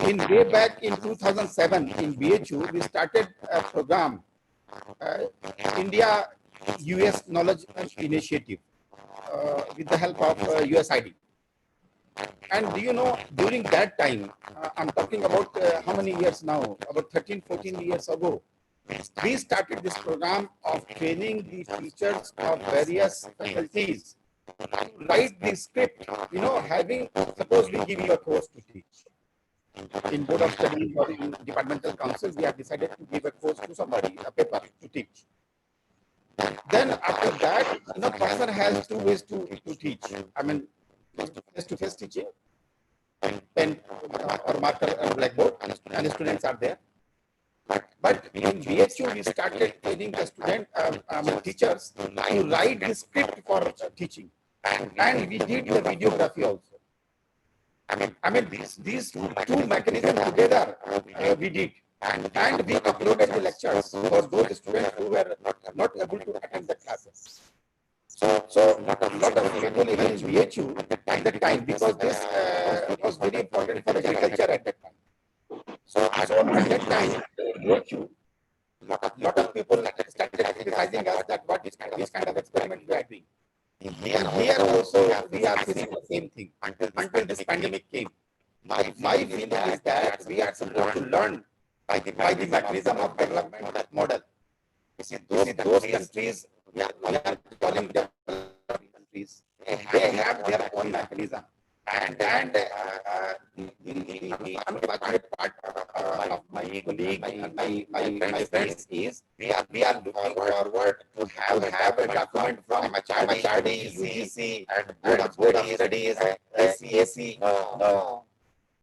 In way back in 2007 in BHU, we started a program, India US Knowledge Initiative, with the help of USID. And do you know, during that time, I'm talking about how many years now, about 13, 14 years ago, we started this program of training the teachers of various faculties to write the script, having, suppose we give you a course to teach. In Board of Studies or in departmental councils, we have decided to give a course to somebody, a paper to teach. Then after that, person has two ways to teach. I mean, face-to-face teaching, pen or marker and blackboard, and the students are there. But in BHU, we started training the teachers to write the script for teaching. And we did the videography also. I mean these two mechanisms together we did. And we uploaded the lectures for those students who were not able to attend the classes. So a lot of people even in BHU at that time, because this was very important for agriculture at that time. So at that time, BHU, lot of people started criticizing us that what this kind of experiment we are doing. Here also we are facing the same thing until this pandemic came. My feeling is that we are supposed to learn by the mechanism of development model. You see, those countries we are calling developing countries, they have their own mechanism. And I'm unfortunate part of my colleague and my friends is we are looking forward to have a document from MHRD, UGC, and Board of Studies, SCAC. No.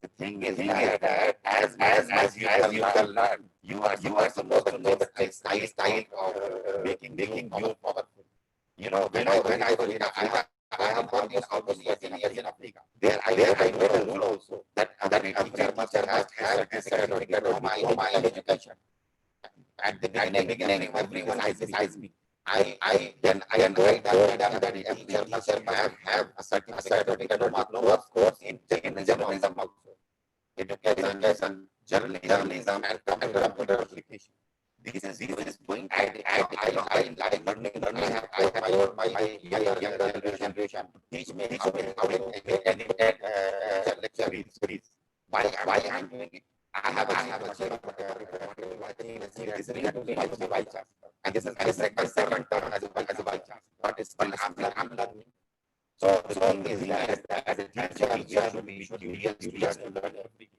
The thing is that as you can learn, you are supposed to know the style of making you powerful. When I was in Africa, I have gone in almost 14 years in Africa. There I made a rule also that a teacher must have a certificate of my education. At the beginning, everyone criticized me. I write down that a teacher must have a certificate of course in journalism also. Education, journalism, and computer application. This is going. I like learning. I have my younger generation teach me how to make lecture series. Why I'm doing it? I have a series to vice chancellor, and this is my second term as a vice chancellor. But it's still I'm learning. So the thing is that as a teacher, we should be curious to learn every day.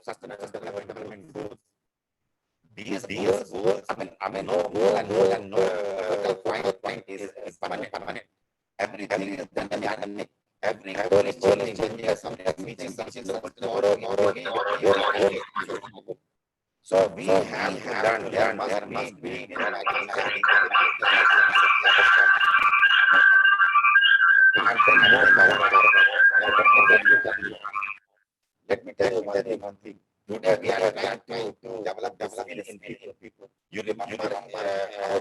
Sustainable development goals. These goals, I mean, no goal and no point is permanent. Everything is dynamic. Every goal is changing. Something tomorrow. So we have to learn. There must be Let me tell you one thing. Today we are trying to develop skill in people. You remember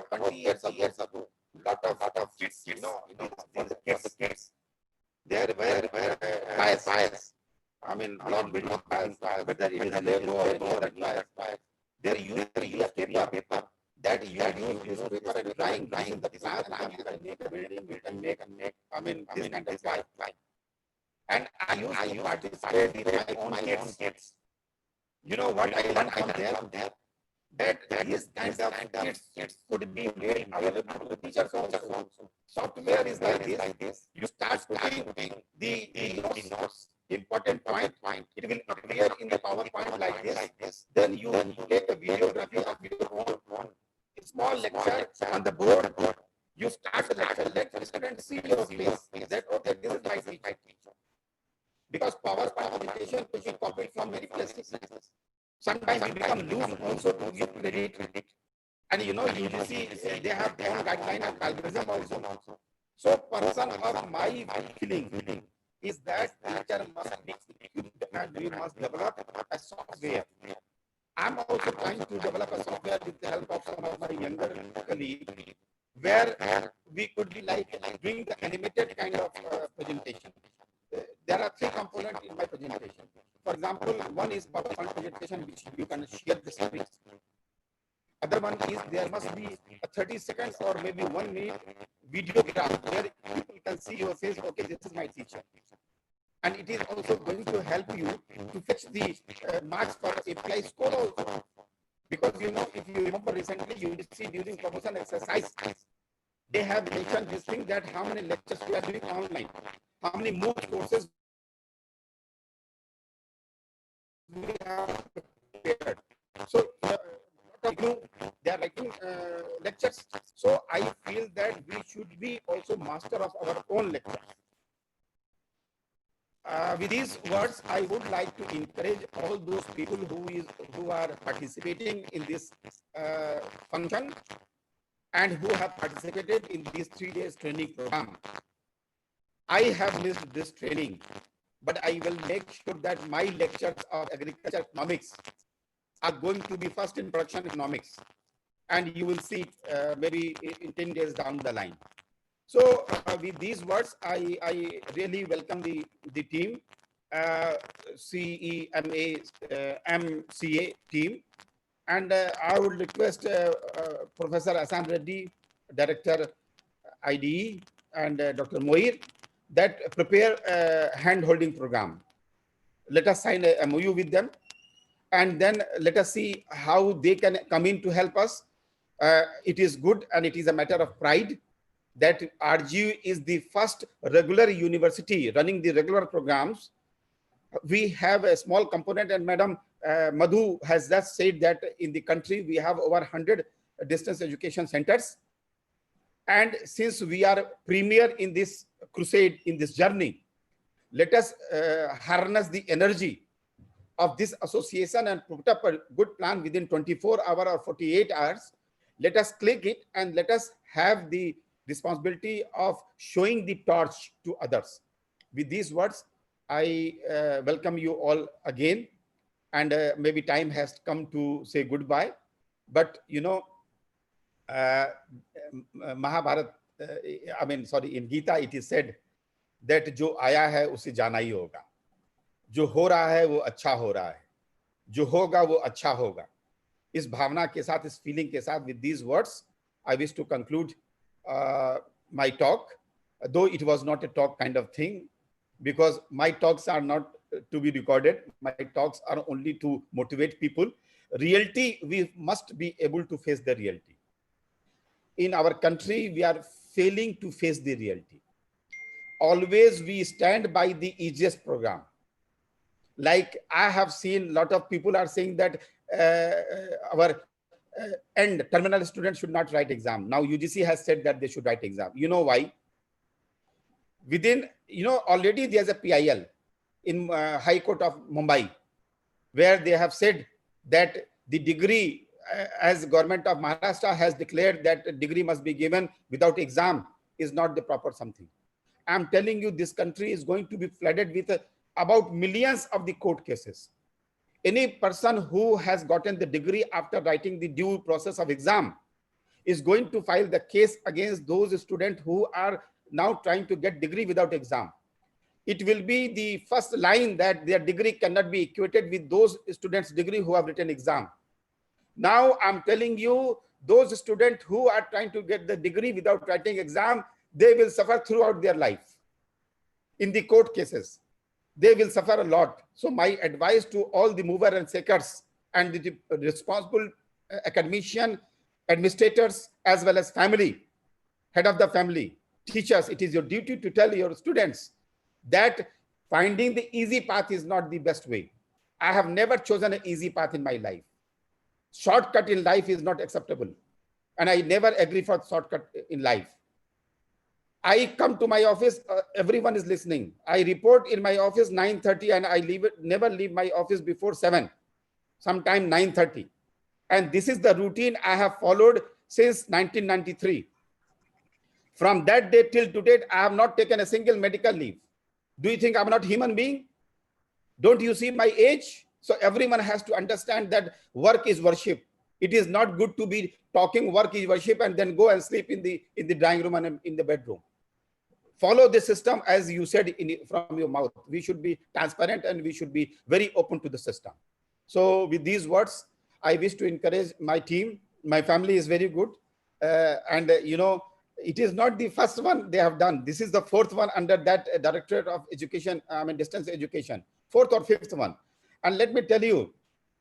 20 years ago, lot of kids, these kids, they were bias. I mean, not bias, whether it is a Lego or that bias. They use paper. That you use paper and drawing the design and make a building and make. I mean, this kind of life. And I used to participate with my own kids. You know what I learned from there? That these kinds of kids could be made available to teachers also. Software is like this. You start putting the notes, important point. It will appear in the PowerPoint like this. Then you take a videography of your own small lecture on the board. You start the lecture, students see your face. That okay, this is my teacher. Because PowerPoint presentation could be copied from many places. Sometimes it becomes loose also to give credit. And UGC, they have their own guideline and algorithm also. So person of my feeling is that teacher must be equipped and we must develop a software. I'm also trying to develop a software with the help of some of my younger colleagues where we could be like doing the animated kind of presentation. There are three components in my presentation. For example, one is PowerPoint presentation, which you can share the screen. Other one is there must be a 30 seconds or maybe 1 minute videograph where people can see your face. Okay, this is my teacher. And it is also going to help you to fetch the marks for API score also. Because you know, if you remember recently, you will see during promotion exercise, they have mentioned this thing that how many lectures we are doing online, how many more courses we have prepared. So they are writing lectures. So I feel that we should be also master of our own lectures. With these words, I would like to encourage all those people who are participating in this function and who have participated in this 3 days training program. I have missed this training, but I will make sure that my lectures of agriculture economics are going to be first in production economics, and you will see maybe in 10 days down the line. So with these words, I really welcome the team, CEMA, MCA team. And I would request Professor Asan Reddy, Director IDE, and Dr. Moir, that prepare a hand-holding program. Let us sign a MOU with them, and then let us see how they can come in to help us. It is good, and it is a matter of pride that RGU is the first regular university running the regular programs. We have a small component, and Madam Madhu has just said that in the country we have over 100 distance education centers. And since we are premier in this crusade, in this journey, let us harness the energy of this association and put up a good plan within 24 hours or 48 hours. Let us click it and let us have the responsibility of showing the torch to others. With these words, I welcome you all again, and maybe time has come to say goodbye. But you know, Mahabharat, in Gita it is said that जो आया है उसे जाना ही होगा, जो हो रहा है वो अच्छा हो रहा है, जो होगा वो अच्छा होगा. इस भावना के साथ, इस feeling के साथ, with these words, I wish to conclude my talk, though it was not a talk kind of thing, because my talks are not to be recorded. My talks are only to motivate people. Reality, we must be able to face the reality. In our country, we are failing to face the reality. Always we stand by the easiest program. Like I have seen a lot of people are saying that our and terminal students should not write exam. Now UGC has said that they should write exam. You know why? Within, you know, already there's a PIL in High Court of Mumbai, where they have said that the degree, as government of Maharashtra has declared that a degree must be given without exam, is not the proper something. I'm telling you, this country is going to be flooded with about millions of the court cases. Any person who has gotten the degree after writing the due process of exam is going to file the case against those students who are now trying to get degree without exam. It will be the first line that their degree cannot be equated with those students' degree who have written exam. Now I'm telling you, those students who are trying to get the degree without writing exam, they will suffer throughout their life. In the court cases, they will suffer a lot. So my advice to all the mover and shakers and the responsible academician, administrators, as well as family, head of the family, teachers, it is your duty to tell your students that finding the easy path is not the best way. I have never chosen an easy path in my life. Shortcut in life is not acceptable. And I never agree for shortcut in life. I come to my office, everyone is listening. I report in my office 9:30 and I never leave my office before 7, sometime 9:30. And this is the routine I have followed since 1993. From that day till today, I have not taken a single medical leave. Do you think I'm not a human being? Don't you see my age? So everyone has to understand that work is worship. It is not good to be talking work is worship and then go and sleep in the drawing room and in the bedroom. Follow the system as you said from your mouth. We should be transparent and we should be very open to the system. So with these words, I wish to encourage my team. My family is very good. You know, it is not the first one they have done. This is the fourth one under that Directorate of Education, distance education, fourth or fifth one. And let me tell you,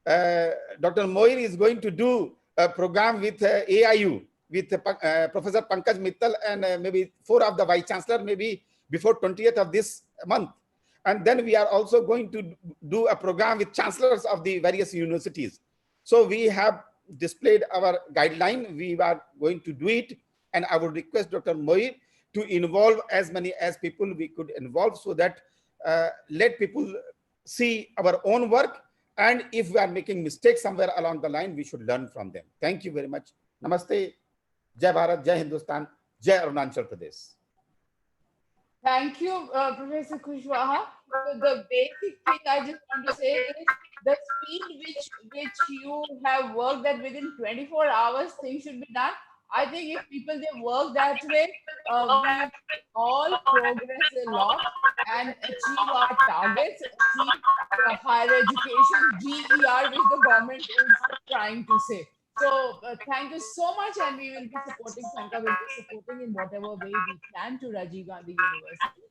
Dr. Moir is going to do a program with AIU, with Professor Pankaj Mittal and maybe 4 of the Vice Chancellor, maybe before 20th of this month. And then we are also going to do a program with chancellors of the various universities. So we have displayed our guideline. We are going to do it. And I would request Dr. Moir to involve as many as people we could involve so that let people see our own work. And if we are making mistakes somewhere along the line, we should learn from them. Thank you very much. Namaste. Jai Bharat, Jai Hindustan, Jai Arunachal Pradesh. Thank you, Professor Kushwaha. So the basic thing I just want to say is the speed which you have worked that within 24 hours things should be done. I think if people they work that way, we all progress a lot and achieve our targets, achieve higher education, GER, which the government is trying to say. So thank you so much, and we will be supporting, Sanka will be supporting in whatever way we can to Rajiv Gandhi University.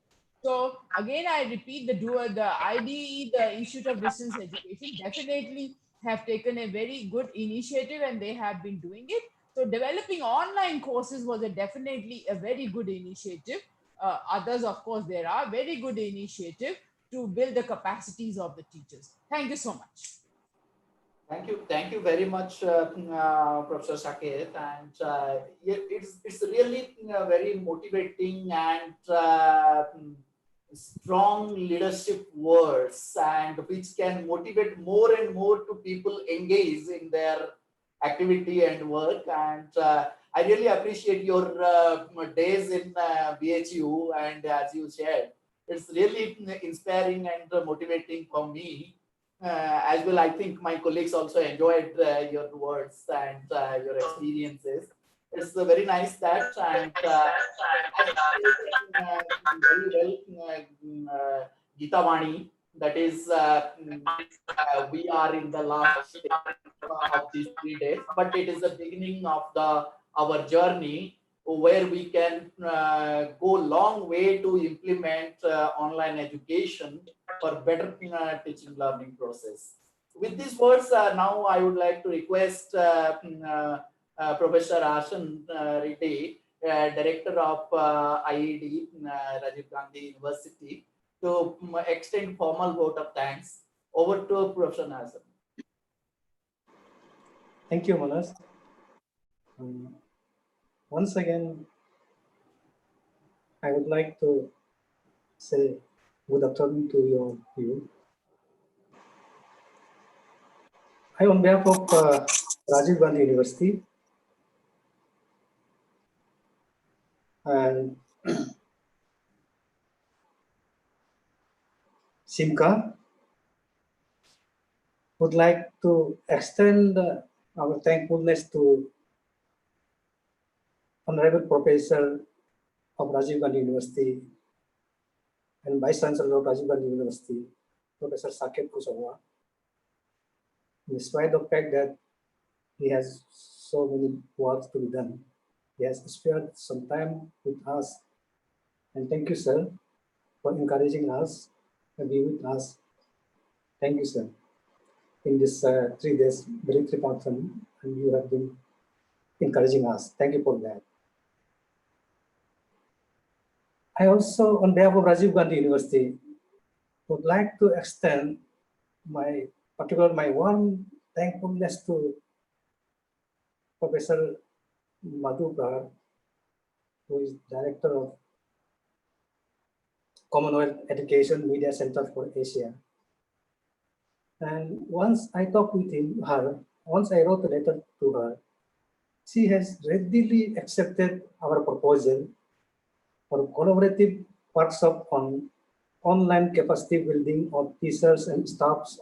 So again, I repeat, the IDE, the Institute of Distance Education, definitely have taken a very good initiative, and they have been doing it. So developing online courses was definitely a very good initiative. Others, of course, there are very good initiative to build the capacities of the teachers. Thank you so much. Thank you very much, Professor Saket. And it's really very motivating and strong leadership words, and which can motivate more and more to people engage in their activity and work. And I really appreciate your days in BHU, and as you shared, it's really inspiring and motivating for me. As well, I think my colleagues also enjoyed your words and your experiences. It's very nice that, and very well, Gita Vani, that is, we are in the last of these 3 days, but it is the beginning of our journey where we can go long way to implement online education for better teaching learning process. With these words, now I would like to request Professor Ashan Reddy, Director of IED, Rajiv Gandhi University, to extend formal vote of thanks. Over to Professor Ashan. Thank you, Manas. Once again, I would like to say good afternoon to you. I, on behalf of Rajiv Gandhi University and SIMCA, would like to extend our thankfulness to Honorable Professor of Rajiv Gandhi University and Vice Chancellor of Rajiv Gandhi University, Professor Saket Kushwaha. Despite the fact that he has so many works to be done, he has spared some time with us. And thank you, sir, for encouraging us and be with us. Thank you, sir. In this 3 days military function, and you have been encouraging us. Thank you for that. I also, on behalf of Rajiv Gandhi University, would like to extend my warm thankfulness to Professor Madhukar, who is Director of Commonwealth Education Media Center for Asia. And once I talked with once I wrote a letter to her, she has readily accepted our proposal for collaborative workshop on online capacity building of teachers and staffs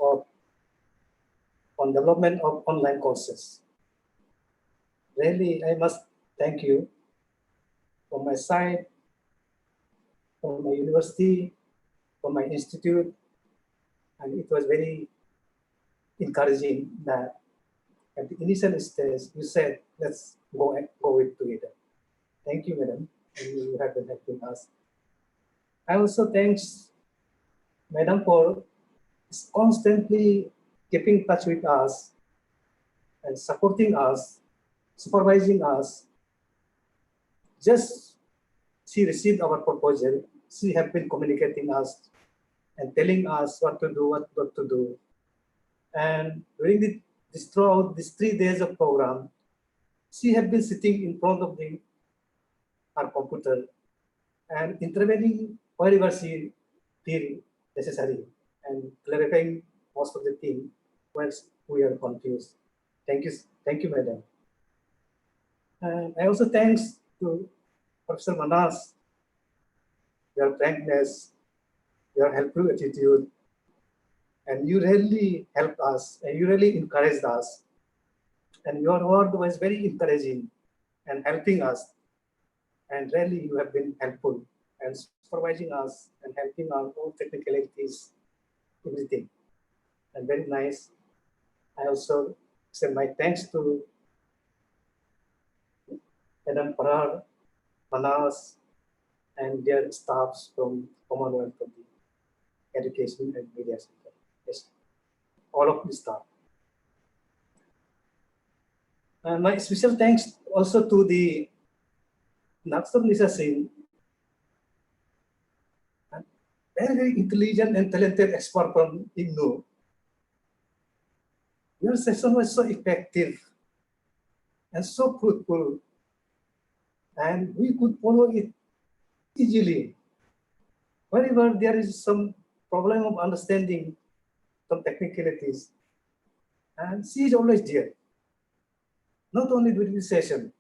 on development of online courses. Really, I must thank you from my side, from my university, from my institute, and it was very encouraging that at the initial stage you said, let's go it together. Thank you, madam, and you have been helping us. I also thanks madam for constantly keeping touch with us and supporting us, supervising us. Just she received our proposal, she have been communicating us and telling us what to do, what not to do. And during throughout these 3 days of program, she had been sitting in front of our computer and intervening wherever she feel necessary and clarifying most of the thing where we are confused. Thank you, madam. And I also thanks to Professor Manas, your frankness, your helpful attitude, and you really helped us and you really encouraged us. And your word was very encouraging and helping us. And really you have been helpful and supervising us and helping our own technicalities, everything. And very nice. I also send my thanks to Madam Parar, Manas, and their staffs from Commonwealth of the Education and Media Center. Yes, all of the staff. And my special thanks also to the Naksar Nisa Singh, very intelligent and talented expert from IGNOU. Your session was so effective and so fruitful, and we could follow it easily. Whenever there is some problem of understanding some technicalities, and she is always there. Not only during the session,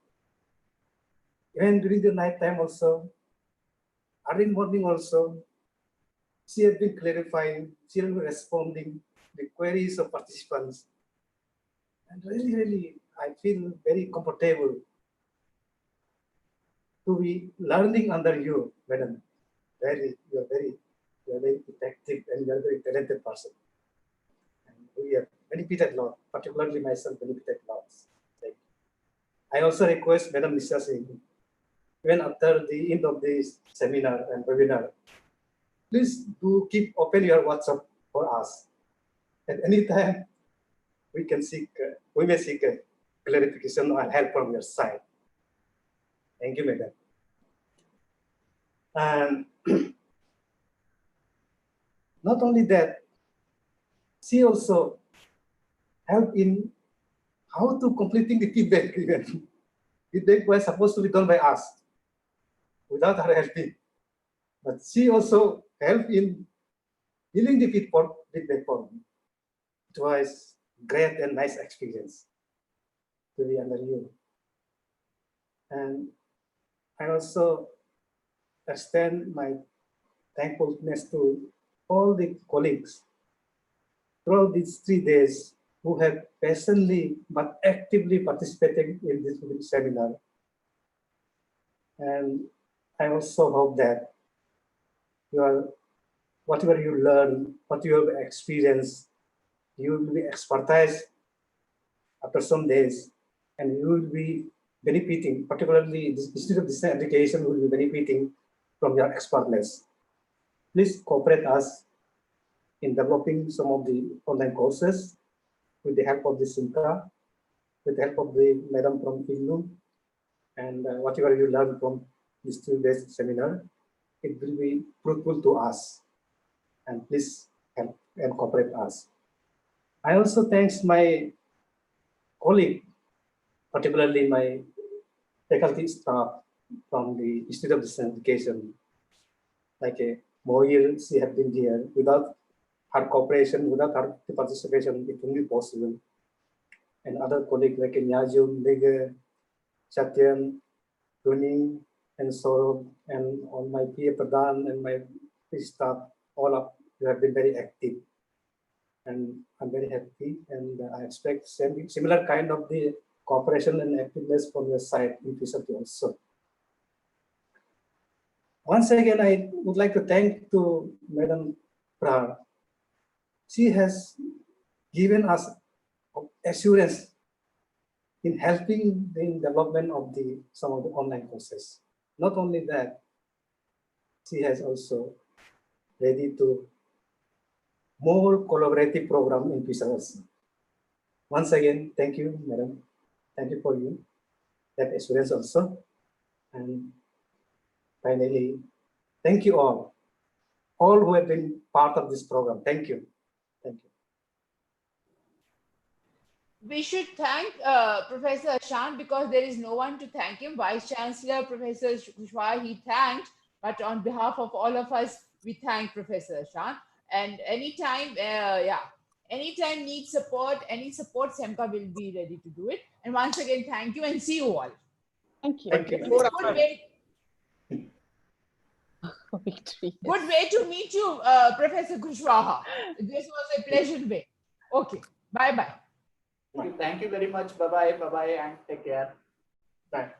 even during the night time also, early morning also, she has been clarifying, she has been responding the queries of participants. And really, really, I feel very comfortable to be learning under you, madam. You are very effective and you are a very talented person. And we have benefited a lot, particularly myself benefited lots. I also request Madam Nisha Singh, even after the end of this seminar and webinar, please do keep open your WhatsApp for us. At any time, we may seek clarification or help from your side. Thank you, madam. And not only that, she also helped in how to completing the feedback. Feedback was supposed to be done by us without her helping. But she also helped in filling the feedback form. It was great and nice experience to be under you. And I also extend my thankfulness to all the colleagues throughout these 3 days who have patiently but actively participated in this seminar. And I also hope that whatever you learn, what you have experienced, you will be expertise after some days, and you will be benefiting, particularly this Institute of Distance Education will be benefiting from your expertness. Please cooperate us in developing some of the online courses with the help of the Simca, with the help of the madam from IGNOU, and whatever you learn from this 2 days seminar, it will be fruitful to us. And please help and cooperate us. I also thanks my colleague, particularly my faculty staff from the Institute of Distance Education, like Moir, she had been here. Without her cooperation, without her participation, it wouldn't be possible. And other colleagues like Nyajum, Lega, Satyan, Tuni, and Saurabh, and all my PA Pradhan and my staff, all of you have been very active. And I'm very happy, and I expect similar kind of the cooperation and activeness from your side in future also. Once again, I would like to thank to Madam Prahar. She has given us assurance in helping the development of some of the online courses. Not only that, she has also ready to more collaborative program in future also. Once again, thank you, Madam. Thank you for that assurance also. And finally, thank you all who have been part of this program. Thank you. Thank you. We should thank Professor Ashant because there is no one to thank him. Vice Chancellor Professor Kushwaha, he thanked, but on behalf of all of us, we thank Professor Ashant. And anytime, anytime needs support, any support, SEMCA will be ready to do it. And once again, thank you and see you all. Thank you. Thank you. Good way to meet you, Professor Kushwaha. This was a pleasant way. Okay, bye-bye. Thank you very much. Bye-bye. Bye-bye and take care. Bye.